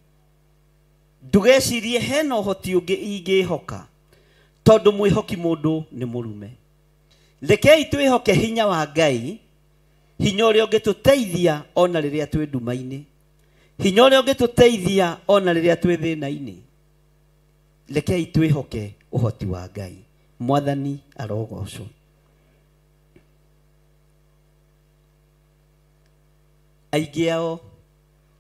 D: Ndũgecirie hena ũhoti ũngĩ ingĩhoka, tondũ mwĩhoki mũndũ nĩ mũrume. Rekei twĩhoke hinya wa Ngai, hinya ũrĩa ũngĩtũteithia ona rĩrĩa twĩ nduma-inĩ, hinya ũrĩa ũngĩtũteithia ona rĩrĩa twĩ thĩna-inĩ. Rekei twĩhoke ũhoti wa Ngai. Mwathani arogocwo. Aingĩ ao,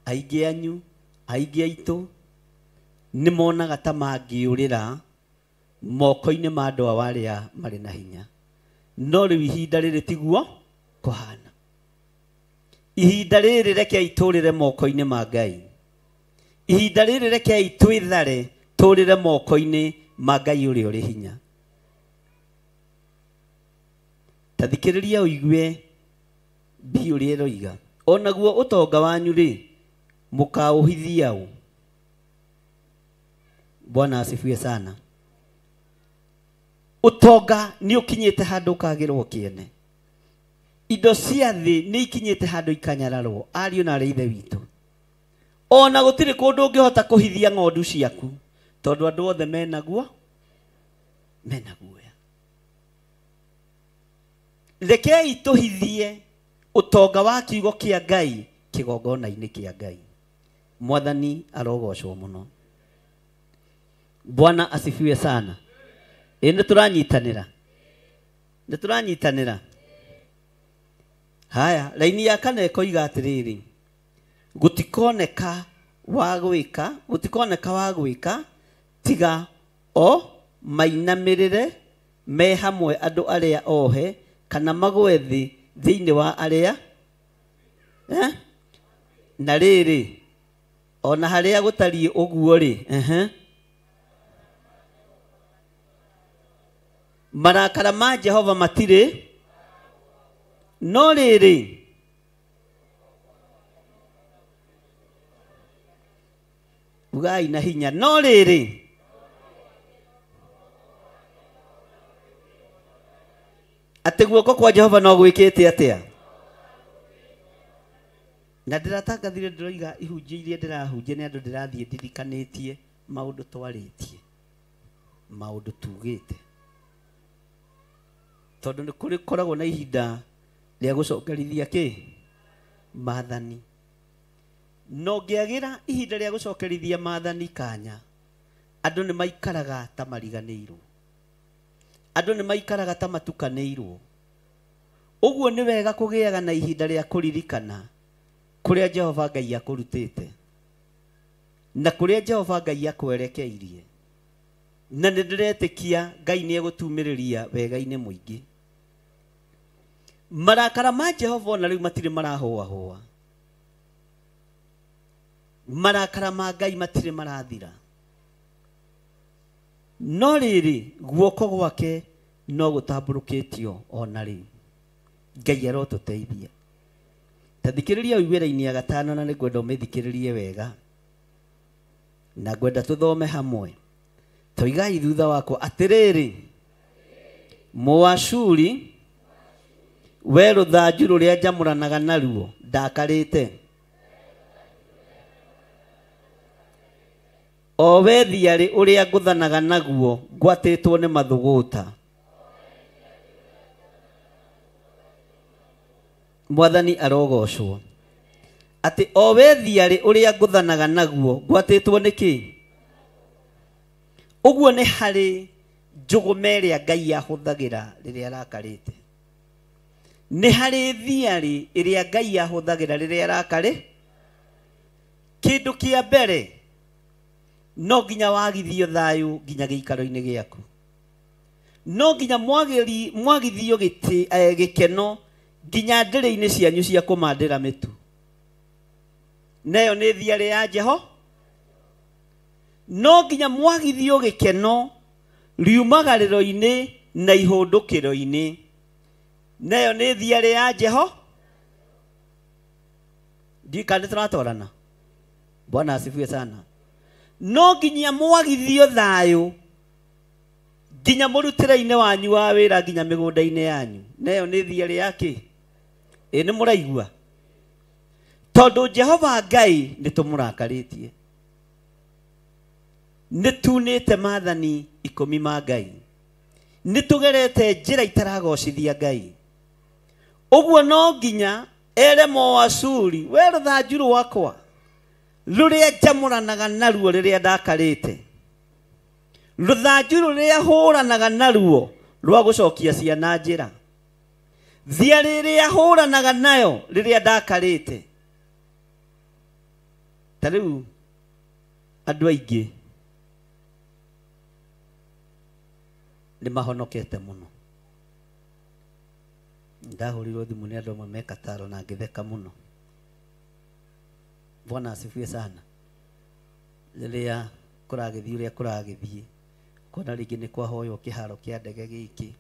D: aingĩ anyu, aingĩ aitũ nĩ monaga ta mangĩũrĩra moko-inĩ ma andũ arĩa marĩ na hinya. No rĩu ihinda rĩrĩ tiguo kũhana. Ihinda rĩrĩ rekei tũũrĩre moko-inĩ ma Ngai. Ihinda rĩrĩ rekei twĩthare tũũrĩre moko-inĩ ma Ngai ũrĩa ũrĩ hinya. Tathikĩrĩria ũigue mbiũ ũrĩa ĩroiga. Onaguo ũtonga wanyu rĩ, mũkaũhithia ũ? Bwana asifiwe sana. Ũtonga nĩ ũkinyĩte handũ ũkagĩrwo kĩene. Indo cia thĩ nĩ ikinyĩte handũ ikanyararwo. Ariũ na arĩ ithe witũ, ona gũtirĩ kũndũ ũngĩhota kũhithia ng'ondu ciaku, tondũ andũ othe menaguo, menaguoya. Rekei tũhithie ũtonga wa kiugo kĩa Ngai kĩgongona-inĩ kĩa Ngai. Mwathani arogocwo mũno. Bwana asifiwe sana. Nĩ tũranyitanĩra. Nĩ tũranyitanĩra. haya laini ya kane koiga atiriri gutikoneka wa gwika tiga o mainamirire me hamwe andu aria ohe kana magwethi thiini wa aria na riri ona haria gutari uguo ri marakara ma Jehova matire no riri ugai na hinya no riri ate guoko kwa Jehova no gwikite atia na ndiratangathire ndiroiga ihunjia iria ndirahunjia ni andu ndirathie ndirikanitie maundu twaritie maundu tugite tondu ni kuri koragwo na ihinda ria gucokerithia ki maathani no ngiagira ihinda ria gucokerithia maathani kanya andu ni maikaraga ta mariganirwo andu ni maikaraga ta matukanirwo uguo ni wega kugiaga na ihinda ria kuririkana kuria Jehova Ngai akurutite na kuria Jehova Ngai akwerekeirie na nindiretikia Ngai ni egutumiriria wega-ini muingi marakara ma Jehova na riu matire marahua marakara ma Ngai matire marathira no riri guoko gwake no gutamburukitio ona ri Ngai arotuteithia tathikiriria wira-ini ya gatano na nigwenda umithikiririe wega na gwenda tuthome hamwe toigai thutha wako atiriri Muashuri we ruthanju ruria njamuranaga naruo ndakarite o we thiari uria nguthanaga naguo ngwatitwo ni mathuguta Mwathani arogocwo ati o we thiari uria nguthanaga naguo ngwatitwo niki uguo ni hari njugumeria Ngai ahuthagira riria arakarite ni hari thiari iria Ngai ahuthagira riria arakari kindu kia mbere no nginya wagithio thayu nginya giikaro-ini giaku no nginya mwagithio gikeno nginya ndiri-ini cianyu cia kumandira mitu nayo ni thiari ya Jeho no nginya mwagithio gikeno riumagariro-ini na ihundukiro-ini nayo ni thiari ya Jeho ndikandi turatorana Bwana asifiwe sana no nginya mwagithio thayu nginya murutira-ini wanyu wa wira nginya migunda-ini yanyu nayo ni thiari yake ni muraigua tondu Jehova Ngai ni tumurakaritie ni tunite maathani 10 ma Ngai ni tugerete njira itaragocithia Ngai uguo no nginya ere Muashuri we ruthanju rwakwa ruria njamuranaga naruo riria ndakarite ruthanju ruria huranaga naruo rwa gucokia ciana njira thiari iria huranaga nayo riria ndakarite tariu andu aingi ni mahonokete muno ndahurirwo thimu ni andu amwe mekataro na ngitheka muno Bwana asifiwe sana riria kuragithii uria kuragithii kona ringi ni kwahoywo kiharo kia ndege giki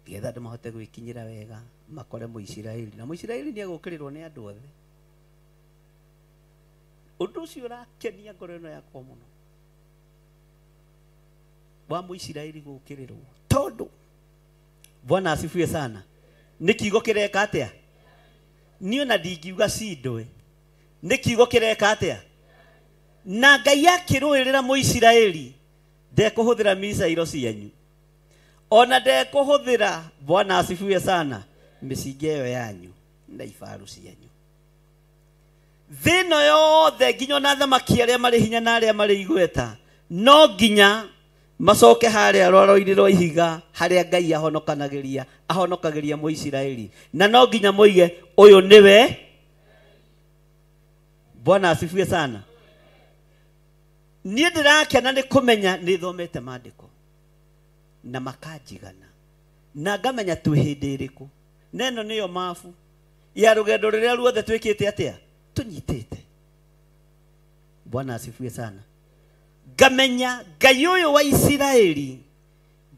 D: getha andu mahote gwikinyira wega makore Muisiraeli na Muisiraeli ni egukirirwo ni andu othe undu ucio urakenia ngoro ino yakwa muno wa Muisiraeli gukirirwo tondu Bwana asifiwe sana ni kiugo kireka atia niyo na ndingiuga cindwe ni kiugo kireka atia na Ngai akirwirira Muisiraeli ndekuhuthira misairo cianyu ona ndekuhuthira Bwana asifiwe sana micinga iyo yanyu na ifaru cianyu thino yothe nginya na thamaki aria mari hinya na aria mari igweta no nginya macoke haria rwaro-ini rwa ihiga haria Ngai ahonokagĩria Mũisiraeli, na no nginya moige ũyũ niwe. Bwana asifiwe sana. Niĩ ndĩrakena nĩ kũmenya nĩ thomete maandĩko na makanjigana na ngamenya twĩ hĩndĩ ĩrĩkũ. Neno nĩyo mabu ya rũgendo rũrĩa ruothe twĩkĩte atĩa tũnyitĩte. Bwana asifiwe sana. Ngamenya Ngai ũyũ wa Isiraeli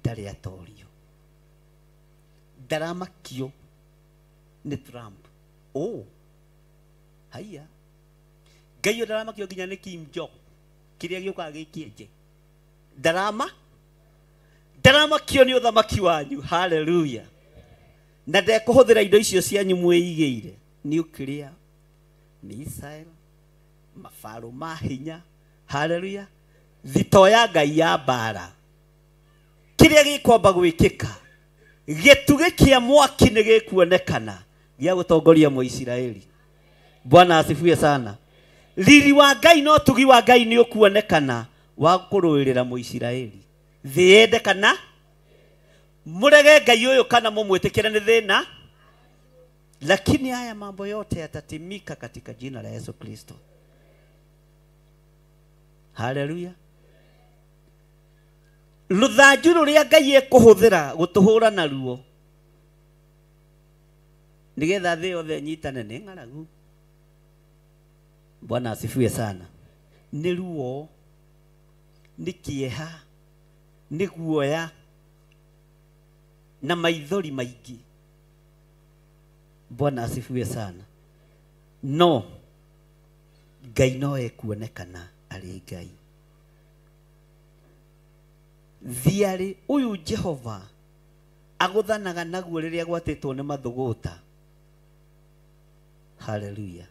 D: ndarĩ atorio, ndaramakio nĩ Trump. Haya, Ngai ũyũ ndaramakio nginya nĩ Kim Jong kĩrĩa gĩũkaga gĩkĩenje. Ndaramakio nĩ ũthamaki wanyu. Hallelujah. Na ndekũhũthĩra indo icio cianyu mwĩigĩire, nuclear, missile, mafaru ma hinya. Hallelujah. Thito ya Ngai ya mbara kĩrĩa gĩkwamba gwĩkĩka, gĩtugĩ kĩa mwaki nĩ gĩkuonekana gĩa gũtongoria Mũisiraeli. Bwana asifiwe sana. Riri wa Ngai no tugi wa Ngai nĩ ũkuonekana wa kũrũĩrĩra Mũisiraeli. Thĩ yende kana murege Ngai ũyũ kana mũmwĩtĩkĩre nĩ thĩna, lakini haya mambo yote yatatimika katika jina la Yesu Kristo. Hallelujah. Rũthanju rũrĩa Ngai ekũhũthĩra gũtũhũra naruo nĩgetha thĩ yothe nyitane nĩ ng'aragu. Bwana asifiwe sana. Nĩ ruo, nĩ kĩeha, nĩ guoya na maithori maingĩ. Bwana asifiwe sana. No Ngai no ekuonekana arĩ Ngai. Thiarĩ ũyũ Jehova agũthanaga naguo rĩrĩa gwatĩtwo nĩ mathũgũta. Hallelujah.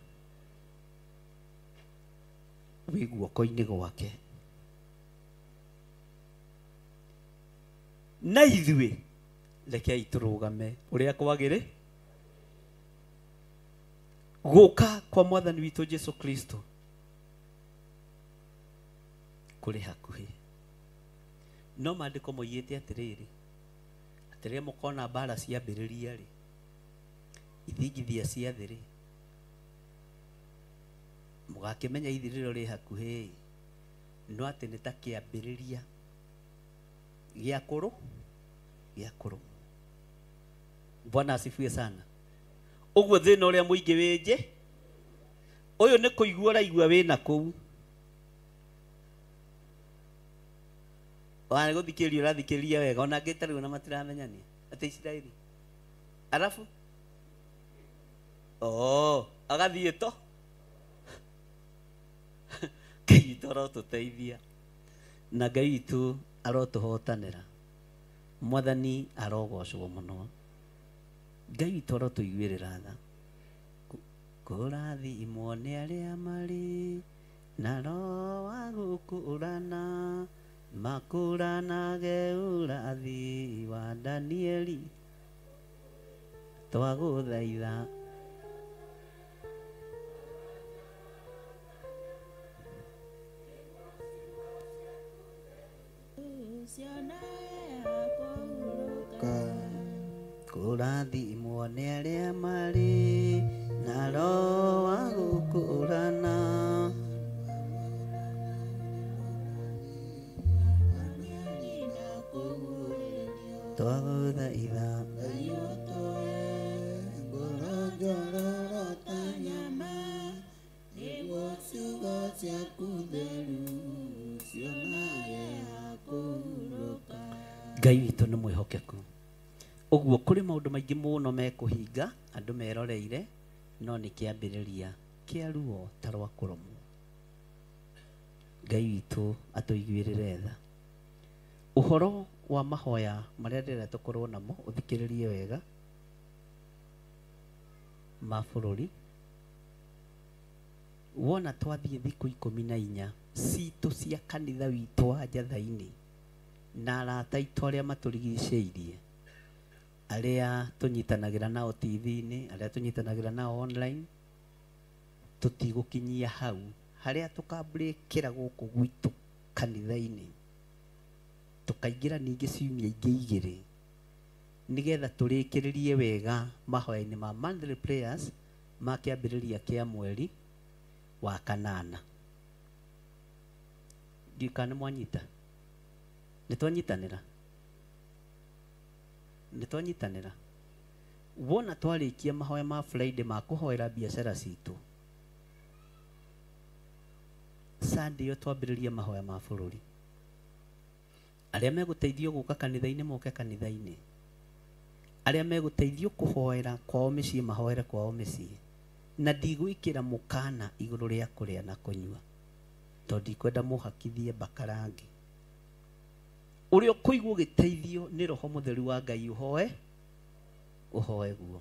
D: Wĩ guoko-inĩ gwake. Na ithuĩ rekei tũrũgame ũrĩa kwagĩrĩ gũka kwa Mwathani witũ Jesu Kristo kũrĩ hakuhĩ. No maandĩko moigĩte atĩrĩrĩ, atĩrĩrĩa mũkona mbara ciambĩrĩria rĩ, ithingithia cia thĩ rĩ, mũgakĩmenya ithirĩro rĩ hakuhĩ, no atĩ nĩ ta kĩambĩrĩria gĩa kũrũ. Bwana asifiwe sana. Ũguo thĩna ũrĩa mũingĩ wĩnje ũyũ nĩ kũigua ũraigua wĩna kũu. Wana gũthikĩrĩria ũrathikĩrĩria wega, ona angĩ tarĩ ona matiramenyania atĩ Isiraeli. Arafu agathiĩ to Ngai witũ arotũteithia na Ngai witũ arotũhotanĩra. Mwathani arogocwo mũno. Ngai witũ arotũiguĩrĩra tha. Kũrathimwo nĩ arĩa marĩ na roho wa gũkũũrana, makũũranage ũrathi wa Danieli. Twagũthaitha kũrathimwo nĩ arĩa marĩ na roho wa gũkũũrana, twagũthaitha Ngai witũ nĩ mwĩhokeku. Ũguo kũrĩ maũndũ maingĩ mũno mekũhinga andũ meroreire, no nĩ kĩambĩrĩria kĩa ruo ta rwa kũrũmwo. Ngai witũ atũiguĩrĩre tha. Ũhoro wa mahoya marĩa ndĩrenda tũkorwo namo ũthikĩrĩrie wega ma bũrũri. Wona twathiĩ thikũ 14 citũ cia kanitha witũ wa Njatha-inĩ na arata aitũ arĩa matũrigicĩirie, arĩa tũnyitanagĩra nao TV-inĩ, arĩa tũnyitanagĩra nao online, tũtigũkinyia hau harĩa tũkambũrĩkĩra gũkũ gwitũ kanitha-inĩ tukaingira ningĩ ciumia ingĩ igĩrĩ nigetha tũrĩkĩrĩrie wega mahoya-inĩ ma monthly prayers ma kĩambĩrĩria kĩa mweri wa kanana. Ndika nĩ mwanyita? Nĩtwanyitanĩra? Wona twarĩkia mahoya ma Friday ma kũhoera biacara citũ, Sunday yo twambĩrĩria mahoya ma bũrũri. Arĩa megũteithio gũka kanitha-inĩ moke kanitha-inĩ. Arĩa megũteithio kũhoera kwao mĩciĩ mahoere kwao mĩciĩ. Na ndigwĩkĩra mũkana igũrũ rĩa kũrĩa na kũnyua, tondũ ndikwenda mũhakithie mbakarangi. Ũrĩa ũkũigua ũgĩteithio nĩ Roho Mũtheru wa Ngai ũhoe guo.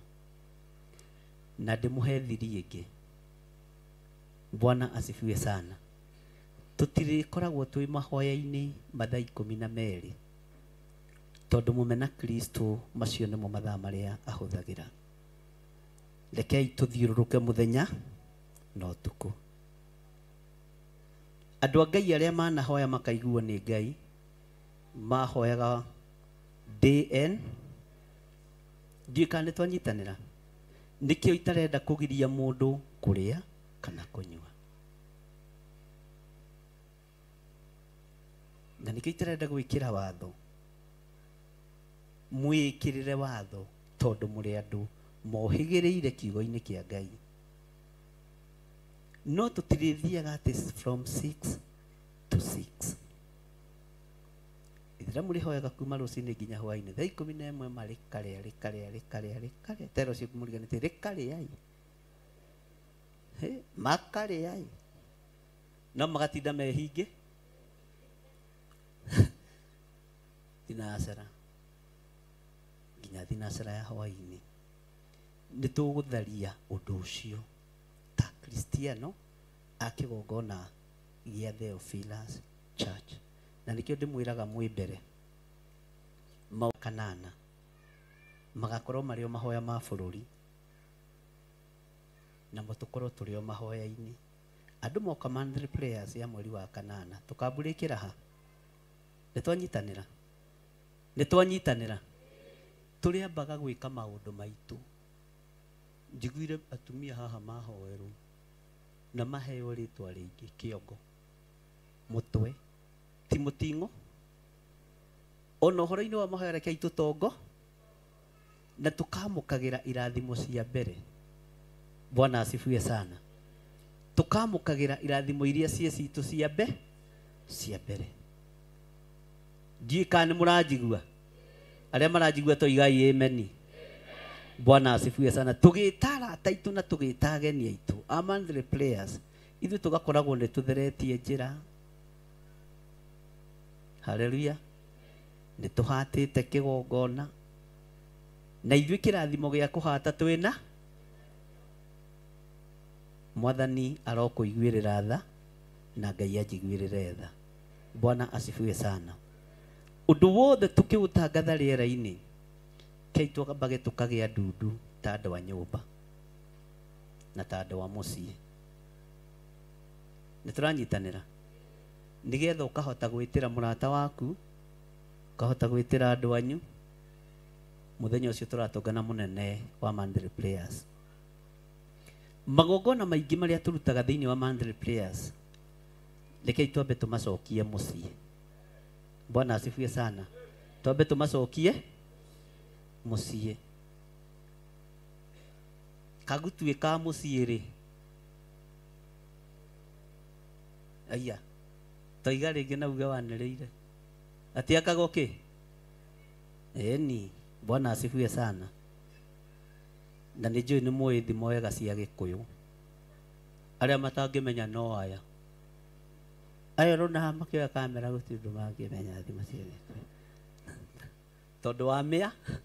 D: Na ndĩmũhe thiri ĩngĩ. Bwana asifiwe sana. Tũtirĩkoragwo twĩ mahoya-inĩ mathaa 12 tondũ mũmena Kristo macio nĩmo mathaa marĩa ahũthagĩra. Rekei tũthiũrũrũke mũthenya na ũtukũ. Andũ a Ngai arĩa manahoya makaiguo nĩ Ngai mahoyaga day end. Ndika nĩtwanyitanĩra? Nĩkĩo itarenda kũgiria mũndũ kũrĩa kana kũnyua. Na nĩkĩo itarenda gwĩkĩra watho. Mwĩkĩrĩre watho tondũ mũrĩ andũ mohĩgĩrĩire kiugo-inĩ kĩa Ngai. No tũtirĩthiaga atĩ from 6 to 6. Ithira mũrĩhoyaga kuma rũcinĩ nginya hwainĩ thaa 11 marĩkarĩa. Tero cio kumũriganĩtie rĩkarĩai. Makarĩai. No magatinda mehinge. Thinasara. Nginya thinasara ya hwainĩ. Nĩtũgũtharia ũndũ ũcio ta Kristiano akĩgongona gĩa Theophilus Church. Na nĩkĩo ndĩmwĩraga mwĩmbere kanana magakorwo marĩ o mahoya ma bũrũri na tũkorwo tũrĩ o mahoya-inĩ. Andũ moka monthly prayers ya mweri wa kanana tũkambũrĩkĩra ha? Nĩtwanyitanĩra? Tũrĩambaga gwĩka maũndũ maitũ. Njiguire atumia haha mahoerwo na maheo rĩtwa rĩngĩ kĩongo, mũtwe, ti mũting'o. Ona ũhoro-inĩ wa mahoya rekei tũtongo na tũkamũkagĩra irathimo cia mbere. Bwana asifiwe sana. Tũkamũkagĩra irathimo iria citũ cia mbere. Ndika nĩ mũranjigua? Arĩa maranjigua toigai ameni. Bwana asifiwe sana. Tũgĩta arata aitũ na tũgĩta ageni aitũ a monthly prayers, ithuĩ tũgakoragwo nĩ tũtheretie njĩra. Haleluya. Nĩ tũhatĩte kĩgongona na ithuĩ kĩrathimo gĩa kũhata twĩna. Mwathani arokũiguĩrĩra tha na Ngai anjiguĩrĩre tha. Bwana asifiwe sana. Ũndũ wothe tũkĩũtangatha rĩera-inĩ kei twambage tũkagĩa ndundu ta andũ a nyũmba na ta andũ a mũciĩ. Nĩtũranyitanĩra? Nĩgetha ũkahota gwĩtĩra mũrata waku, ũkahota gwĩtĩra andũ anyu mũthenya ũcio tũratũngana mũnene wa monthly prayers. Magongona maingĩ marĩa tũrutaga thĩinĩ wa monthly prayers rekei twambe tũmacokie mũciĩ. Bwana asifiwe sana. Twambe tũmacokie mũciĩ. Kagutuĩ ka mũciĩ rĩ, aya toiga rĩngĩ na uge wanĩrĩire atĩ akaga kĩ? Eni. Bwana asifiwe sana. Na nĩ njũĩ nĩ mũĩ thimo wega cia Gĩkũyũ. Arĩa matangĩmenya no aya rona makĩoya kamera gũtirĩ ũndũ mangĩmenya thimo cia Gĩkũyũ tondũ wa mĩaka.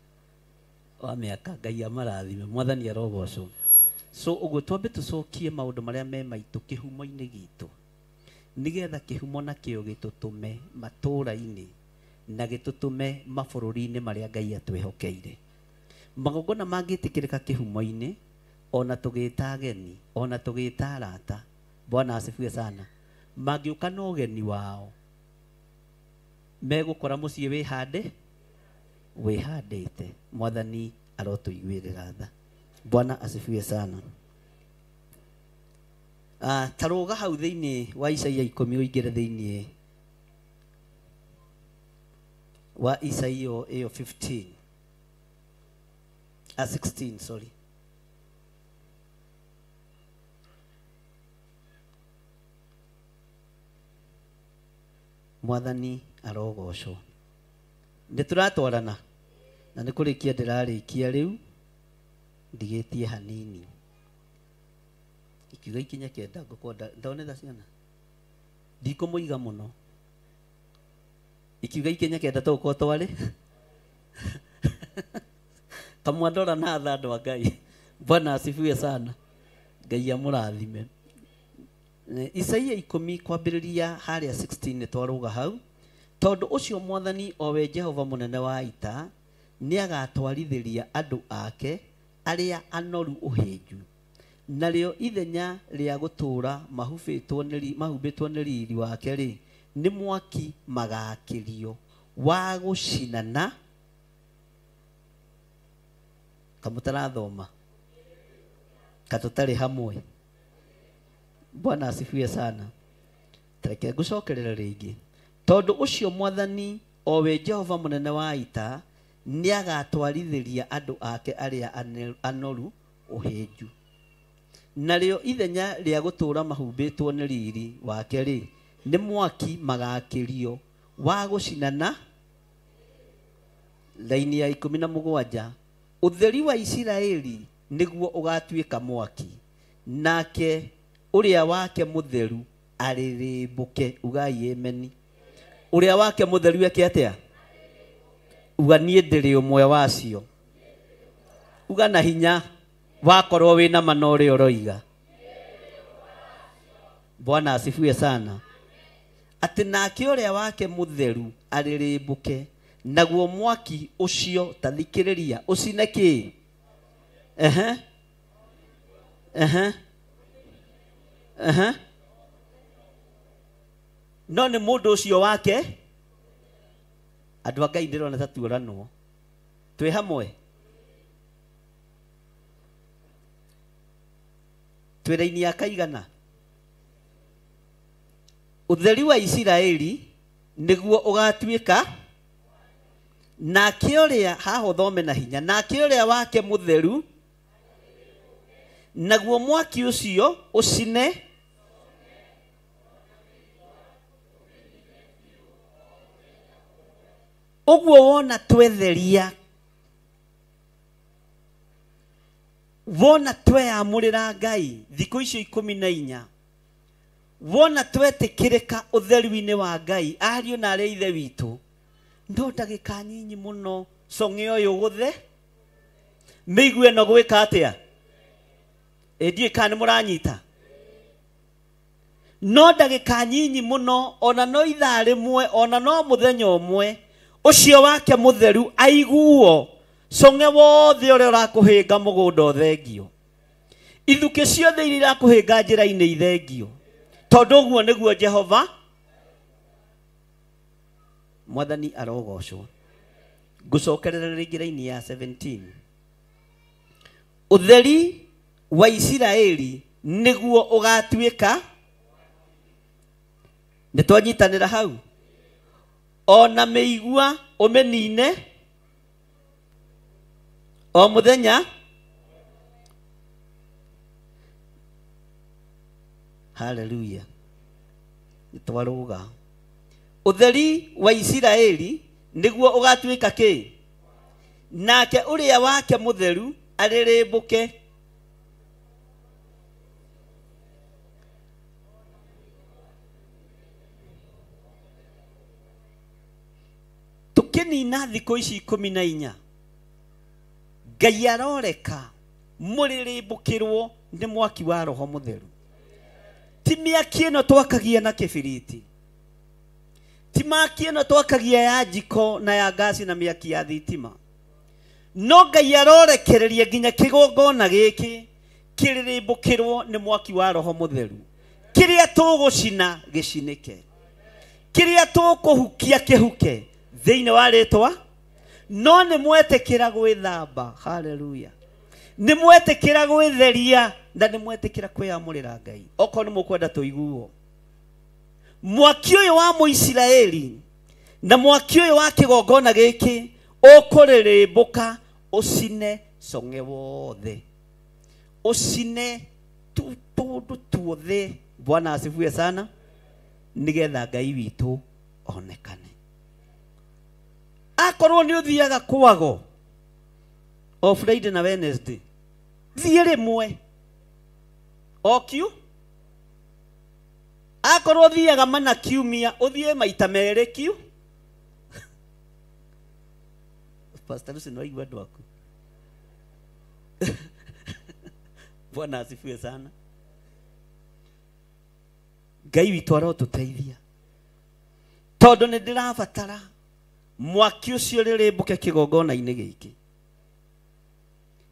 D: Ngai amarathime. Mwathani arogocwo. So ũguo twambe tũcokie maũndũ marĩa me maitũ kĩhumo-inĩ gitũ, nĩgetha kĩhumo nakĩo gĩtũtũme matũũra-inĩ na gĩtũtũme mabũrũri-inĩ marĩa Ngai atwĩhokeire. Magongona mangĩtĩkĩrĩka kĩhumo-inĩ, ona tũgĩta ageni, ona tũgĩta arata, Bwana asifiwe sana, mangĩũka na ũgeni wao, megukora muciĩ wĩhandĩte. Mwathani arotũiguĩrĩra tha. Bwana asifiwe sana. Taruga hau thĩinĩ wa Isaia 10 ũingĩre thĩinĩ wa Isaia ĩyo 16 sorry. Mwathani arogocwo. Nĩtũratwarana na nĩ kũrĩkia ndĩrarĩkia rĩu ndigĩtie hanini. Ikiuga ikinya kenda ngũkwenda ndonetha ciana ndikũmũiga mũno. Ikiuga ikinya kenda tũgũkorwo twarĩ kamwandora na tha andũ a Ngai. Bwana asifiwe sana. Ngai amũrathime. Isaia 10 kwambĩrĩria harĩa 16 nĩtwaruga hau. Tondũ ũcio Mwathani o we Jehova mũnene wa ita nĩagatwarithĩria andũ ake arĩa anoru ũhĩnju. Narĩo ithenya rĩa gũtũũra mahumbĩtwo nĩ riri wake rĩ, nĩ mwaki magakĩrio wa gũcinana. Kamũtarathoma katũtarĩ hamwe. Bwana asifiwe sana. Tareke ngũcokerera rĩngĩ. Tondũ ũcio Mwathani o we Jehova mũnene wa ita nĩagatwarithĩria andũ ake arĩa anoru ũhĩnju. Narĩo ithenya rĩa gũtũũra mahumbĩtwo nĩ riri wake rĩ, nĩ mwaki magakĩrio wa gũcinana. Laini ya 17. Ũtheri wa Isiraeli nĩguo ũgatuĩka mwaki, nake ũrĩa wake mũtheru arĩrĩmbũke. Ugai ameni. Ũrĩa wake mũtheru eke atĩa? Uga niĩ ndĩrĩ ũmwe wacio. Uga na hinya wakorwo wĩna mana ũrĩa ũroiga. Bwana asifiwe sana. Atĩ nake ũrĩa wake mũtheru arĩrĩmbũke, naguo mwaki ũcio tathikĩrĩria ũcine kĩ? No nĩ mũndũ ũcio wake. Andũ a Ngai ndĩrona ta tuoranwo. Twĩ hamwe. Twĩ raini ya kaigana. Ũtheri wa Isiraeli nĩguo ũgatuĩka, nake ũrĩa haha ũthome na hinya, nake ũrĩa wake mũtheru, naguo mwaki ũcio ũcine. Ũguo wona twetheria, wona tweyamũrĩra Ngai thikũ icio 14, wona twetĩkĩrĩka ũtheru-inĩ wa Ngai, ariũ na arĩa ithe witũ, no ndagĩka nyinyi mũno cong'e ũyũ gũthe mĩigua ĩno gwĩka atĩa? Ndiũĩ kana nĩ mũranyita. No ndagĩka nyinyi mũno, ona no ithaa rĩmwe, ona no mũthenya ũmwe, ũcio wake mũtheru aiguo cong'e wothe ũrĩa ũrakũhĩnga mũgũnda ũthengio, ithukĩ ciothe iria irakũhĩnga njĩra-inĩ ithengio. Tondũ ũguo nĩguo Jehova. Mwathani arogocwo. Ngũcokerera rĩngĩ raini ya 17. Ũtheri wa Isiraeli nĩguo ũgatuĩka. Nĩtwanyitanĩra hau. Ona mĩigua ũmĩnine o mũthenya. Hallelujah. Nĩtwaruga. Ũtheri wa Isiraeli nĩguo ũgatuĩka kĩ? Nake ũrĩa wake mũtheru arĩrĩmbũke. Tũkĩnina thikũ ici 14, Ngai aroreka mũrĩrĩmbũkĩrwo nĩ mwaki wa Roho Mũtheru. Ti mĩaki ĩno twakagia na kĩbiriti, ti mĩaki ĩno twakagia ya njiko na ya gasi na mĩaki ya thitima. No Ngai arorekereria nginya kĩgongona gĩkĩ kĩrĩrĩmbũkĩrwo nĩ mwaki wa Roho Mũtheru. Kĩrĩa tũgũcina gĩcinĩke, kiria tukuhukia kihuke thiini wa ritwa no ni mwetekira gwithamba. Haleluya. Ni mwetekira gwitheria na ni mwetekira kwiyamurira Ngai. Oko ni mukwenda tuiguo mwaki uyu wa Muisiraeli na mwaki uyu wa kigongona giki ukuririmbuka ucine songe wothe, ucine tundu tuothe. Bwana asifiwe sana. Nigetha Ngai witu onekane. Akorwo ni uthiaga kwago o Friday na Wednesday, thie rimwe o kiu. Akorwo thiaga mana kiumia, uthie maita meri kiu. Pastor Lucy no igwa ndwaku. Bwana asifiwe sana. Ngai witu arotuteithia tondu ni ndirabatara mwaki ucio ririmbuke kigongona-ini giki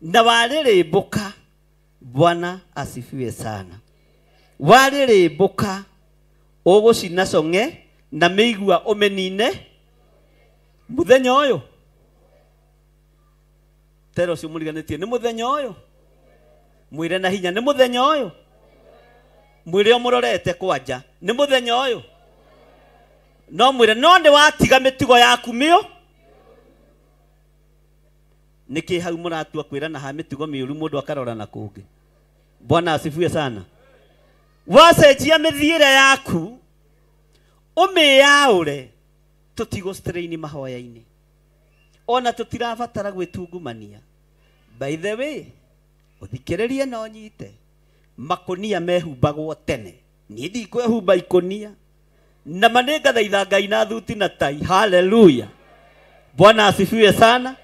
D: na waririmbuka. Bwana asifiwe sana. Waririmbuka ugucina songe na meigua umenine muthenya uyu. Tero cio muriganitie ni muthenya uyu, mwire na hinya ni muthenya uyu, mwire omurorete kwanja ni muthenya uyu, no mwire no ni watiga mitigo yaku mio. Niki hau muratua kwira na ha mitigo miuru mundu akarora na kungi. Bwana asifiwe sana. Wacenjia mithiire yaku umiyaure tutigo strain mahoya-ini ona tutirabatara gwitungumania. By the way, uthikiririe no nyite makonia mehumbagwo tene. Ni ndikwehumba ikonia na manenga thaitha Ngai na thuti na tai. Haleluya. Bwana asifiwe sana.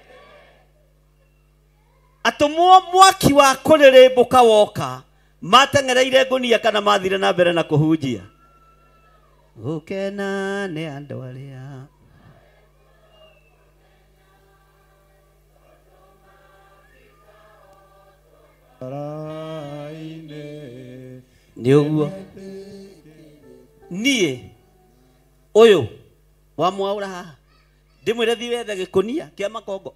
D: Atumwo mwaki wa kuririmbuka woka matengereire ngunia kana mathire na mbere na kuhunjia. Ukena ni andu aria ni uguo. Nie uyu wa mwaura haha ndimwire thi wethe gikunia kia makongo.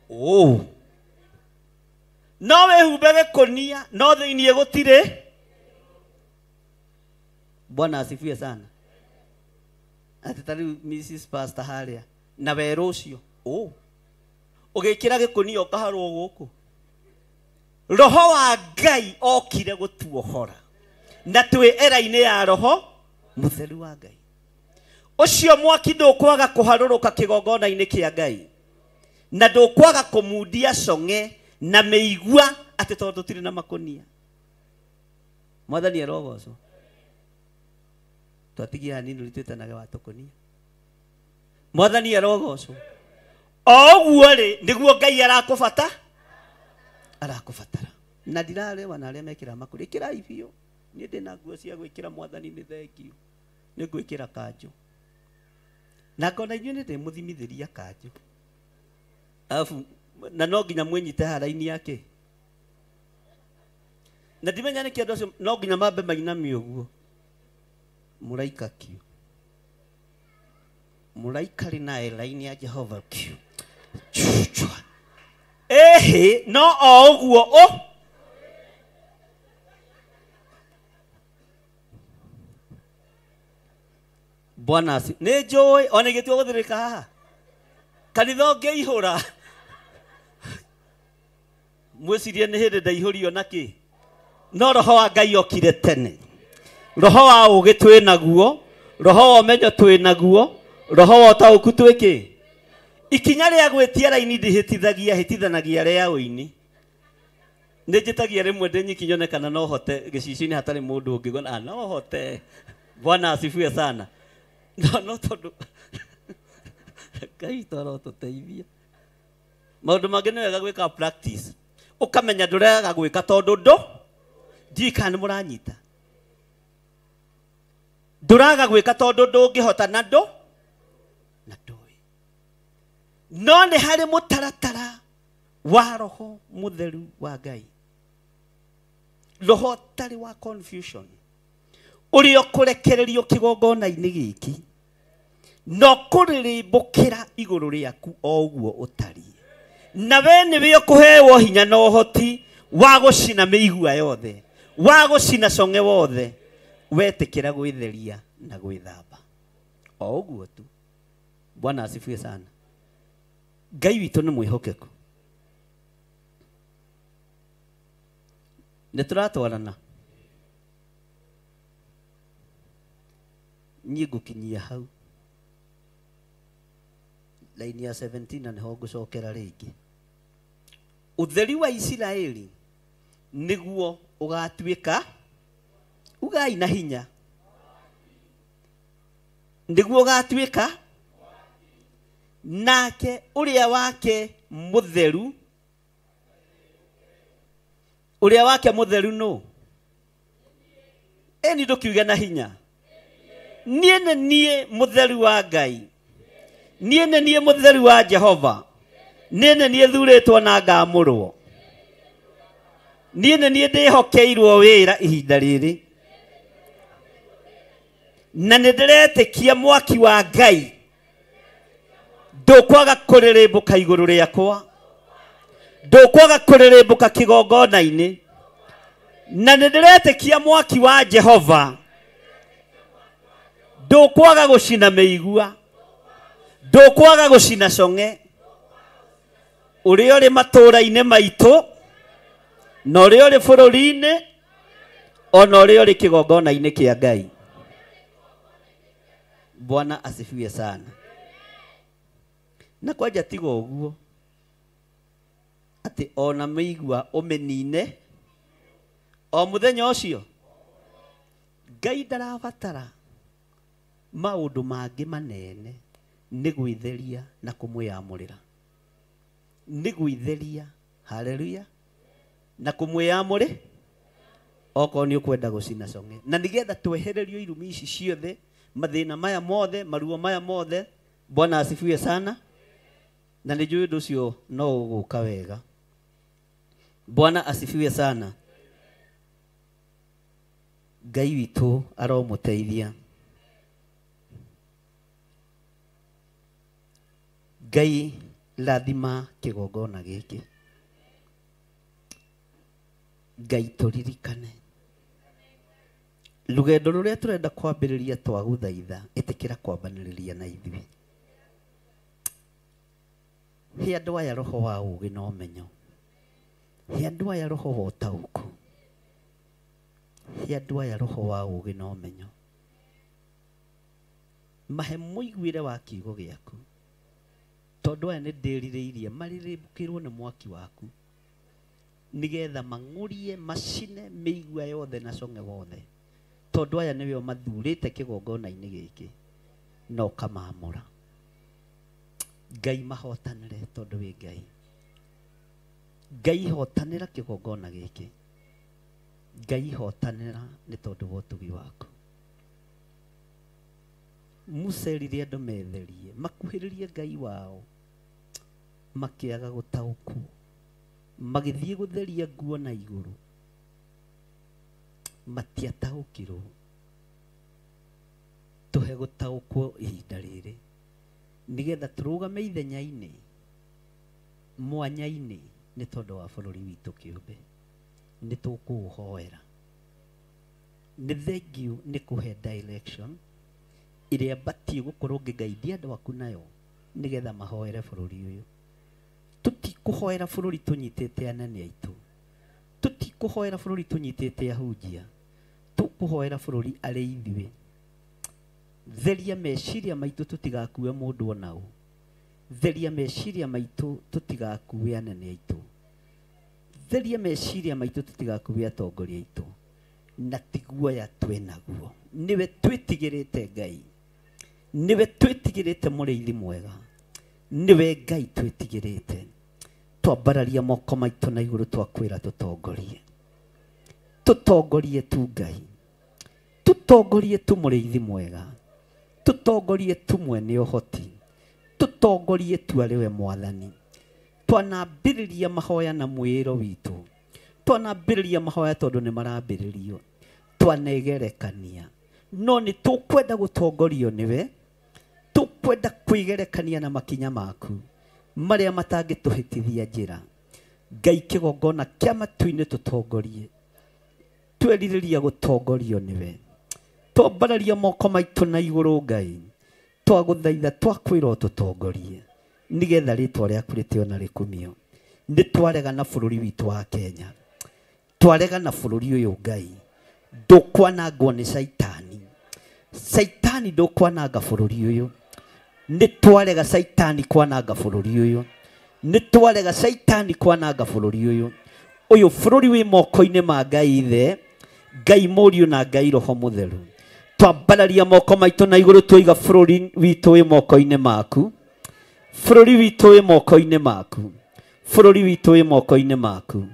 D: No wehumbe gikunia no thiini gutire. Bwana asifiwe sana. Atitari Mrs. Pastor haria na weru ucio ugikira gikunia ukaharwo guku. Roho wa Ngai okire gutuohora na twi era-ini ya Roho Mutheru wa Ngai. Ucio mwaki ndukwaga kuharuruka kigongona-ini kia Ngai na ndukwaga kumudia songe na meigua ati tondu tiri na makonia. Mwathani arogocwo. Twatigia nini ritwetanaga watukonia. Mwathani arogocwo. Oguo ri niguo Ngai arakubata arakubatara. Na ndirarewa na aria mekira makuri kira ibio. Ni ndina nguo cia gwikira Mwathani ni thengio. Ni gwikira kanjo. Na ngona inyuĩ nĩ ndĩmũthimithiria kanjũ. Alafu na no nginya mwĩnyite hara-inĩ yake. Na ndimenya nĩkĩ andũ acio no nginya mambe mainamie ũguo. Mũraika kiu. Mũraika rĩ na elaini ya Jehova kiu. No o ũguo Bwana si nĩ njũĩ ona igĩtua gũthirĩka haha kanitha ũngĩihũra mwĩcirie nĩ hĩndĩ ndaihũrio na kĩ. No Roho wa Ngai okire tene. Roho wa ũgĩ twĩ naguo, Roho wa ũmenyo twĩ naguo, Roho wa ũtaũku twĩ kĩ. Ikinya rĩa gwĩtia raini hĩtithanagia rĩa ũini. Nĩ njĩtagia rĩmwe ndĩnyiki nyone kana no hote gĩcicio-inĩ hatarĩ mũndũ ũngĩ gona no hote. Bwana asifiwe sana. No tondu Ngai tũteithia. Maũndũ mangĩ nĩ wega gwĩka practice. Ukamenya ndũrega gwĩka tondu njika nĩ mũranyita. Ndũraga gwĩka tondu ndũngĩhota na ndũĩ. No nĩ harĩ mũtaratara wa Roho Mutheru wa Ngai. Roho tarĩ wa confusion. Ũrĩa ũkũrekererio kĩgongona-inĩ gĩkĩ no kuririmbukira iguru riaku oguo utari na we niwe ukuhewo hinya no hoti wa gucina miigua yothe wa gucina songe wothe wetikira gwitheria na gwithamba oguo tu. Bwana asifiwe sana. Ngai witu ni mwihokeku. Nituratwarana nyi gukinyia hau laini ya 17 na niho ngucokera ringi. Utheri wa Isiraeli niguo ugatuika ugai na hinya niguo ugatuika nake uria wake mutheru no eni ndukiuga na hinya nie mutheru wa Ngai nie mutheru wa Jehova nie thuritwo na ngamurwo nie ndihokeirwo wira ihinda riri na nindiretikia mwaki wa Ngai ndukwaga kuririmbuka iguru riakwa ndukwaga kuririmbuka kigongona-ini na nindiretikia mwaki wa Jehova ndukwaga gucina meigua ndukwaga gucina songe uri uri matura-ini maitu na uri uri bururi-ini ona uri uri kigongona-ini kia Ngai. Bwana asifiwe sana. Na kwaja tigo uguo ati ona meigua umenine o muthenya ucio Ngai ndarabatara maundu mangi manene ni gwitheria na kumwiyamurira ni gwitheria haleluya na kumwiyamuri oko ni ukwenda gucina songe na nigetha twehererio irumi ici ciothe mathina maya mothe maruo maya mothe. Bwana asifiwe sana. Na nijui undu ucio no uguka wega. Bwana asifiwe sana. Ngai witu aromuteithia. Ngai lathima kigongona giki. Ngai turirikane rugendo ruria turenda kwambiriria twaguthaitha itikira kwambaniriria na ithuĩ. He andu aya roho wa ugi na umenyo, he andu aya roho wa ũtaũku, he andu aya roho wa ugi na umenyo. Mahe mũiguĩre wa kiugo gĩaku tondu aya nĩ ndĩrirĩirie maririmbukirwo nĩ mwaki waku nigetha mang'ũrie macine mĩigua yothe na songe wothe tondu aya nĩwe mathurĩte kĩgongona-inĩ gĩkĩ no kamamũra. Ngai mahotanĩre tondu wĩ Ngai. Ngai hotanĩra kĩgongona gĩkĩ. Ngai hotanĩra nĩ tondu wa ũtugi waku. Musa erire andũ metherie makuhĩrĩrie Ngai wao makĩaga gũtaũkwo magĩthiĩ gũtheria nguo na igũrũ matiataũkirwo. Tũhe gũtaũkwo ihinda rĩrĩ nigetha tũrũgame ithenya-inĩ mwanya-inĩ nĩ tondu wa bũrũri witũ kĩũmbe nĩ tũkũũhoera. Nĩ thengiũ nĩ kũhe direction ĩrĩa batiĩ gũkorwo ngĩgaithia andũ aku nayo nigetha mahoere bũrũri ũyũ. Tutikũhoera bũrũri tũnyitĩte anene aitũ, tutikũhoera bũrũri tũnyitĩte ahunjia, tũkũhoera bũrũri arĩ ithuĩ. Theria meciria maitũ tũtigakue mũndũ ona ũ. Theria meciria maitũ tũtigakue anene aitũ. Theria meciria maitũ tũtigakue atongoria aitũ. Na tiguoya twenaguo. Niwe twĩtigĩrĩte Ngai. Niwe twĩtigĩrĩte mũrĩithi mwega. Niwe Ngai twĩtigĩrĩte. Twambararia moko maitũ na igũrũ twakwĩra tũtongorie. Tũtongorie tu Ngai. Tũtongorie tu mũrĩithi mwega. Tũtongorie tu mwene ũhoti. Tũtongorie tu arĩwe mwathani. Twanambĩrĩria mahoya na mwĩro witũ. Twanambĩrĩria mahoya tondu nĩ marambĩrĩrio. Twanegerekania. No nĩ tũkwenda gũtongorio nĩwe. twakwenda kwigerekania na makinya maku maria matangituhitithia njira Ngai kigongona kia matu-ini tutongorie twerireria gutongorio niwe twambararia moko maitu na iguru Ngai twaguthaitha twakwira ututongorie nigetha ritwa riaku ritio na rikumio ndi twarega na bururi witu wa Kenya twarega na bururi uyu Ngai ndukwanangwo ni Saitani ndukwananga bururi uyu ndi twarega Saitani kwananga bururi uyu ni twarega Saitani kwananga bururi uyu bururi wi moko-ini ma Ngai ithe Ngai Mũriũ na Ngai Roho Mũtheru twambararia moko maitu na iguru twiga bururi witu wi moko-ini maku bururi witu wi moko-ini maku bururi witu wi moko-ini maku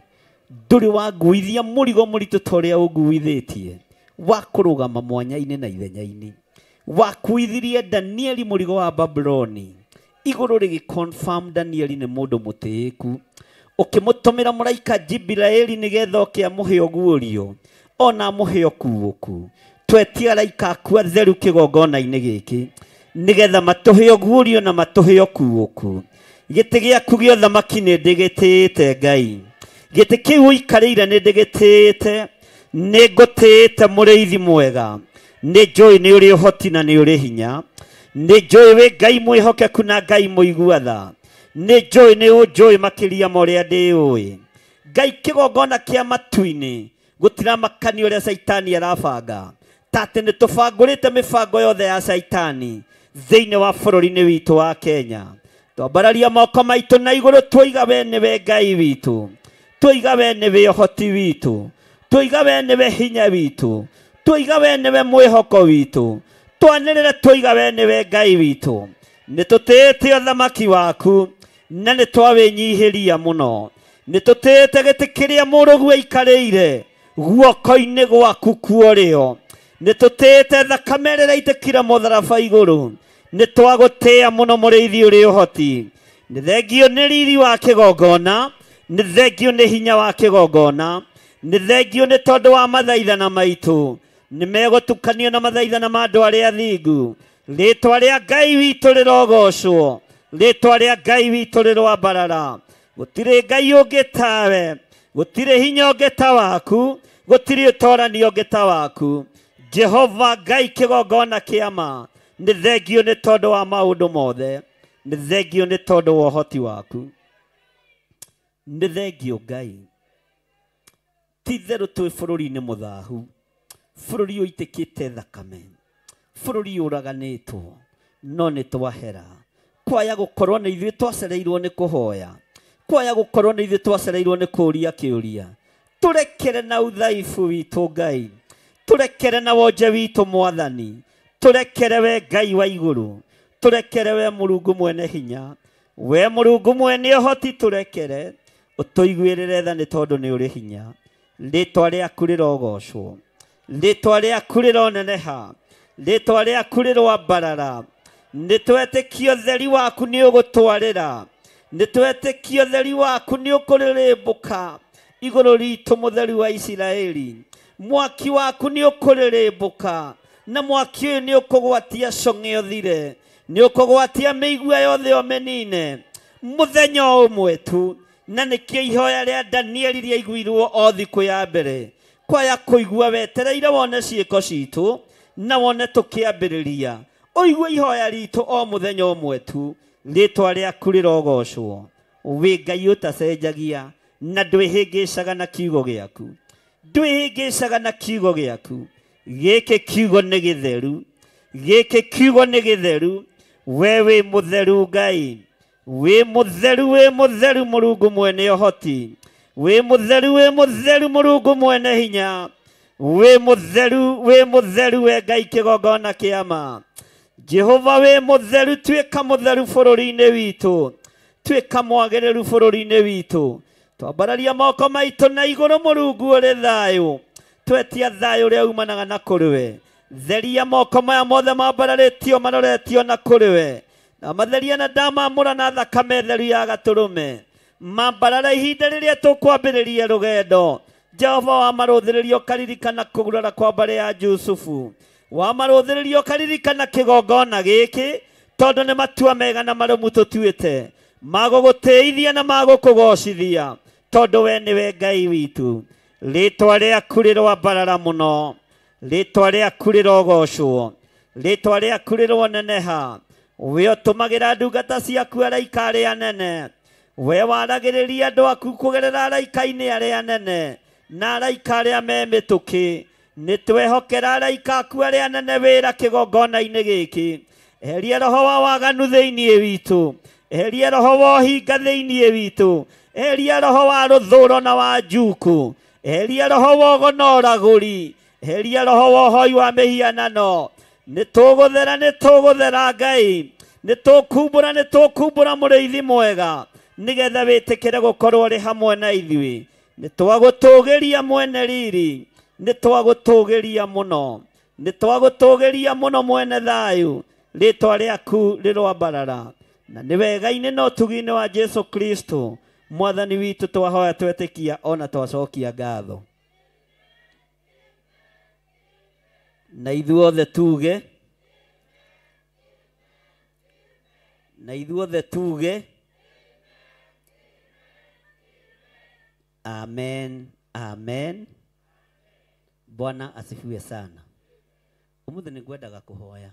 D: nduri wanguithia murigo muritu toria unguithitie wa kurugama mwanya-ini na ithenya-ini wakuithirie Danieli murigo wa Babuloni iguru rigi confirm Danieli ni mundu mutiiku ukimutumira muraika Jibraeli nigetha ukiamuhe oguurio ona amuhe okuuku twetia raika aku atheru kigongona-ini giki nigetha matuhe oguurio na matuhe okuuku giti giaku gia thamaki ni ndigitite Ngai giti kiu uikarire ni ndigitite ni ngutite muriithi mwega ni njui ni uri uhoti na ni uri hinya ni njui wi Ngai mwihokeku na Ngai muiguatha ni njui ni unjui makiria moria ndiui Ngai kigongona kia matu-ini gutira makani uria Saitani arabanga tate ni tubangurite mibango yothe ya Saitani thiini wa bururi-ini witu wa Kenya twambararia moko maitu na iguru twiga we niwe Ngai witu twiga we niwe uhoti witu twiga we niwe hinya witu twiga we niwe mwihoko witu twanirire twiga we niwe Ngai witu ni tutite uthamaki waku na ni twawinyihiria muno ni tutite giti kiria murugu aikarire guoko-ini gwaku kuorio ni tutite thakame ria itikira mutharaba iguru ni twagutia muno muriithi uri uhoti ni thengio ni riri wa kigongona ni thengio ni hinya wa kigongona ni thengio ni tondu wa mathaithana maitu ni megutukanio na mathaithana ma andu aria athingu ritwa ria Ngai witu rirogocwo ritwa ria Ngai witu rirwambarara gutire Ngai ungi tawe gutire hinya ungi ta waku gutire utorani ungi ta waku Jehova Ngai kigongona kiama ni thengio ni tondu wa maundu mothe ni thengio ni tondu wa uhoti waku ni thengio Ngai titheru twi bururi-ini muthahu bururi uitikite thakame bururi uraganitwo no ni twahera kwaya gukorwo ni ithuĩ twacereirwo ni kuhoya kwaya gukorwo ni ithuĩ twacereirwo ni kuria kiuria turekere na uthaifu witu Ngai turekere na wonje witu Mwathani turekere we Ngai wa iguru turekere we Mũrungu mwene hinya we Mũrungu mwene uhoti turekere utuiguirire tha ni tondu ni uri hinya ritwa riaku rirogocwo ritwa riaku rironeneha ritwa riaku rirwambarara ni twetikio theri waku ni ugutwarira ni twetikio theri waku ni ukuririmbuka iguru ritu mutheru wa Isiraeli mwaki waku ni ukuririmbuka na mwaki uyu ni ukugwatia cong'e uthire ni ukugwatia miigua yothe o menine muthenya umwe tu na nikio ihoya ria Danieli riaiguirwo o thiku ya mbere kwaya kuigua wetereire wone ciiko citu na wone tukiambiriria uigue ihoya ritu o muthenya umwe tu ritwa riaku rirogocwo wi Ngai utacenjagia na ndwihingicaga na kiugo giaku ndwihingicaga na kiugo giaku giki kiugo ni githeru giki kiugo ni githeru we wi mutheru Ngai we mutheru Mũrungu mwene uhoti we mutheru Mũrungu mwene hinya we mutheru we Ngai kigongona kiama Jehova we mutheru twika mutheru bururi-ini witu twika mwagiriru bururi-ini witu twambararia moko maitu na iguru Mũrungu uri thayu twetia thayu ria umanaga na kuriwe theria moko maya mothe mambararitio maroretio na kuriwe na matheria na ndamamura na thakame theru ya gaturume mambarara ihinda riria tukwambiriria rugendo Jehova wamaruthiririo karirikana kugurara kwa mbare ya Jusufu wamaruthiririo karirikana kigongona giki
F: tondu nĩ matua mega na marũmu tũtuĩte magũgũtĩithia na magũkũgocithia tondu we nĩwe Ngai witũ. Rĩtwa rĩaku rĩroambarara mũno, rĩtwa rĩaku rĩrogocwo, rĩtwa rĩaku rĩroneneha. We ũtũmagĩra ndungata ciaku araika arĩa anene, we waragĩrĩria andũ aku kũgerera araika-inĩ arĩa anene na araika arĩa me mĩtũkĩ. Nĩ twehokera araika aku arĩa anene wĩra kĩgongona-inĩ gĩkĩ. Eheria roho wa waganu thĩinĩ witũ, eheria roho wa ũhinga thĩinĩ witũ, eheria roho wa rũthũũro na wa njuku, eheria roho wa ũgonoragũri, eheria roho wa ũhoi wa mĩhianano. Nĩ tũgũthera Ngai, nĩ tũkumbũra mũrĩithi mwega, nĩgetha wĩtĩkĩre gũkorwo ũrĩ hamwe na ithuĩ. Nĩ twagũtũũgĩria mwene riri, nĩ twagũtũũgĩria mũno, nĩ twagũtũũgĩria mũno mwene thayũ. Rĩtwa rĩaku rĩroambarara, na nĩ wega-inĩ na ũtugi-inĩ wa Jesu Kristo mwathani witũ twahoya twetĩkia ona twacokia ngatho. Na ithuothe tuge, na ithuothe tuge amen, amen. Bwana asifiwe sana. Ũmũthĩ nĩ ngwendaga kũhoya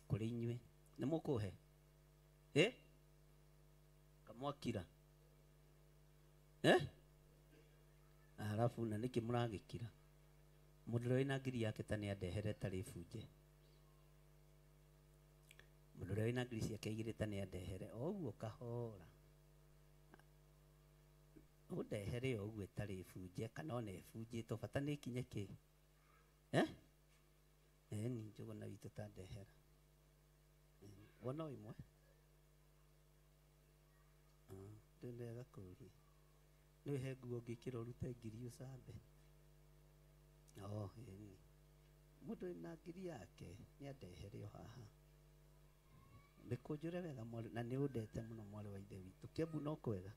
F: kũrĩ inyuĩ. Nĩ mũkũhe kamwakira arabu na nĩkĩ mũragĩkira? Mũndũ ũrĩa wĩna ngiri yake ta nĩandehere tarĩ bunje. Mũndũ ũrĩa wĩna ngiri ciake igĩrĩ ta nĩandehere o ũguo kahora. Ũndehere o ũguo ĩtarĩ bunje kana ona ĩbunjĩtwo, bata nĩ ikinye kĩ? Ni njũgũna witũ ta ndehera wona imwe ndĩrenda kũria nĩ he nguo ngĩkĩra ũrute ngiri ũcambe. Mũndũ wĩna ngiri yake nĩandehere o haha. Ndĩkũnjũre wega na nĩ ũndete mũno mwarĩ wa ithe witũ. Kĩambu no kwega,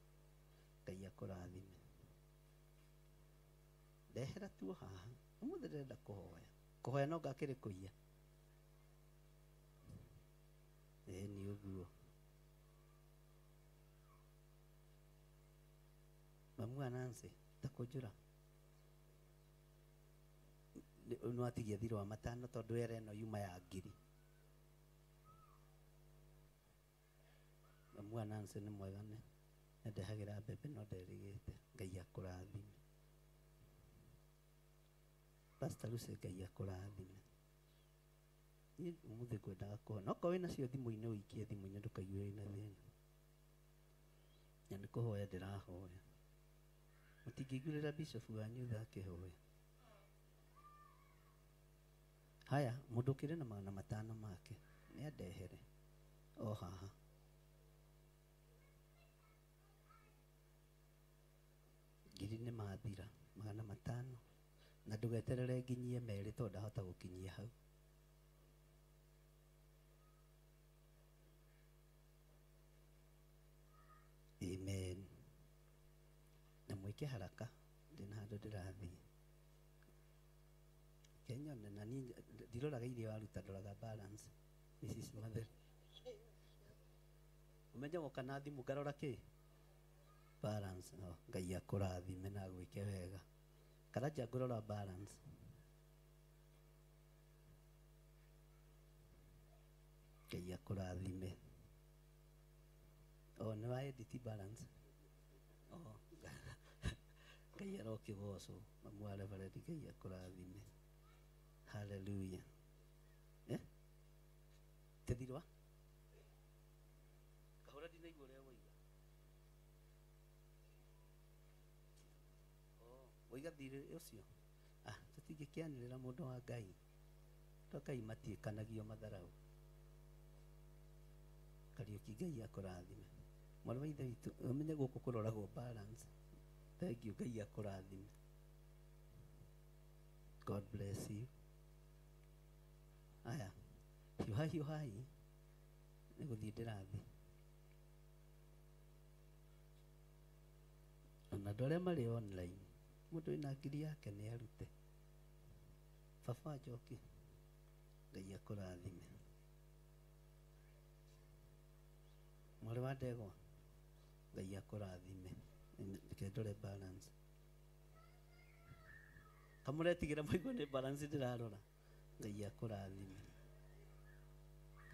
F: Ngai akũrathime. Ndehera tu haha. Ũmũthĩ ndĩrenda kũhoya no ngakĩrĩ kũiya. Nĩ ũguo. Mamu Anansi, takũnjũra. No atigia thirĩ wa matano tondũ era ĩno yuma ya ngiri. Mamu Anansi nĩ mwega nĩndehagĩra mbembe no nderĩgĩte. Ngai akũrathime. Pastor Lucy, Ngai akũrathime. Niĩ ũmũthĩ ngwendaga kũhoya. No korwo wĩnacio thimũ-inĩ ũikie thimũ-inĩ ndũkaigue wĩna thĩna. Na nĩ kũhoya ndĩrahoya. Mũtingĩigurĩra bishop wanyu tha akĩhoya. Haya, mũndũ ũkĩrĩ na magana matano make nĩandehere o haha. Ngiri nĩ mathira, magana matano. Na ndũgeterere nginyie merĩ tondũ ndahota gũkinyia hau. Amen. Na mwĩke haraka, ndĩna handũ ndĩrathiĩ. Kenyone na niĩ ndiroraga iria waruta, ndoraga balance. Mrs. Matheri. Ũmenye gũka na thimũ ngarora kĩ? Balance. Ngai akũrathime na gwĩke wega. Karanja ngũrora balance. Ngai akũrathime. Nĩ wa edit balance. Ngai arokĩgocwo. Mamu wa Reverend, Ngai akũrathime. Hallelujah. Tethirwa? Kahora ndinaigua ũrĩa woiga. Woiga thirĩ ũcio? Tũtingĩkĩanĩrĩra mũndũ wa Ngai. Ngai matiĩkanagio matharaũ. Kariũki, Ngai akũrathime. Mwarĩ wa ithe witũ, ũmenye gũkũ kũroragwo balance. Thank you, Ngai akũrathime. God bless you. Aya, hiũha-hiũhai nĩ gũthiĩ ndĩrathiĩ. Ona andũ arĩa marĩ online, mũndũ wĩna ngiri yake nĩ arute. Baba Njoki, Ngai akũrathime.
D: Mwale wa ndegwa Ngai akũrathime reke ndore balance kamuretigĩra maigua nĩ balance ndĩrarora Ngai akũrathime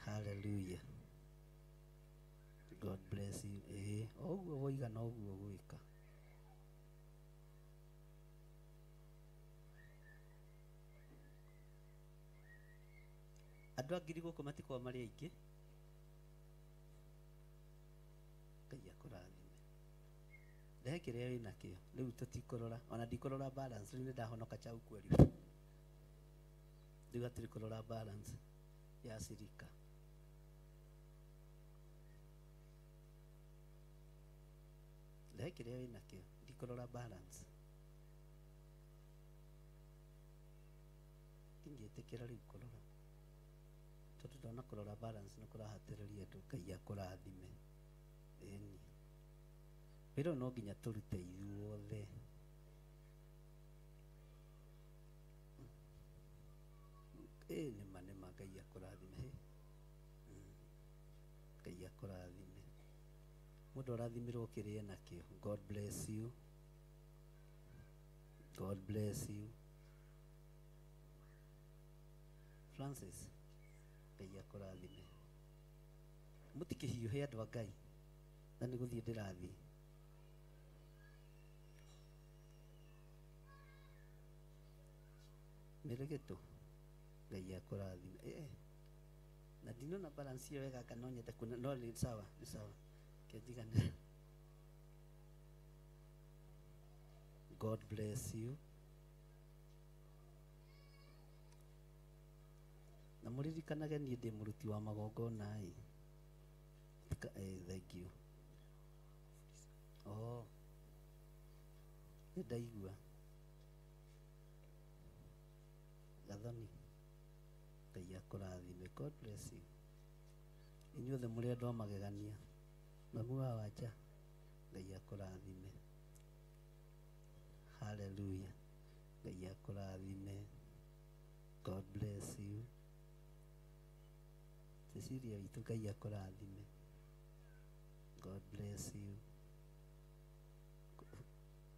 D: hallelujah God bless you oguo woiga na oguo gwĩka andũ angiri gũkũ matikoa marĩ aingĩ Ngai akũrathime rehe kĩrĩa wĩ nakĩo rĩu tũtikũrora ona ndikũrora balance rĩu nĩndahonoka chau kweli rĩu hatirĩ kũrora balance ya sirika rehe kĩrĩa wĩ nakĩo ndikũrora balance ingĩtĩkĩra rĩu kũrora tondũ ndona kũrora balance nĩ kũrahatĩrĩria andũ Ngai akũrathime ĩni wĩra no nginya tũrute ithuothe nĩ manema Ngai akũrathime Ngai akũrathime mũndũ arathimirwo kĩrĩa nakĩo God bless you God bless you Francis Ngai akũrathime mũtikĩhiũhe andũ a Ngai na nĩ gũthiĩ ndĩrathiĩ mĩrĩgĩtũ Ngai akũrathime na ndinona balance ĩyo wega kana no nyende kuna no nĩ sawa kĩnjiganĩra God bless you na mũririkanage niĩ ndĩ mũruti wa magongona thank you nĩ ndaigua gathoni Ngai akũrathime God bless you inyuothe mũrĩ andũ a magegania mamu wa wacha Ngai akũrathime hallelujah Ngai akũrathime God bless you Cecilia witũ Ngai akũrathime God bless you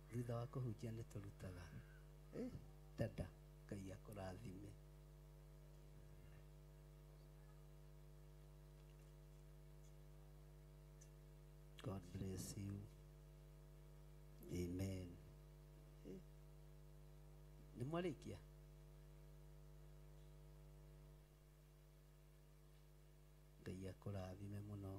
D: thutha wa kũhunjia nĩ tũrutaga dada Ngai akũrathime God bless you amen nĩ mwarĩkia Ngai akũrathime mũno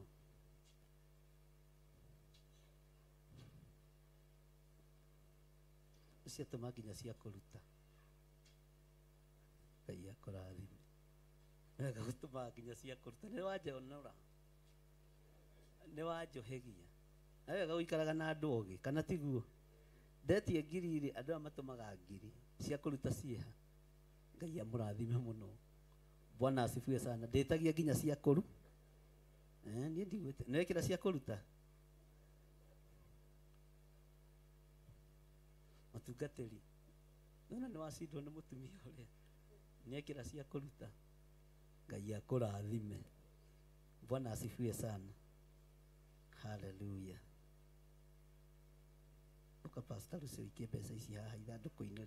D: ciatũma nginya cia kũruta Ngai akũrathime wega gũtũma nginya cia kũruta nĩ wanjonora nĩ wanjohegia na wega gũikaraga na andũ ogĩ kana tiguo ndetie ngiri irĩ andũ aya matũmaga ngiri cia kũruta cieha Ngai amũrathime mũno Bwana asifiwe sana ndĩtagia nginya cia kũru niĩ ndigwĩte nĩwekĩra cia kũruta mũtungatĩri nona nĩ wacindwo nĩ mũtumia ũrĩa nĩekĩra cia kũruta Ngai akũrathime Bwana asifiwe sana hallelujah uka pastor usiwikie pesa ici haha ithandũkũ-inĩ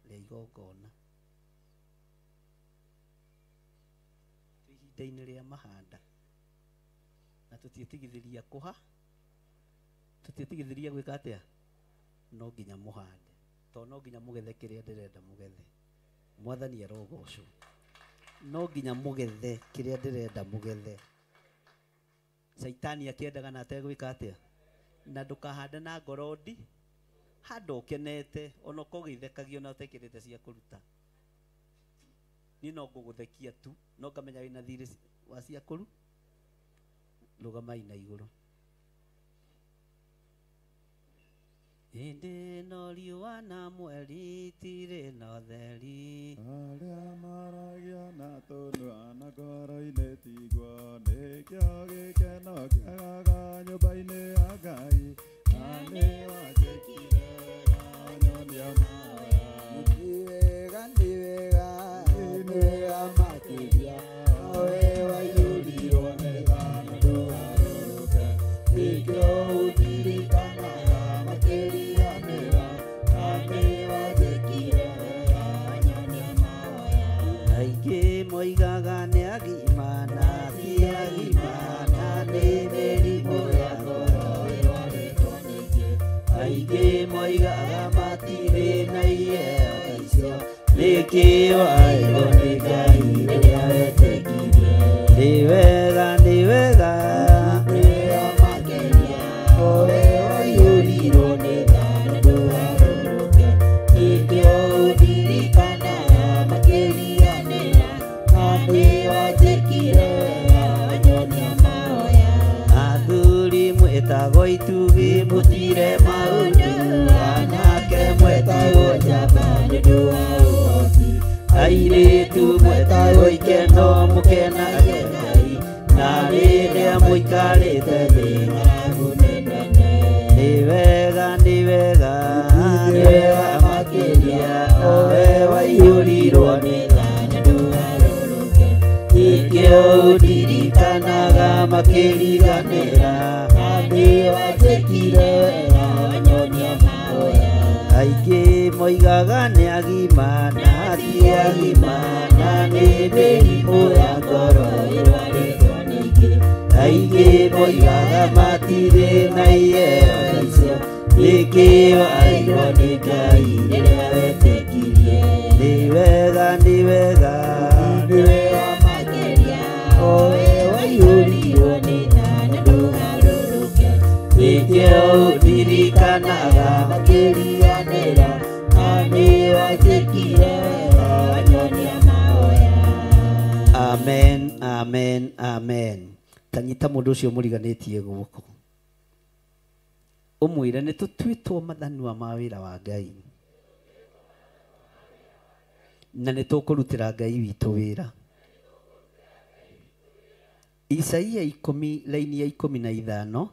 D: rĩa igongona ihinda-inĩ rĩa mahanda na tũtiĩtigithĩria kũha tũtiĩtigithĩria gwĩka atĩa no nginya mũhande tondũ no nginya mũgethe kĩrĩa ndĩrenda mũgethe mwathani arogocwo no nginya mũgethe kĩrĩa ndĩrenda mũgethe Saitani akĩendaga na ategwĩka atĩa na ndũkahande na ngorondi handũ ũkenete ona ũkũgĩthekagia ona ũtekĩrĩte cia kũruta niĩ no ngũgũthekia tu no ngamenya wĩna thirĩ wa cia kũru rũgamai na igũrũ hĩndĩ no riũa na mweri itirĩ na ũtheri
E: arĩa maragia na tũnua na ngoro-inĩ tigwo nĩkĩo gĩkeno kĩagaga nyũmba-inĩ ya Ngai na nĩ wanjĩkire ganyonia maya nĩ wega makĩria we waiyũrirwo nĩ thayũ
F: Nikio aigoni gai rĩrĩa wetĩkirie. Nĩ wega nĩ wega
C: Nĩyo makĩria owe waiyũrirwo nĩ thayũ ndũgarũrũke. Nĩkĩo ũndirikanaga makĩriganĩra na nĩ wajĩkire wega wanyonia mahoya.
F: athuri mwĩtagwo itugi mũtire maũndũ anake mwĩtagwo njamba nĩ ũndũ wa ũhoti. Airĩtu mwĩtagwo ikeno mũkenage Ngai na rĩrĩa mũikarĩte thĩ ng'aragu nĩ nene. Nĩ wega nĩ wega nĩ wega makĩria owe waiyũrirwo nĩ thayũ ndũgarũrũke. Nĩkĩo ũndirikanaga makĩriganĩra
C: Na nĩ wajĩkire wega wanyonia mahoya.
F: aingĩ moigaga nĩ agima na ti agima na nĩ mĩrimũ ya ngoro ĩrwarĩtwo nĩ aingĩ. Aingĩ moigaga matirĩ na iheo icio. Nĩkĩo airwo nĩ Ngai rĩrĩa wetĩkirie. Nĩ wega nĩ wega
C: Nĩ wega makĩria owe waiyũrirwo nĩ thayũ ndũgarũrũke.
F: nĩkĩo ũndirikanaga
C: makĩriganĩra na nĩ wajĩkire wega wanyonia mahoya.
F: amen amen amen. Tanyita mũndũ ũcio mũriganĩtie guoko ũmwĩre nĩ tũtuĩtwo mathanwa ma wĩra wa Ngai na nĩ tũkũrutĩra Ngai witũ wĩra. Isaia 10 laini ya 15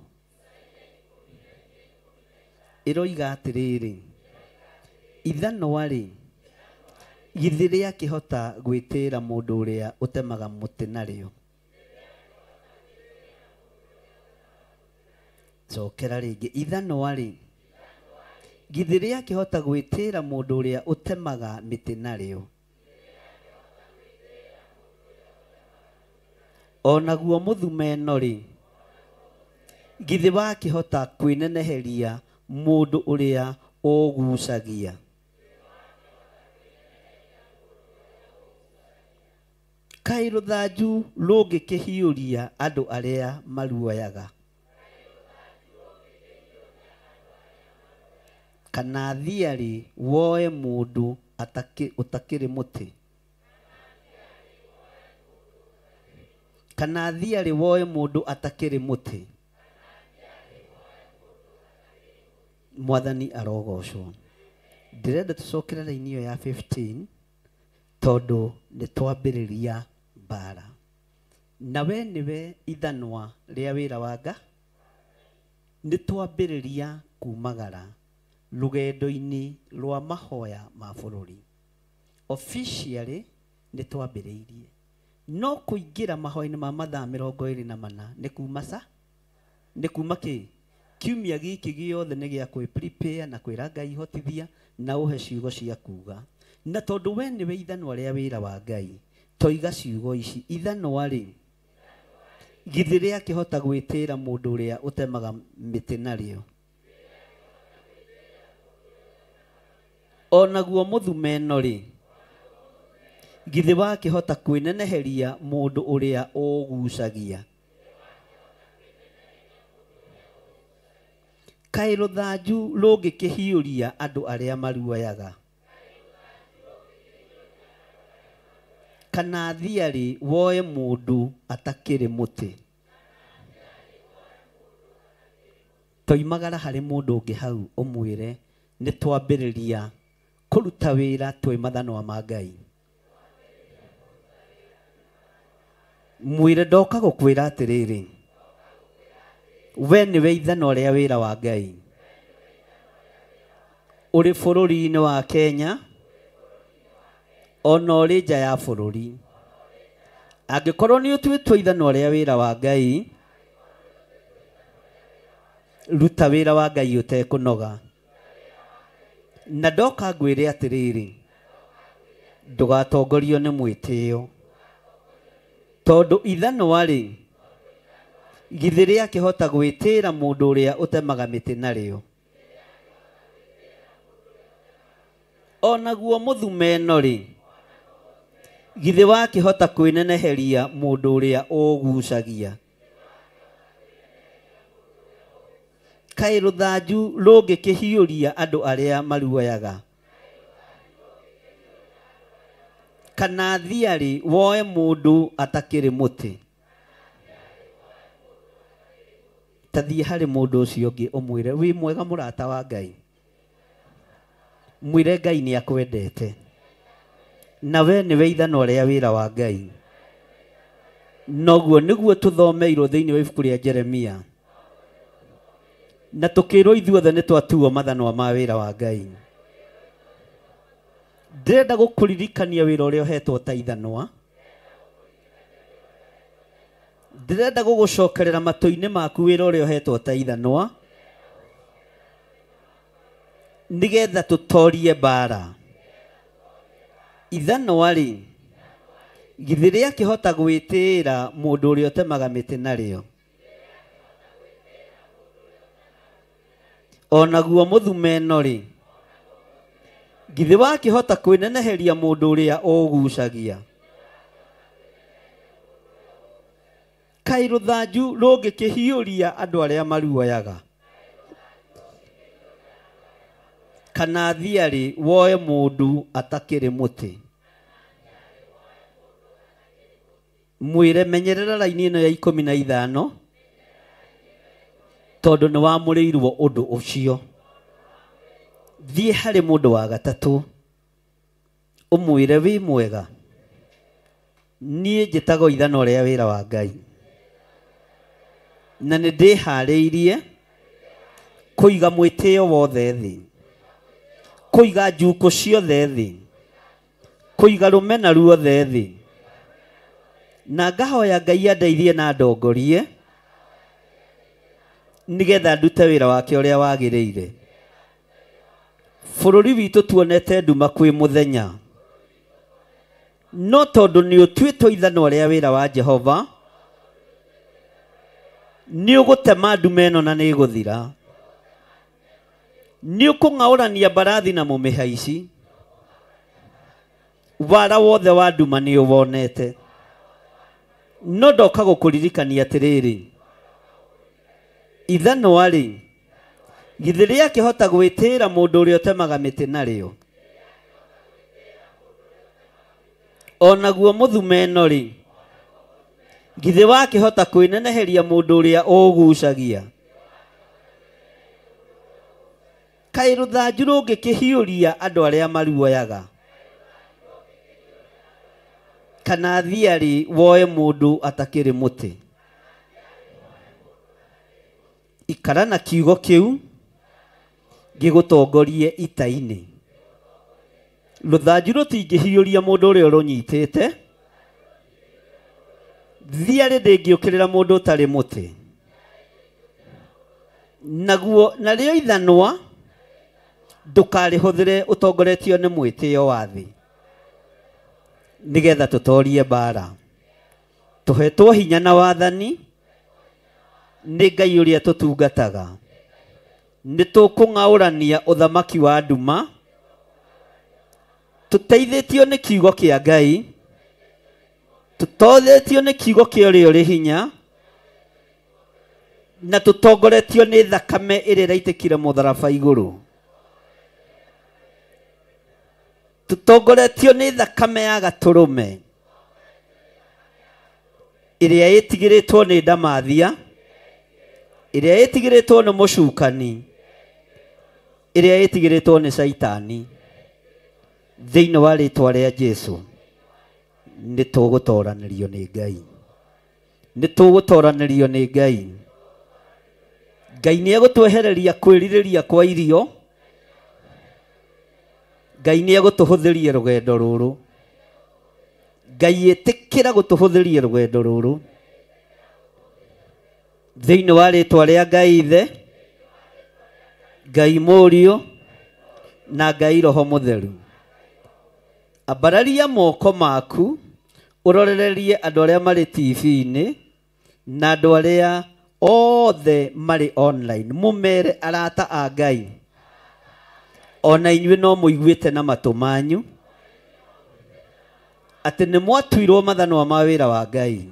F: ĩroiga atĩrĩrĩ, ithanwa-rĩ githĩ rĩakĩhota gwĩtĩĩra mũndũ ũrĩa ũtemaga mũtĩ narĩo. Cokera rĩngĩ, ithanwa-rĩ githĩ rĩakĩhota gwĩtĩĩra mũndũ ũrĩa ũtemaga mĩtĩ narĩo. Onaguo mũthumeno-rĩ githĩ wakĩhota kwĩneneheria mũndũ ũrĩa ũgucagia. Kaĩ rũthanju rũngĩkĩhiũria andũ arĩa maruoyaga, kana thiarĩ woe mũndũ ũtakĩrĩ mũtĩ, kana thiarĩ woe mũndũ atakĩrĩ mũtĩ. Mwathani arogocwo. Ndĩrenda tũcokere raini ĩyo ya 15 tondũ nĩ twambĩrĩria mbara. Na we nĩwe ithanwa rĩa wĩra wa Ngai. Nĩ twambĩrĩria kumagara rũgendo-inĩ rwa mahoya ma bũrũri. Officially nĩ twambĩrĩirie, no kũingĩra mahoya-inĩ ma mathaa 24 nĩ kuma nĩ kuma kĩ? Kiumia gĩkĩ gĩothe nĩ gĩa kwĩ prepare na kwĩra Ngai hotithia na ũhe ciugo cia kuga. Na tondũ we nĩwe ithanwa rĩa wĩra wa Ngai, toiga ciugo ici. Ithanwa-rĩ githĩ rĩakĩhota gwĩtĩĩra mũndũ ũrĩa ũtemaga mĩtĩ narĩo. Onaguo mũthumeno-rĩ githĩ wakĩhota kwĩneneheria mũndũ ũrĩa ũgucagia. Kaĩ rũthanju rũngĩkĩhiũria andũ arĩa maruoyaga, kana thiarĩ woe mũndũ atakĩrĩ mũtĩ. Toimagara harĩ mũndũ ũngĩ hau ũmwĩre nĩ twambĩrĩria kũruta wĩra twĩ mathanwa ma Ngai. Mwĩre ndoka gũkwĩra atĩrĩrĩ, we nĩwe ithanwa rĩa wĩra wa Ngai. Ũrĩ bũrũri-inĩ wa Kenya ona ũrĩ nja ya bũrũri. Angĩkorwo nĩ ũtuĩtwo ithanwa rĩa wĩra wa Ngai, ruta wĩra wa Ngai ũtekũnoga. Na ndoka ngwĩre atĩrĩrĩ, ndũgatongorio nĩ mwĩtĩo, tondũ ithanwa-rĩ githĩ rĩakĩhota gwĩtĩĩra mũndũ ũrĩa ũtemaga mĩtĩ narĩo. Onaguo mũthumeno-rĩ githĩ wakĩhota kwĩneneheria mũndũ ũrĩa ũgucagia? Kaĩ rũthanju rũngĩkĩhiũria andũ arĩa maruoyaga? Kana thiarĩ woe mũndũ atakĩrĩ mũtĩ? Ta thiĩ harĩ mũndũ ũcio ũngĩ ũmwĩre, wĩ mwega mũrata wa Ngai. Mwĩre Ngai nĩ akwendete. Na we nĩwe ithano rĩa wĩra wa Ngai. Noguo nĩguo tũthomeirwo thĩinĩ wa ibuku rĩa Jeremia. Na tũkĩrwo ithuothe nĩ twatuo mathanwa ma wĩra wa Ngai. Ndĩrenda gũkũririkania wĩra ũrĩa ũhetwo ta ithanwa. Ndĩrenda gũgũcokerera matũ-inĩ maku wĩra ũrĩa ũhetwo ta ithanwa, nĩgetha tũtorie mbara. Ithanwa rĩ, githĩ rĩakĩhota gwĩtĩĩra mũndũ ũrĩa ũtemaga mĩtĩ narĩo? Onaguo mũthumeno rĩ, githĩ wakĩhota kwĩneneheria mũndũ ũrĩa ũgucagia? Kaĩ rũthanju rũngĩkĩhiũria andũ arĩa maruoyaga? Kana thiarĩ woe mũndũ atakĩrĩ mũtĩ? Mwĩre menyerera raini ĩno ya 15, tondũ nĩ wamũrĩirwo ũndũ ũcio. Thiĩ harĩ mũndũ wa gatatũ ũmwĩre, wĩ mwega, niĩ njĩtagwo ithano rĩa wĩra wa Ngai, na nĩ ndĩharĩirie kũiga mwĩtĩo wothe thĩ, kũiga njuko ciothe thĩ, kũiga rũmena ruothe thĩ, na ngahoya Ngai andeithie na ndongorie, nĩgetha ndute wĩra wake ũrĩa wagĩrĩire. Bũrũri witũ tuonete nduma kwĩ mũthenya, no tondũ nĩ ũtuĩtwo ithano rĩa wĩra wa Jehova, nĩ ũgũtema nduma ĩno na nĩ ĩgũthira. Nĩ ũkũng'aũrania mbarathi na mũmĩhaici. Wara wothe wa nduma nĩ ũwonete. No ndoka gũkũririkania atĩrĩrĩ, ithanwa rĩ, githĩ rĩakĩhota gwĩtĩĩra mũndũ ũrĩa ũtemaga mĩtĩ narĩo? Onaguo mũthumeno rĩ, githĩ wakĩhota kwĩneneheria mũndũ ũrĩa ũgucagia? Kaĩ rũthanju rũngĩkĩhiũria andũ arĩa maruoyaga? Kana thiarĩ woe mũndũ atakĩrĩ mũtĩ? Ikara na kiugo kĩu gĩgũtongorie ita-inĩ. Rũthanju rũtingĩhiũria mũndũ ũrĩa ũrũnyitĩte. Thiarĩ ndĩngĩũkĩrĩra mũndũ ũtarĩ mũtĩ. Naguo narĩo ithanwa ndũkarĩhũthĩre ũtongoretio nĩ mwĩtĩo wa thĩ, nĩgetha tũtorie mbara. Tũhetwo hinya na wathani nĩ Ngai ũrĩa tũtungataga. Nĩ tũkũng'aũrania ũthamaki wa nduma, tũteithĩtio nĩ kiugo kĩa Ngai, tũtothĩtio nĩ kiugo kĩa ũrĩa ũrĩ hinya, na tũtongoretio nĩ thakame ĩrĩa ĩraitĩkire mũtharaba igũrũ. Tũtongoretio nĩ thakame ya gatũrũme ĩrĩa ĩtigĩrĩtwo nĩ ndamathia, ĩrĩa ĩtigĩrĩtwo nĩ mũcukani, ĩrĩa ĩtigĩrĩtwo nĩ Saitani. Thĩinĩ wa rĩtwa rĩa Jesũ nĩ tũgũtoranĩrio nĩ Ngai, nĩ tũgũtoranĩrio nĩ Ngai. Ngai nĩ egũtwehereria kwĩrirĩria kwa irio. Ngai nĩ egũtũhũthĩria rũgendo rũrũ. Ngai ĩtĩkĩra gũtũhũthĩria rũgendo rũrũ. Thĩinĩ wa rĩtwa rĩa Ngai Ithe, Ngai Mũriũ na Ngai Roho Mũtheru. Ambararia moko maku ũrorererie andũ arĩa marĩ TV-inĩ na andũ arĩa othe marĩ online. Mũmere arata a Ngai, ona inyuĩ no mũiguĩte na matũ manyu atĩ nĩ mwatuirwo mathanwa ma wĩra wa Ngai,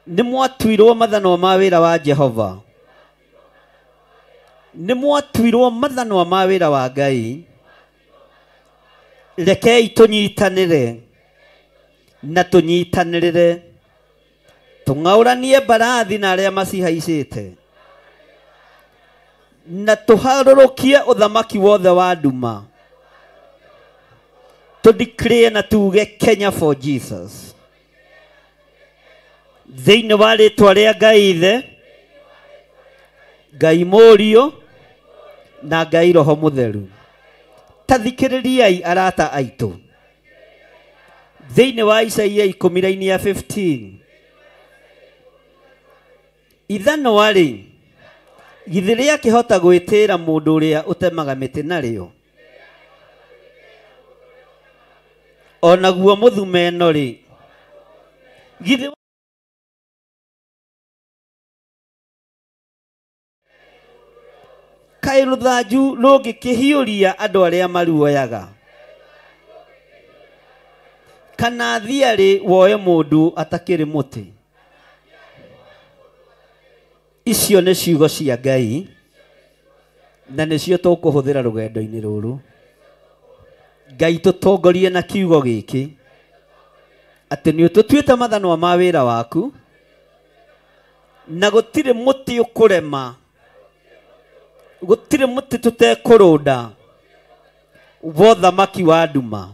F: nĩ mwatuirwo mathanwa ma wĩra wa Jehova, nĩ mwatuirwo mathanwa ma wĩra wa Ngai. Rekei tũnyitanĩre na tũnyitanĩrĩre, tũng'aũranie mbarathi na arĩa macihaicĩte, na tũharũrũkie ũthamaki wothe wa nduma, tũdeclare na tuge Kenya for Jesus. Thĩinĩ wa rĩtwa rĩa Ngai Ithe, Ngai Mũriũ na Ngai Roho Mũtheru. Ta thikĩrĩriai arata aitũ. Thĩinĩ wa Isaia 10:15, ithanwa rĩ, githĩ rĩakĩhota gwĩtĩĩra mũndũ ũrĩa ũtemaga mĩtĩ narĩo? Onaguo mũthumeno rĩ, githĩ kaĩ rũthanju rũngĩkĩhiũria andũ arĩa maruoyaga? Kana thiarĩ woe mũndũ atakĩrĩ mũtĩ? Icio nĩ ciugo cia Ngai, na nĩcio tũkũhũthĩra rũgendo-inĩ rũrũ. Ngai tũtongorie na kiugo gĩkĩ, atĩ nĩ ũtũtuĩte mathanwa ma wĩra waku, na gũtirĩ mũtĩ ũkũrema, gũtirĩ mũtĩ tũtekũrũnda wa ũthamaki wa nduma.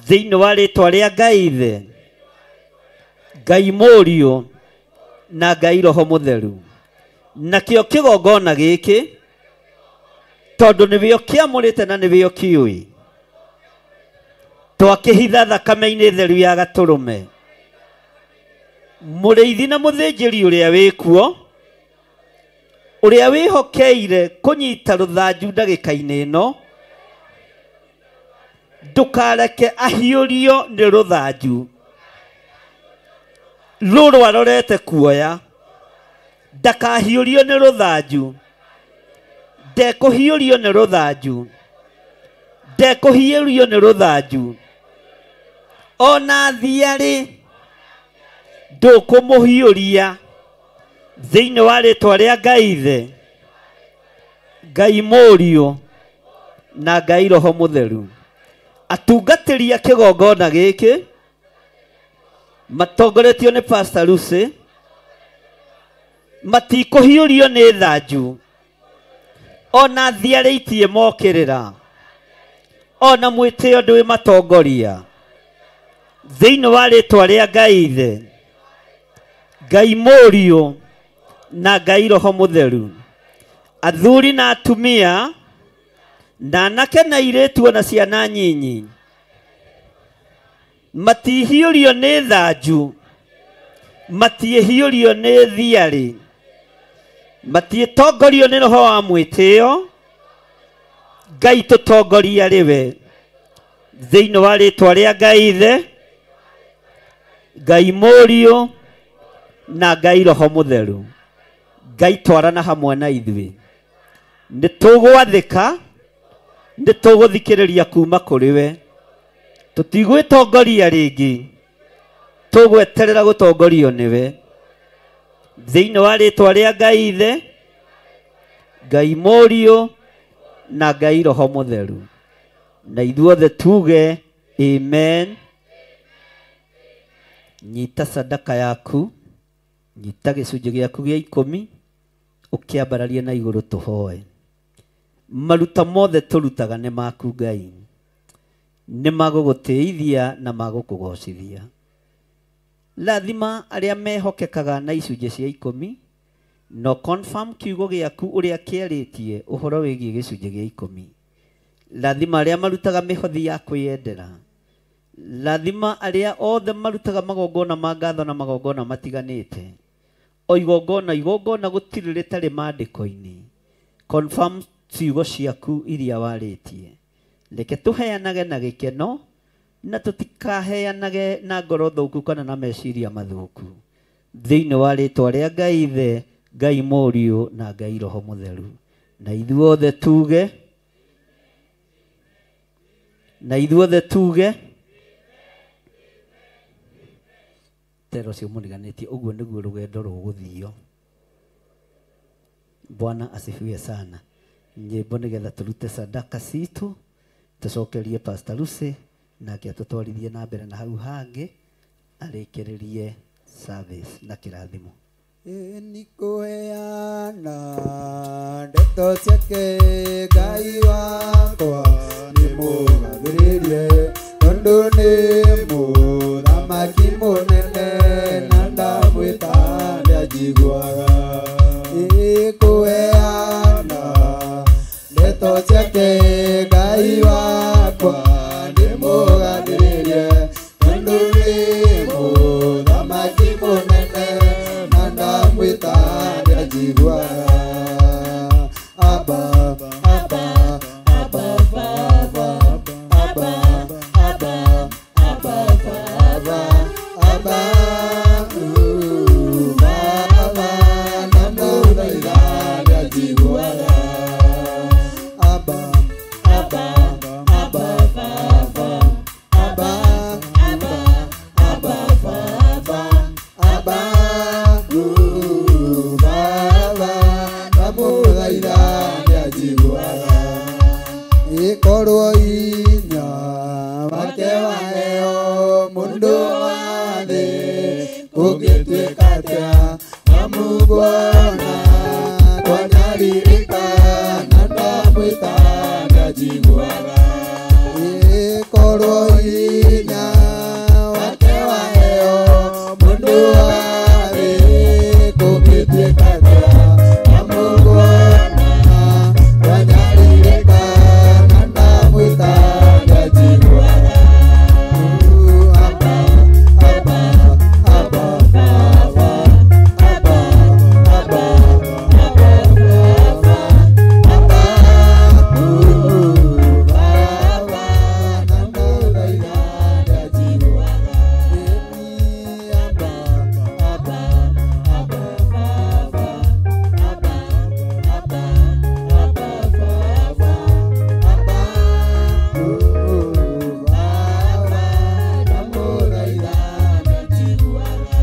F: Thĩinĩ wa rĩtwa rĩa Ngai Ithe, Ngai Mũriũ na Ngai Roho Mũtheru. Nakĩo kĩgongona gĩkĩ, tondũ nĩwĩo kĩamũrĩte na nĩwĩo kĩũĩ, twakĩhitha thakame-inĩ theru ya Gatũrũme. Mũrĩithi na mũthĩnjĩri ũrĩa wĩkuo, ũrĩa wĩhokeire kũnyita rũthanju ndagĩka-inĩ ĩno, ndũkareke ahiũrio nĩ rũthanju rũrũ arorete kuoya. Ndakahiũrio nĩ rũthanju, ndekũhiũrio nĩ rũthanju, ndekũhiũrio nĩ rũthanju. Ona thiarĩ ndũkũmũhiũria. Thĩinĩ wa rĩtwa rĩa Ngai Ithe, Ngai Mũriũ na Ngai Roho Mũtheru. Atungatĩri a kĩgongona gĩkĩ matongoretio nĩ Pastor Lucy, matikũhiũrio nĩ thanju, ona thiarĩ itie mokĩrĩra, ona mwĩtĩo ndwĩ matongoria. Thĩinĩ wa rĩtwa rĩa Ngai Ithe, Ngai Mũriũ na Ngai Roho Mũtheru. Athuri na atumia, na anake na airĩtu na ciana nyinyi, matihiũrio nĩ thanju, matihiũrio nĩ thiarĩ, matiĩtongorio nĩ roho wa mwĩtĩo. Ngai tũtongoria rĩwe. Thĩinĩ wa rĩtwa rĩa Ngai Ithe, Ngai Mũriũ na Ngai Roho Mũtheru. Ngai twarana hamwe na ithuĩ. Nĩ tũgwathĩka, nĩ tũgũthikĩrĩria kuma kũrĩ we. Tũtigwĩtongoria rĩngĩ, tũgweterera gũtongorio nĩwe. Thĩinĩ wa rĩtwa rĩa Ngai Ithe, Ngai Mũriũ na Ngai Roho Mũtheru. Na ithuothe tuge amen. Nyita sadaka yaku, nyita gĩcunjĩ gĩaku gĩa 10, ũkĩambararie na igũrũ tũhoe. Maruta mothe tũrutaga nĩ maku Ngai, nĩ magũgũtĩithia na magũkũgocithia. Lathima arĩa mehokekaga na icunjĩ cia 10, no confirm kiugo gĩaku ũrĩa kĩarĩtie ũhoro wĩgiĩ gĩcunjĩ gĩa 10. Lathima arĩa marutaga mĩhothi ya kwĩyendera. Lathima arĩa othe marutaga magongona ma ngatho na magongona matiganĩte. O igongona gũtirĩ rĩtarĩ maandĩko-inĩ. Confirm ciugo ciaku iria warĩtie. Reke tũheanage na gĩkeno, na tũtikaheanage na ngoro thũku kana na meciria mathũku. Thĩinĩ wa rĩtwa rĩa Ngai Ithe, Ngai Mũriũ na Ngai Roho Mũtheru. Na ithuothe tuge na ithuothe tuge tero cio muniganĩtie ũguo nĩguo rũgendo rũgũthio. Bwana asifiwe sana. Nyĩmbo nĩgetha tũrute sadaka citũ tũcokerie Pastor Lucy nake atũtwarithie na mbere na hau hangĩ arĩkĩrĩrie service na kĩrathimo.
E: Nikuheana ndeto ciake Ngai wakwa nimũgathĩrĩrie tondũ nĩ mũthamaki mũnene na ndamwĩta nĩanjiguaga. Nikuheana ndeto ciake Ngai wakwa nimũgathĩrĩrie tondũ nĩ mũthamaki mũnene na ndamwĩta nĩanjiguaga. Abba, Abba, Abba, Baba, Abba, Abba, Abba, Baba, Abba, Baba, namũthaitha nĩanjiguaga. Abba, Abba, Abba, Baba, Abba, Abba, Abba, Baba, Abba, Baba, namũthaitha nĩanjiguaga. Ikorwo hinya wake waheo mũndũ wa thĩ kũngĩtuĩka atĩa wamuguona twanyaririkana ndamwĩta nĩanjiguaga. Ikorwo hinya wake waheo mũndũ wa thĩ kũngĩtuĩka atĩa wamuguona twanyaririkana ndamwĩta nĩanjiguaga. Abba, Abba, Abba, Baba, Abba, Abba, Abba, Baba, Abba, Baba, namũthaitha nĩanjiguaga. Abba, Abba, Abba, Baba, Abba, Abba, Abba, Baba, Abba, namũthaitha nĩanjiguaga.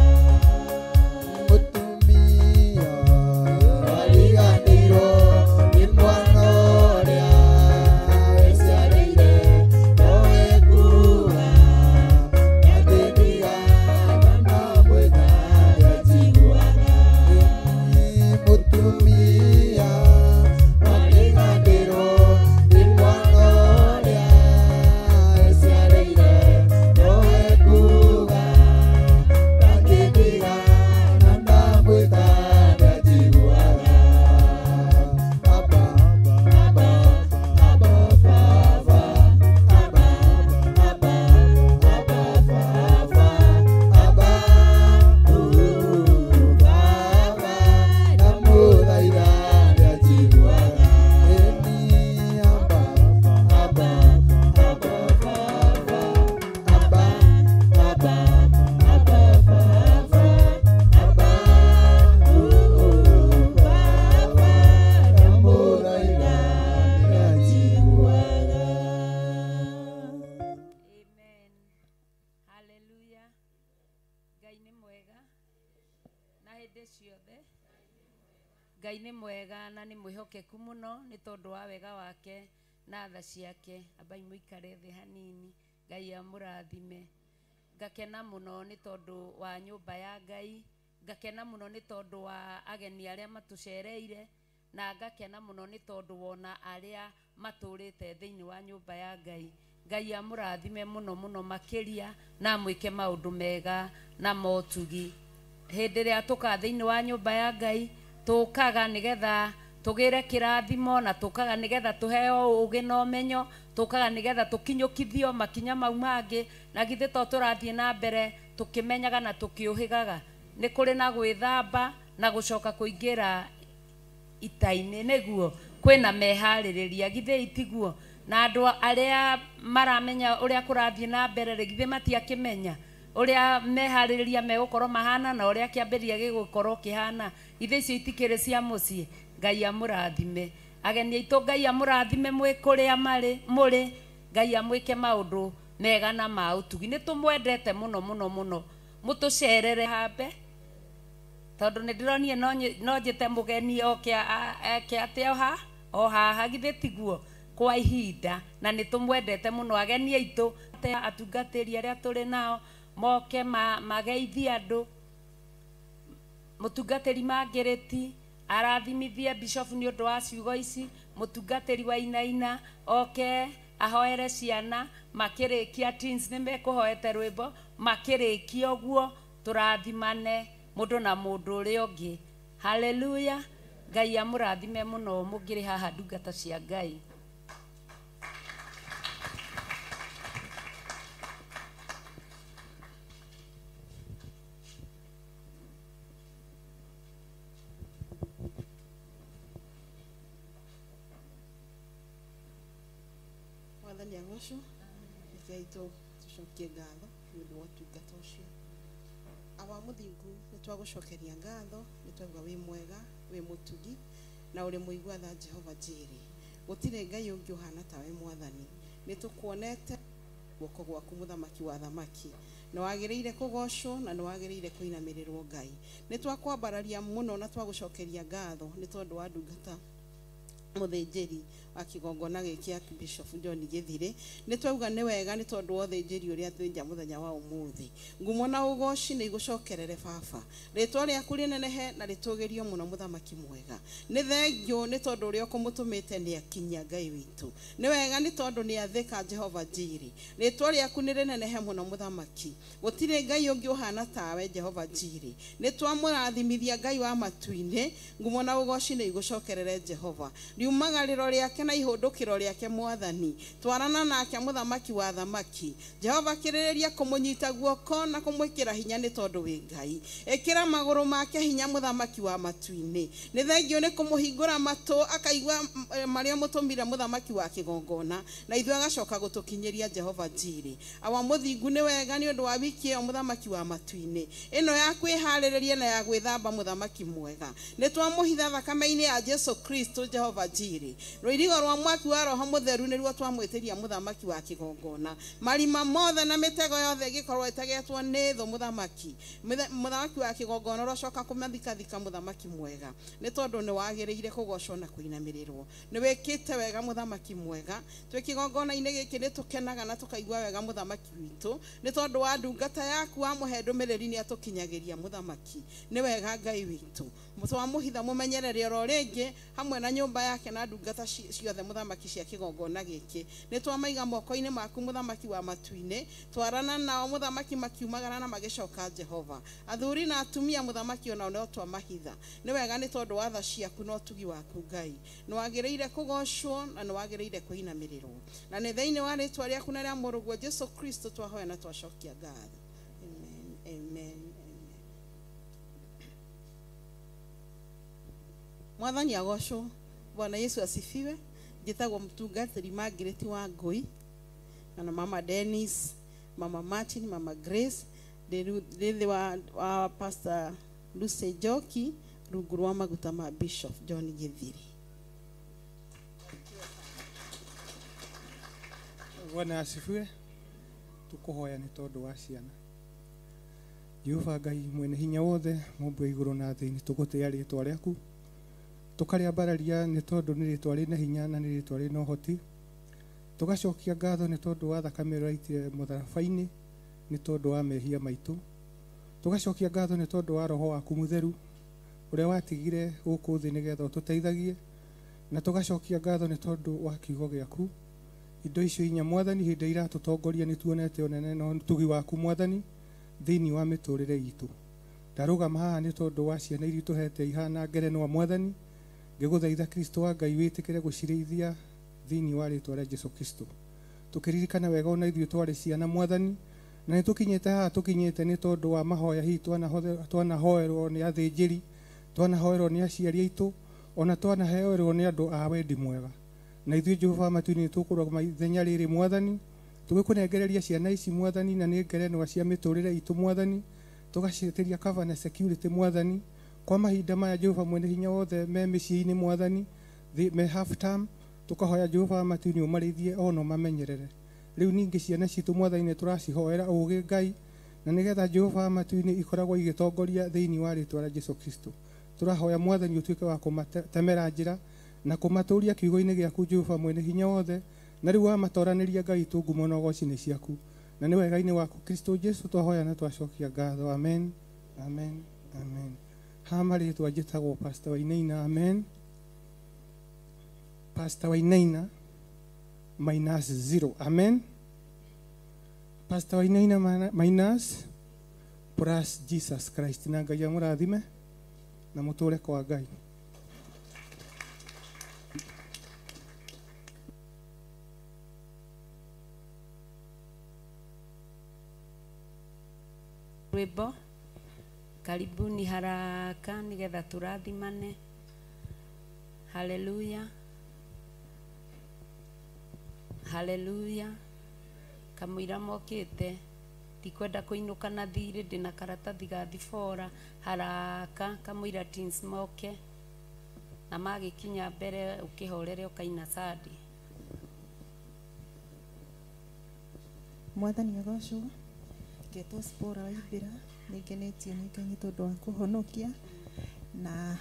E: Mũtumia ariganĩirwo nĩ mwana ũrĩa weciarĩire ndoĩ kuga ndangĩtiga na ndamwĩta nĩanjiguaga. Mũtumia ariganĩirwo nĩ mwana ũrĩa weciarĩire ndoĩ kuga ndangĩtiga na ndamwĩta nĩanjiguaga. Abba, Abba, Abba, Baba, Abba, Abba, Abba, Baba, Abba, Baba, namũthaitha nĩanjiguaga. Abba, Abba, Abba, Baba, Abba, Abba, Abba, Baba, Abba, Baba, namũthaitha nĩanjiguaga.
B: Amen. Hallelujah. Ngai nĩ mwega na hĩndĩ ciothe. Ngai nĩ mwega na nĩ mwĩhokeku mũno nĩ tondũ wa wega wake na tha ciake. Ambai mũikare thĩ hanini. Ngai amũrathime. Ngakena mũno nĩ tondũ wa nyũmba ya Ngai. Ngakena mũno nĩ tondũ wa ageni arĩa matũcereire na ngakena mũno nĩ tondũ wona arĩa matũrĩte thĩinĩ wa nyũmba ya Ngai. Ngai amũrathime mũno mũno makĩria na mwĩke maũndũ mega na motugi. Hĩndĩ ĩrĩa tũka thĩinĩ wa nyũmba ya Ngai tũkaga nĩgetha tũgĩre kĩrathimo na tũkaga nĩgetha tũheo ũgĩ na ũmenyo, tũkaga nĩgetha tũkinyũkithio makinya mau mangĩ na githĩ to tũrathiĩ na mbere tũkĩmenyaga na tũkĩũhĩgaga. Nĩ kũrĩ na gwĩthamba na gũcoka kũingĩra ita-inĩ nĩguo kwĩna meharĩrĩria githĩ itiguo. Na andũ arĩa maramenya ũrĩa kũrathiĩ na mbere githĩ matiakĩmenya ũrĩa meharĩrĩria megũkorwo mahana na ũrĩa kĩambĩrĩria gĩgũkorwo kĩhana. Ithe icio itikĩrĩ cia mũciĩ. Ngai amũrathime. Ageni aitũ Ngai amũrathime mwĩ kũrĩa mũrĩ Ngai amwike maundu mega na ma utugi ni tumwendete muno muno muno mutucerere hambe tondu ni ndironire no njite mugeni oke atia haha githe tiguo kwa ihinda na ni tumwendete muno ageni aitu atungatiri aria turi nao moke mageithie andu mutungatiri Mangiriti arathimithie bishop ni undu wa ciugo ici mutungatiri wa Inaina oke ahoere ciana makirikia teens nimekuhoete rwimbo makirikia oguo turathimane mundu na mundu uria ungi haleluya Ngai amurathime muno mugiri haha ndungata cia Ngai
G: Mwathani agocwo rekei tucokie ngatho nĩ ũndũ wa ũtungata ũcio awa mũthingu nĩ twagũcokeria ngatho nĩ twauga wĩ mwega wĩ mũtugi na ũrĩ mũigua tha Jehova Jireh gũtirĩ Ngai ũngĩ ũhana tawe Mwathani nĩ tũkuonete guoko gwaku mũthamaki wa thamaki nĩ wagĩrĩire kũgocwo na nĩ wagĩrĩire kũinamĩrĩrwo Ngai nĩ twakwambararia mũno na twagũcokeria ngatho nĩ tondũ wa ndungata muthĩnjĩri wa kĩgongona gĩkĩ Bishop John Gĩthire nĩ twauga nĩ wega nĩ tondũ wa ũthĩnjĩri ũrĩa twĩnja mũthenya wa ũmũthĩ ngumo na ũgoci nĩ igũcokerere baba rĩtwa rĩaku rĩnenehe na rĩtũgĩrio mũno mũthamaki mwega nĩ thengio nĩ tondũ ũrĩa ũkũmũtũmĩte nĩ akinyia Ngai witũ nĩ wega nĩ tondũ nĩ athĩka Jehova Jireh rĩtwa rĩaku nĩ rĩnenehe mũno mũthamaki gũtirĩ Ngai ũngĩ ũhana tawe Jehova Jireh nĩ twamũrathimithia Ngai wa matu-inĩ ngumo na ũgoci nĩ igũcokerere Jehova riumagarĩro rĩake na ihũndũkĩro rĩake Mwathani twarana nake mũthamaki wa thamaki Jehova kĩrĩrĩria kũmũnyita guoko na kũmwĩkĩra hinya nĩ tondũ wĩ Ngai ĩkĩra magũrũ make hinya mũthamaki wa matu-inĩ nĩ thengio nĩ kũmũhingũra matũ akaigua marĩa mũtũmire mũthamaki wa kĩgongona na ithuĩ agacoka gũtũkinyĩria Jehova Jireh awa mũthingu nĩ wega nĩ ũndũ wa wiki ĩyo mũthamaki wa matu-inĩ ĩno ya kwĩharĩrĩria na ya gwĩthamba mũthamaki mwega nĩ twamũhitha thakame-inĩ ya Jesu Kristo Jehova Jireh rũirigo rwa mwaki wa roho mũtheru nĩruo twamwĩtĩria mũthamaki wa kĩgongona marima mothe na mĩtego yothe ĩgĩkorwo ĩtegetwo nĩ thũ mũthamaki wa kĩgongona ũrocoka kũmathikathika mũthamaki mwega nĩ tondũ nĩ wagĩrĩire kũgocwo na kũinamĩrĩrwo nĩ wĩkĩte wega mũthamaki mwega twĩ kĩgongona-inĩ gĩkĩ nĩ tũkenaga na tũkaigua wega mũthamaki witũ nĩ tondũ wa ndungata yaku wamũhe ndũmĩrĩri nĩ atũkinyagĩria mũthamaki nĩ wega Ngai witũ twamũhitha mũmenyerere oro rĩngĩ hamwe na nyũmba yake na ndungata ciothe mũthamaki cia kĩgongona gĩkĩ nĩ twamaiga moko-inĩ maku mũthamaki wa matu-inĩ twarana nao mũthamaki makiumagara na magĩcoka Jehova athuri na atumia mũthamaki onao no twamahitha nĩ wega nĩ tondũ wa tha ciaku na ũtugi waku Ngai nĩ wagĩrĩire kũgocwo na nĩ wagĩrĩire kũinamĩrĩrwo na nĩ thĩinĩ wa rĩtwa rĩaku na rĩa mũrũguo Jesu Kristo twahoya na twacokia ngatho amen amen. Mwathani agocwo Bwana Yesu asifiwe njĩtagwo mũtungatĩri Mangiriti wa Ngũi na mama Dennis mama Martin mama Grace ndĩ wa pastor Lucy Njoki rungu rwa maguta ma Bishop John Gĩthire
H: Bwana asifiwe tukuhoya nĩ tondũ wa ciana Jehova Ngai mwene hinya wothe mũmbe igũrũ na thĩ nĩ tũgũtĩĩa rĩtwa rĩaku tukarĩambararia nĩ tondũ nĩ rĩtwa rĩna hinya na nĩ rĩtwa rĩna ũhoti tugacokia ngatho nĩ tondũ wa thakame ũraitire mũtharaba-inĩ nĩ tondũ wa mehia maitũ tugacokia ngatho nĩ tondũ wa roho waku mũtheru ũrĩa watigire gũkũ thĩ nĩgetha ũtũteithagie na tugacokia ngatho nĩ tondũ wa kiugo gĩaku indo icio inya Mwathani hĩndĩ iratũtongoria nĩ tuonete ũnene na ũtugi waku Mwathani thĩinĩ wa mĩtũrĩre itũ ndarũgama haha nĩ tondũ wa ciana iria tũhete ihana ngerenwa Mwathani ngĩgũthaitha Kristo wa Ngai wĩtĩkĩre gũcirĩithia thĩinĩ wa rĩtwa rĩa Jesu Kristo tukĩririkana wega ona ithuĩ twarĩ ciana Mwathani na nĩ tũkinyĩte haha tũkinyĩte nĩ tondũ wa mahoya hihi twanahoerwo nĩ athĩnjĩri twanahoerwo nĩ aciari aitũ ona twanahoerwo nĩ andũ a wendi mwega na ithuĩ Jehova matu-inĩ tũkũrũgama ithenya rĩrĩ Mwathani tũgĩkũnengereria ciana ici Mwathani na nĩ ngerenwa cia mĩtũrĩre itũ Mwathani tũgacitĩria cover na security Mwathani kwa mahinda maya Jehova mwene hinya wothe me mĩciĩ-inĩ Mwathani me half term tukahoya Jehova matu-inĩ ũmarĩithie ono mamenyerere riu ningi ciana citu Mwathani turacihoera ugi Ngai na nigetha Jehova matu-ini ikoragwo igitongoria thiini wa ritwa rĩa Jesu Kristo. Turahoya Mwathani utuike wa kumatemera njira na kumaturia kiugo-ini giaku Jehova mwene hinya wothe, na riu wamatoraniria Ngai tungumo na goci-ini ciaku, na ni wega-ini waku Kristo Jesu twahoya na twacokia ngatho. Amen, amen, amen. Hamari twajitagwo Pastor Wainaina. Amen. Pastor Wainaina minus 0. Amen. Pastor Wainaina minus plus Jesus Christ. Na Ngai amurathime na muture kwa Ngai.
B: Rwimbo karibuni haraka nigetha turathimane. Haleluya, haleluya. Kamwira mokite tikwenda kuinuka na thiri, ndina karatathi ga thibora haraka. Kamwira teens moke na magikinya mbere ukihorere ukaina sadi.
G: Mwathani agocwo ngetwo Spora wa Ibira, ningenetio ni Ngai tondu wa kuhonokia na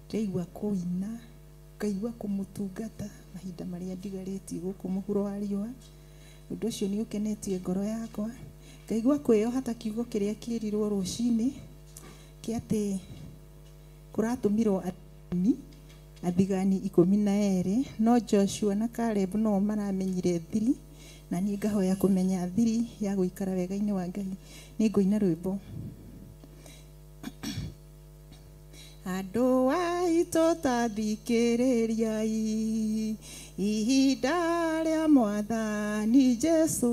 G: ndaigua kuina, ngaigua kumutungata mahinda maria ndigarĩtie gũkũ mũhuro wa riũa. Ũndũ ũcio nĩ ũkenetie ngoro yakwa, ngaigua kwĩyoha ta kiugo kĩrĩa kĩerirwo rũcinĩ kĩa atĩ kũratũmirwo athigani 12 no Joshua na Caleb no maramenyire thiri, na niĩ ngahoya kũmenya thiri ya gũikara wega-inĩ wa Ngai. Nĩ ngũina rwĩmbo. Andũ aitũ tathikĩrĩriai, ihinda rĩa Mwathani Jesu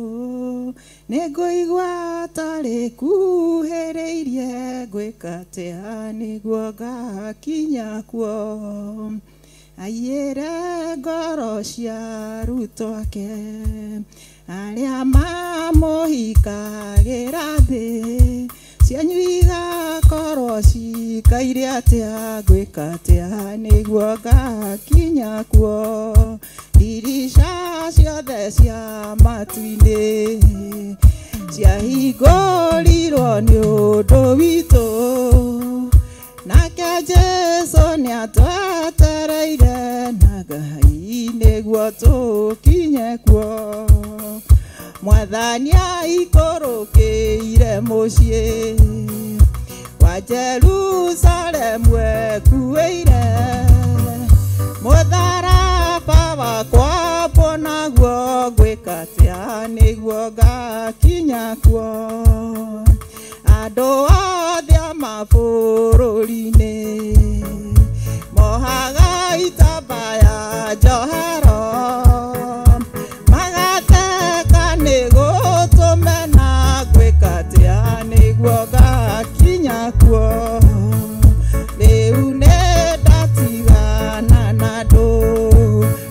G: nĩ ngũigua tarĩkuhĩrĩirie, ngwĩka atĩa nĩguo ngakinya kuo. Aiyĩre ngoro cia arutwo ake arĩa mamũhikagĩra thĩ, cianyu igakorwo cikaire atĩa, ngwĩka atĩa nĩguo ngakinya kuo. Ndirica ciothe cia matu-inĩ ciahingũrirwo nĩ ũndũ witũ, nake Jesu nĩ atwetereire na Ngai nĩguo tũkinye kuo. Mwathani aikũrũkĩire mũciĩ wa Jerusalemu ekuĩire, mũtharaba wakwa naguo, ngwĩka atĩa nĩguo ngakinya kuo. Andũ othe a mabũrũri-inĩ mohaga itambaya njohero, magateka nĩ gũtũmena, ngwĩka atĩa nĩguo ngakinya kuo. Rĩu nĩ ndatigana na andũ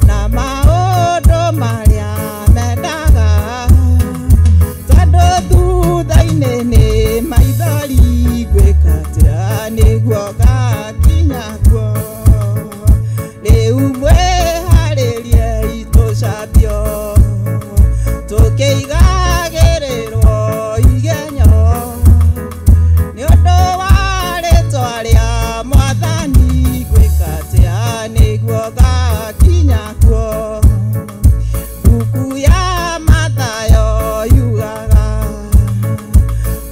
G: na maũndũ marĩa mendaga, tondũ thutha-inĩ nĩ maithori, ngwĩka atĩa nĩguo ngakinya kuo. Rĩu mwĩharĩriei tũcambio, tũkĩigagĩrĩrwo igenyo, nĩ ũndũ wa rĩtwa rĩa Mwathani, ngwĩka atĩa nĩguo ngakinya kuo. Mbuku ya Mathayo yugaga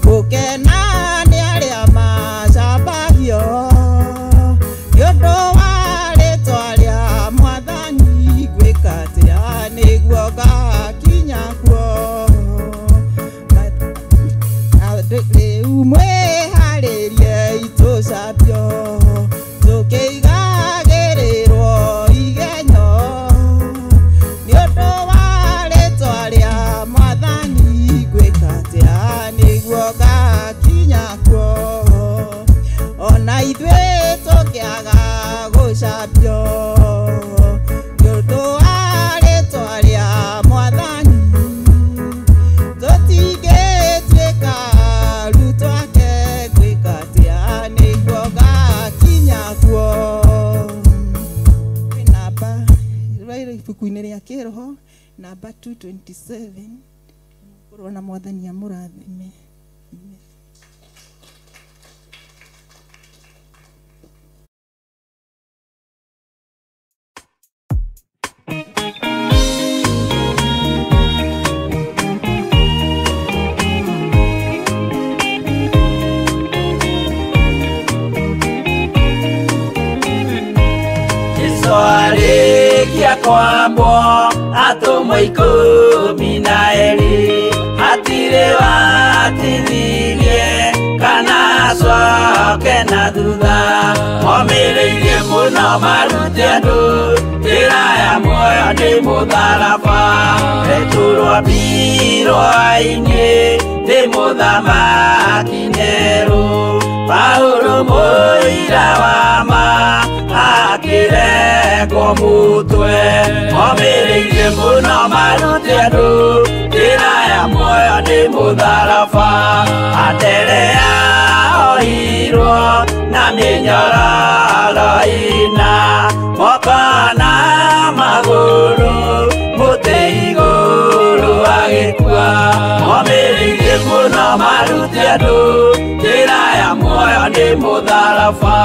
G: gũkena nĩ arĩa macambagio, nĩ ũndũ wa rĩtwa rĩa Mwathani, ngwĩka atĩa nĩguo ngakinya kuo. Rĩu mwĩharĩriei tũcambio, tũkĩigagĩrĩrwo igenyo, nĩ ũndũ wa rĩtwa rĩa Mwathani, ngwĩka atĩa nĩguo ngakinya kuo. Ona ithuĩ tũkĩaga gũcambio, nĩ ũndũ wa rĩtwa rĩa Mwathani, tũtingĩtuĩka arutwo ake, ngwĩka atĩa nĩguo ngakinya kuo. Namba ibuku-inĩ rĩa kĩroho namba 227 korwo na mwathani amurathime. Amen.
C: Kiswarikia kwambo atumwa 12 hatire watithirie kana coke na thutha momireirie muno marute andu njira ya muoyo ni mutharaba returwo mbirwa-ini ni muthamaki Neru Paulo muira wa ma akireko mutwe momireirie muno marute andu njira ya muoyo ni mutharaba aterea ohirwo na minyororo ina mokana maguru muti iguru agikua momireirie muno marute andu njira ya muoyo ni mutharaba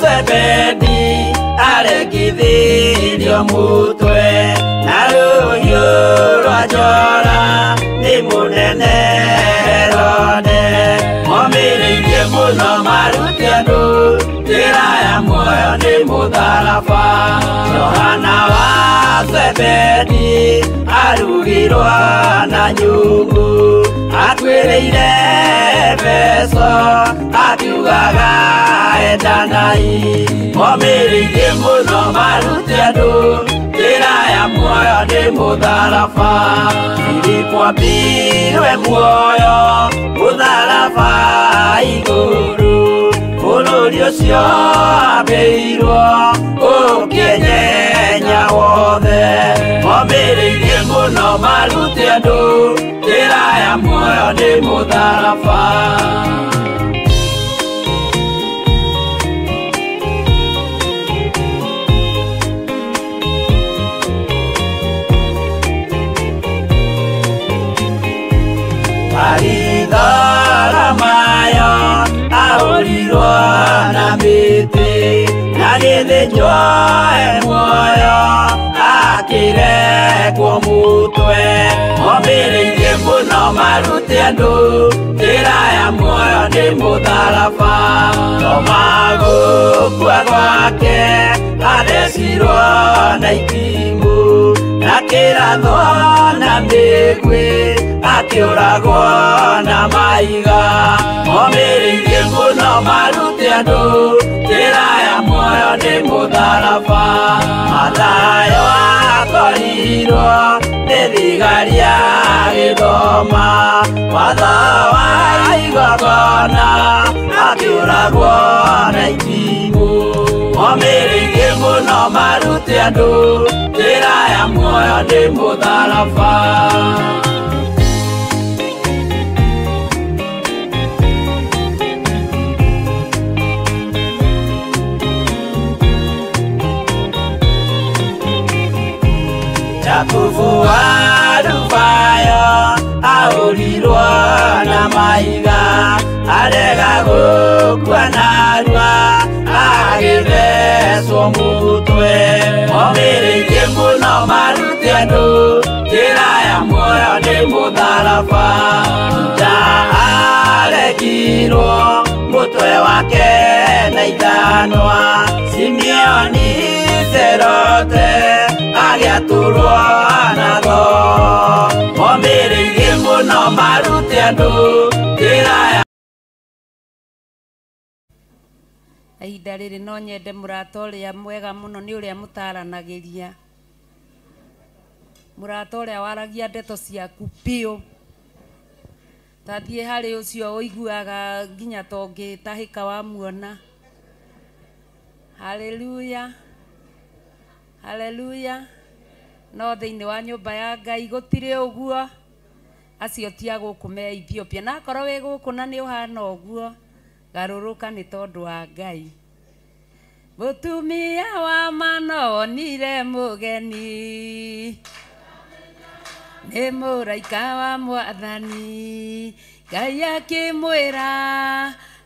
C: Zebedi aregithirio mutwe na ruhiu rwa njora ni munene Herode momireirie muno marute andu njira ya muoyo ni mutharaba Yohana wa Zebedi arugirwa na nyungu atwireire Efeso akiugaga endanai momireirie muno marute andu njira ya muoyo ni mutharaba Filipo ambirwe muoyo mutharaba iguru bũrũri ũcio ambĩirwo ũkĩnyenya wothe momireirie muno marute andu njira ya muoyo ni mutharaba Maritha mayo ahorirwo na mĩtĩ na gĩthĩnjwo muoyo akĩrekwo mũtwe momireirie muno marute andu njira ya muoyo ni mutharaba Toma gũkua gwake athecirwo na itimũ na kĩratho na mĩguĩ akĩũragwo na maiga momireirie muno marute andu njira ya muoyo ni mutharaba Mathayo akorirwo nĩ thigari agĩthoma watho wa igongona akĩũragwo na itimũ momireirie muno marute andu njira ya muoyo ni mutharaba Yakubu wa Rubayo ahorirwo na maiga arega gũkua narua agĩthecwo mũtwe momireirie muno marute andu njira ya muoyo ni mutharaba Juda aregirwo mũtwe wake na ithanwa Simeoni Zelote agĩatũrwo na tho momireirie muno marute andu njira ya
B: ihinda rĩrĩ no nyende mũrata ũrĩa mwega mũno nĩ ũrĩa mũtaranagĩria mũrata ũrĩa waragia ndeto ciaku biũ tathiĩ harĩ ũcio ũiguaga nginya to ngĩtahĩka wamuona haleluya haleluya no thĩinĩ wa nyũmba ya Ngai gũtirĩ ũguo, acio ti a gũkũ me Ethiopia. Na akorwo wĩ gũkũ na nĩ ũhana ũguo, garũrũka nĩ tondũ wa Ngai. Mũtumia wa manonire mũgeni, nĩ mũraika wa Mwathani, Ngai akĩmwĩra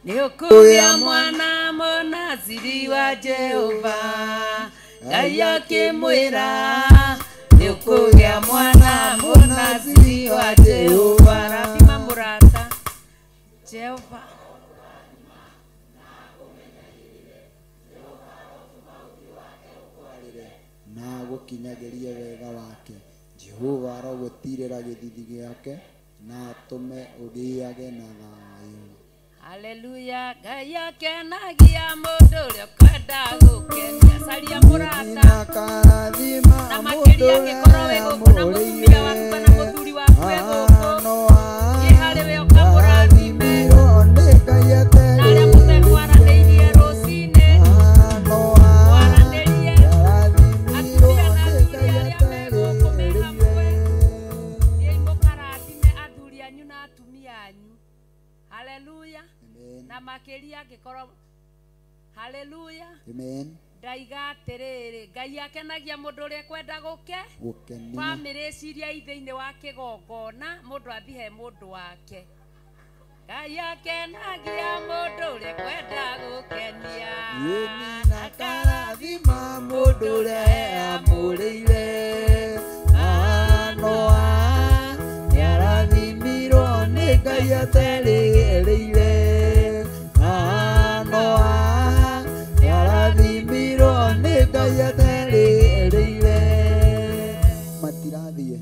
B: nĩ ũkũgĩa mwana mũnaziri wa Jehova. Ngai akĩmwĩra nĩ ũkũgĩa mwana mũnaziri wa Jehova. Rathima mũrata Jehova.
E: Na gũkinyagĩrie wega wake. Jehova arogũtirĩra gĩthithi gĩake na atũme ũgĩage na thayũ.
B: Haleluya. Ngai akenagia mũndũ ũrĩa ũkwenda gũkenia. Caria mũrata na makĩria angĩkorwo wĩ gũkũ na mũtumia waku kana mũthuri waku wĩ gũkũ, thiĩ harĩ we ũkamũrathime. Na arĩa mũtekwaranĩirie rũcinĩ, mwaranĩrie. Atumia na athuri arĩa me gũkũ me hamwe, thiĩi mũkarathime athuri anyu na atumia anyu. Haleluya. Na makĩria angĩkorwo, haleluya, ndaiga atĩrĩrĩ, Ngai akenagia mũndũ ũrĩa kwenda gũkenia. Bamĩrĩ ciria i thĩinĩ wa kĩgongona, mũndũ athi he mũndũ wake. Ngai akenagia mũndũ ũrĩa kwenda gũkenia,
E: na karathima mũndũ ũrĩa amũrĩire. Anoa nĩarathimirwo nĩ Ngai aterĩgĩrĩire. Anoa nĩarathimirwo nĩ Ngai aterĩgĩrĩire. Matirathiĩ.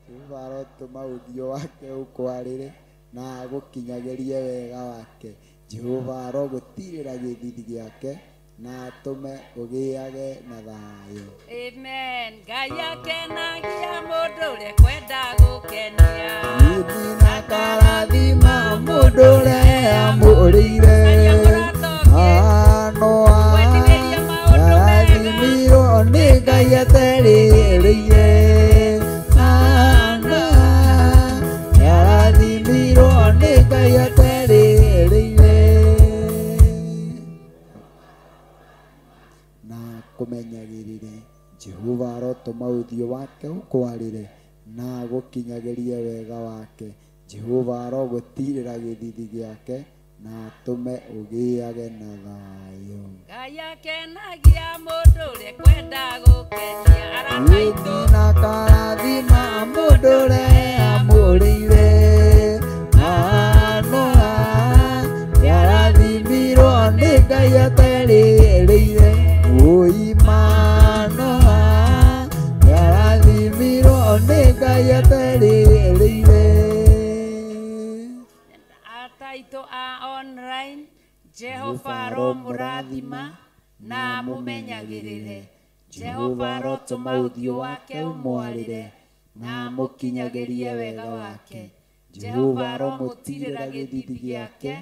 E: Jehova arotũma ũthiũ wake ũkwarĩre na agũkinyagĩrie wega wake. Jehova arogũtirĩra gĩthithi gĩake na atũme ũgĩage na thayũ.
B: Amen. Ngai akenagia mũndũ ũrĩa kwenda gũkenia,
E: na karathima mũndũ ũrĩa amũrĩire. Anoa nĩarathimirwo nĩ Ngai aterĩgĩrĩire. Anoa nĩarathimirwo nĩ Ngai aterĩgĩrĩire. Na kũmenyagĩrĩre, Jehova arotũma ũthiũ wake ũkwarĩre na agũkinyagĩrie wega wake. Jehova arogũtirĩra gĩthithi gĩake na atũme ũgĩage na thayũ.
B: Ngai akenagia mũndũ ũrĩa kwenda gũkenia. Aramaitũ
E: na karathima mũndũ ũrĩa amũrĩire. Anoa nĩarathimirwo nĩ Ngai aterĩgĩrĩire. Anoa nĩarathimirwo nĩ Ngai aterĩgĩrĩire.
B: ataitũ a online, Jehova aromũrathima na amũmenyagĩrĩre. Jehova arotũma ũthiũ wake ũmwarĩre na amũkinyagĩrie wega wake. Jehova aromũtirĩra gĩthithi gĩake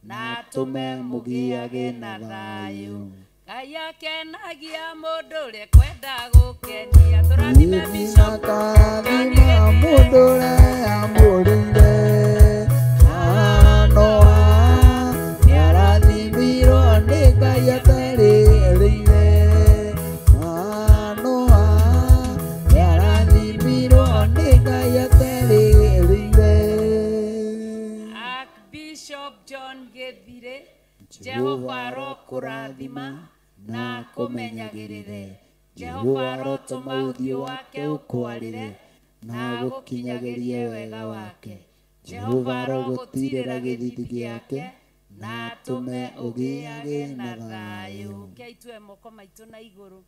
B: na atũme mũgĩage na thayũ. Ngai akenagia mũndũ ũrĩa kwenda gũkenia. Tũrathime Bishop
E: mũndũ ũrĩa amũrĩire. Anoa nĩarathimirwo nĩ Ngai aterĩgĩrĩire. Anoa nĩarathimirwo nĩ Ngai aterĩgĩrĩire.
B: Archbishop John Gethire, Jehova arokũrathima na akũmenyagĩrĩre. Jehova arotũma ũthiũ wake ũkwarĩre na agũkinyagĩrie wega wake. Jehova arogũtirĩra gĩthithi gĩake na atũme ũgĩage na thayũ. Kei tue moko maitũ na igũrũ.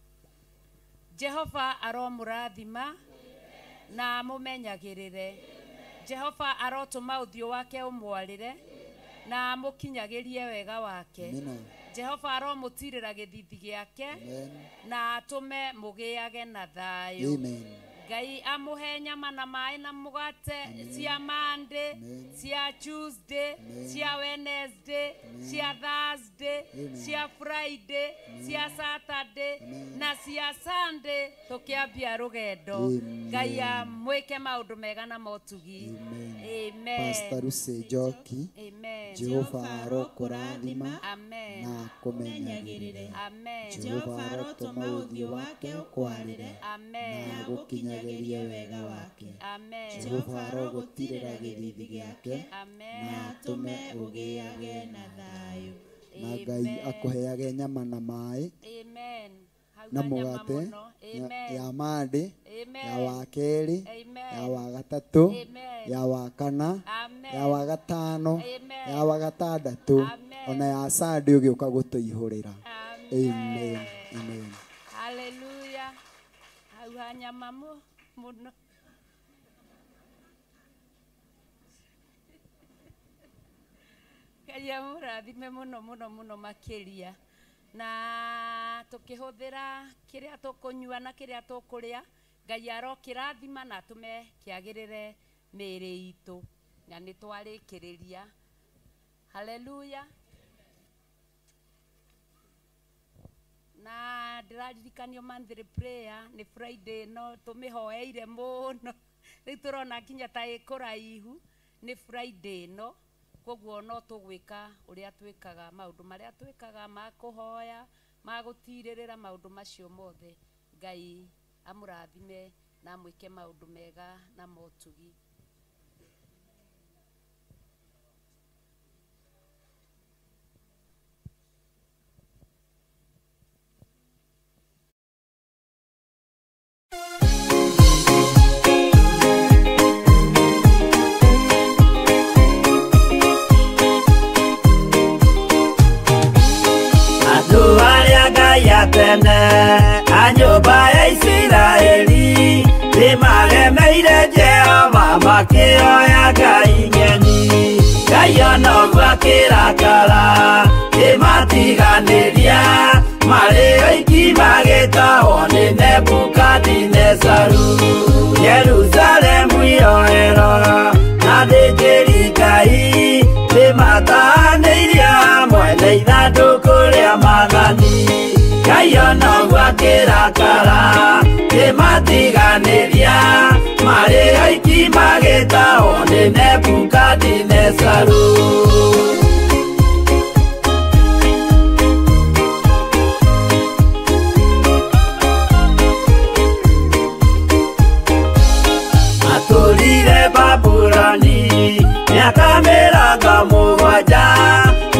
B: Jehova aromũrathima na amũmenyagĩrĩre. Jehova arotũma ũthiũ wake ũmwarĩre na amũkinyagĩrie wega wake. Jehova aromũtirĩra gĩthithi gĩake na atũme mũgĩage na thayũ. Ngai amuhe nyama na maĩ na mugate cia Monday, cia Tuesday, cia Wednesday, cia Thursday, cia Friday, cia Saturday na cia Sunday tukiambia rugendo. Ngai amwike maundu mega na motugi. Amen.
E: Pastor Rusejoki.
B: Amen.
E: Jehova arokurathima
B: Amen.
E: na kumenyagirire.
B: Amen.
E: Jehova arotuma uthio wake ukwarire
B: Amen.
E: na gukinyagirie wega wake.
B: Amen.
E: Jehova arogutirira githithi giake
B: Amen.
E: na atume ugiage na thayu. Na Ngai akuheage nyama na maĩ
B: Amen.
E: na mugate ya Monday, ya wakeri, ya wagatatu, ya wakana, ya wagatano, ya wagatandatu, ona ya Sunday ugiuka gutuihurira. Amen. Amen.
B: Hallelujah. Hau nyama muno. Ngai amurathime muno makiria. Na tukihuthira kiria tukunyua na kiria tukuria Ngai arokirathima na tume kiagirire miri itu na ni twarikiriria. Hallelujah. Na ndiraririkanio monthly prayer ni Friday no tumihoeire muno riu turona kinya ta ikuraihu ni Friday no koguo no tugwika uria twikaga maundu maria twikaga ma kuhoya ma gutiririra maundu macio mothe. Ngai amurathime na mwike maundu mega na motugi.
C: Tene anyumba ya Isiraeli nimaremeire Jehova makioya Ngai ng'eni. Ngai onoguo akĩrakara kĩmatiganĩria marĩ oiki magĩtahwo nĩ Nebukadinezaru. Jerusalemu iroero na thĩnjĩri Ngai nĩmatahanĩirie hamwe na ithandũkũ rĩa maathani. Ngai onoguo akĩrakara kĩmatiganĩria marĩ oiki magĩtahwo nĩ Nebukadinezaru. Atũrire Babuloni mĩaka mĩrongo mũgwanja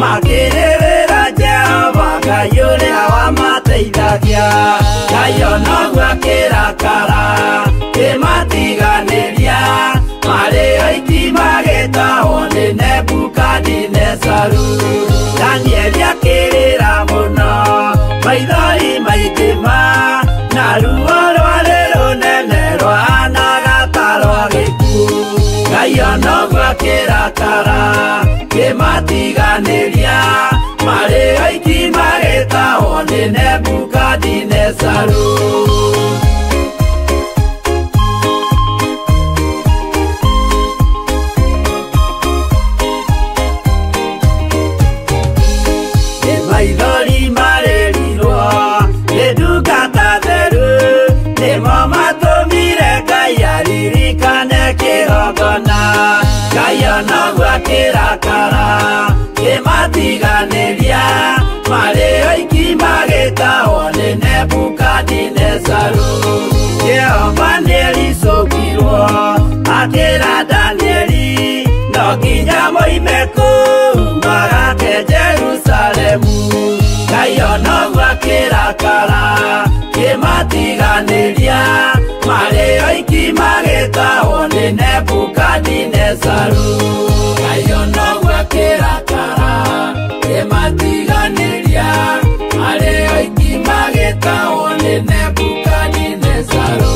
C: makĩrĩrĩra Jehova Ngai ũrĩa wamateithagia. Ngai onoguo akĩrakara kĩmatiganĩria marĩ oiki magĩtahwo nĩ Nebukadinezaru. Danieli akĩrĩra mũno maithori maithima na ruo rwarĩ rũnene rwahanaga ta rwa gĩkuũ. Ngai onoguo akĩrakara kĩmatiganĩria marĩ oiki magĩtahwo nĩ Nebukadinezaru. Maithori marĩrirwo nĩ ndungata theru nĩmo matũmire Ngai aririkane kĩgongona. Ngai onoguo akĩrakara kĩmatiganĩria marĩ oiki magĩtahwo nĩ Nebukadinezaru. Jehova nĩericũkirwo akĩra Danieli no nginya moime kũu magake Jerusalemu. Ngai onoguo akĩrakara kĩmatiganĩria marĩ oiki magĩtahwo nĩ Nebukadinezaru. Ngai onoguo akĩrakara kĩmatiganĩria marĩ oiki magĩtahwo nĩ Nebukadinezaru.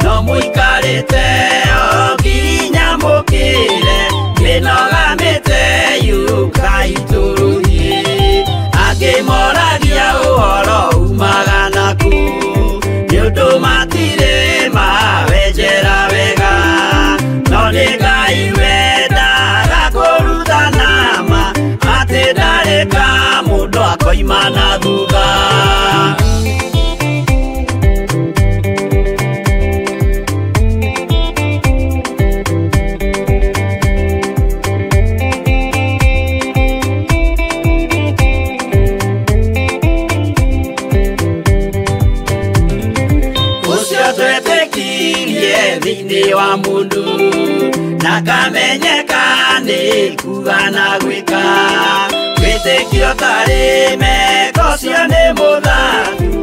C: No muikarite oginya mukire minogamite yuka ituruhi akimoragia uhoro umaga naku niundu matire mawenjera wega no ni Ngai wendaga kuruta nama ati ndareka mundu akoima na thutha. Thini wa mundu na kamenyeka ni kuga na gwika witikio tari meko cio ni muthathu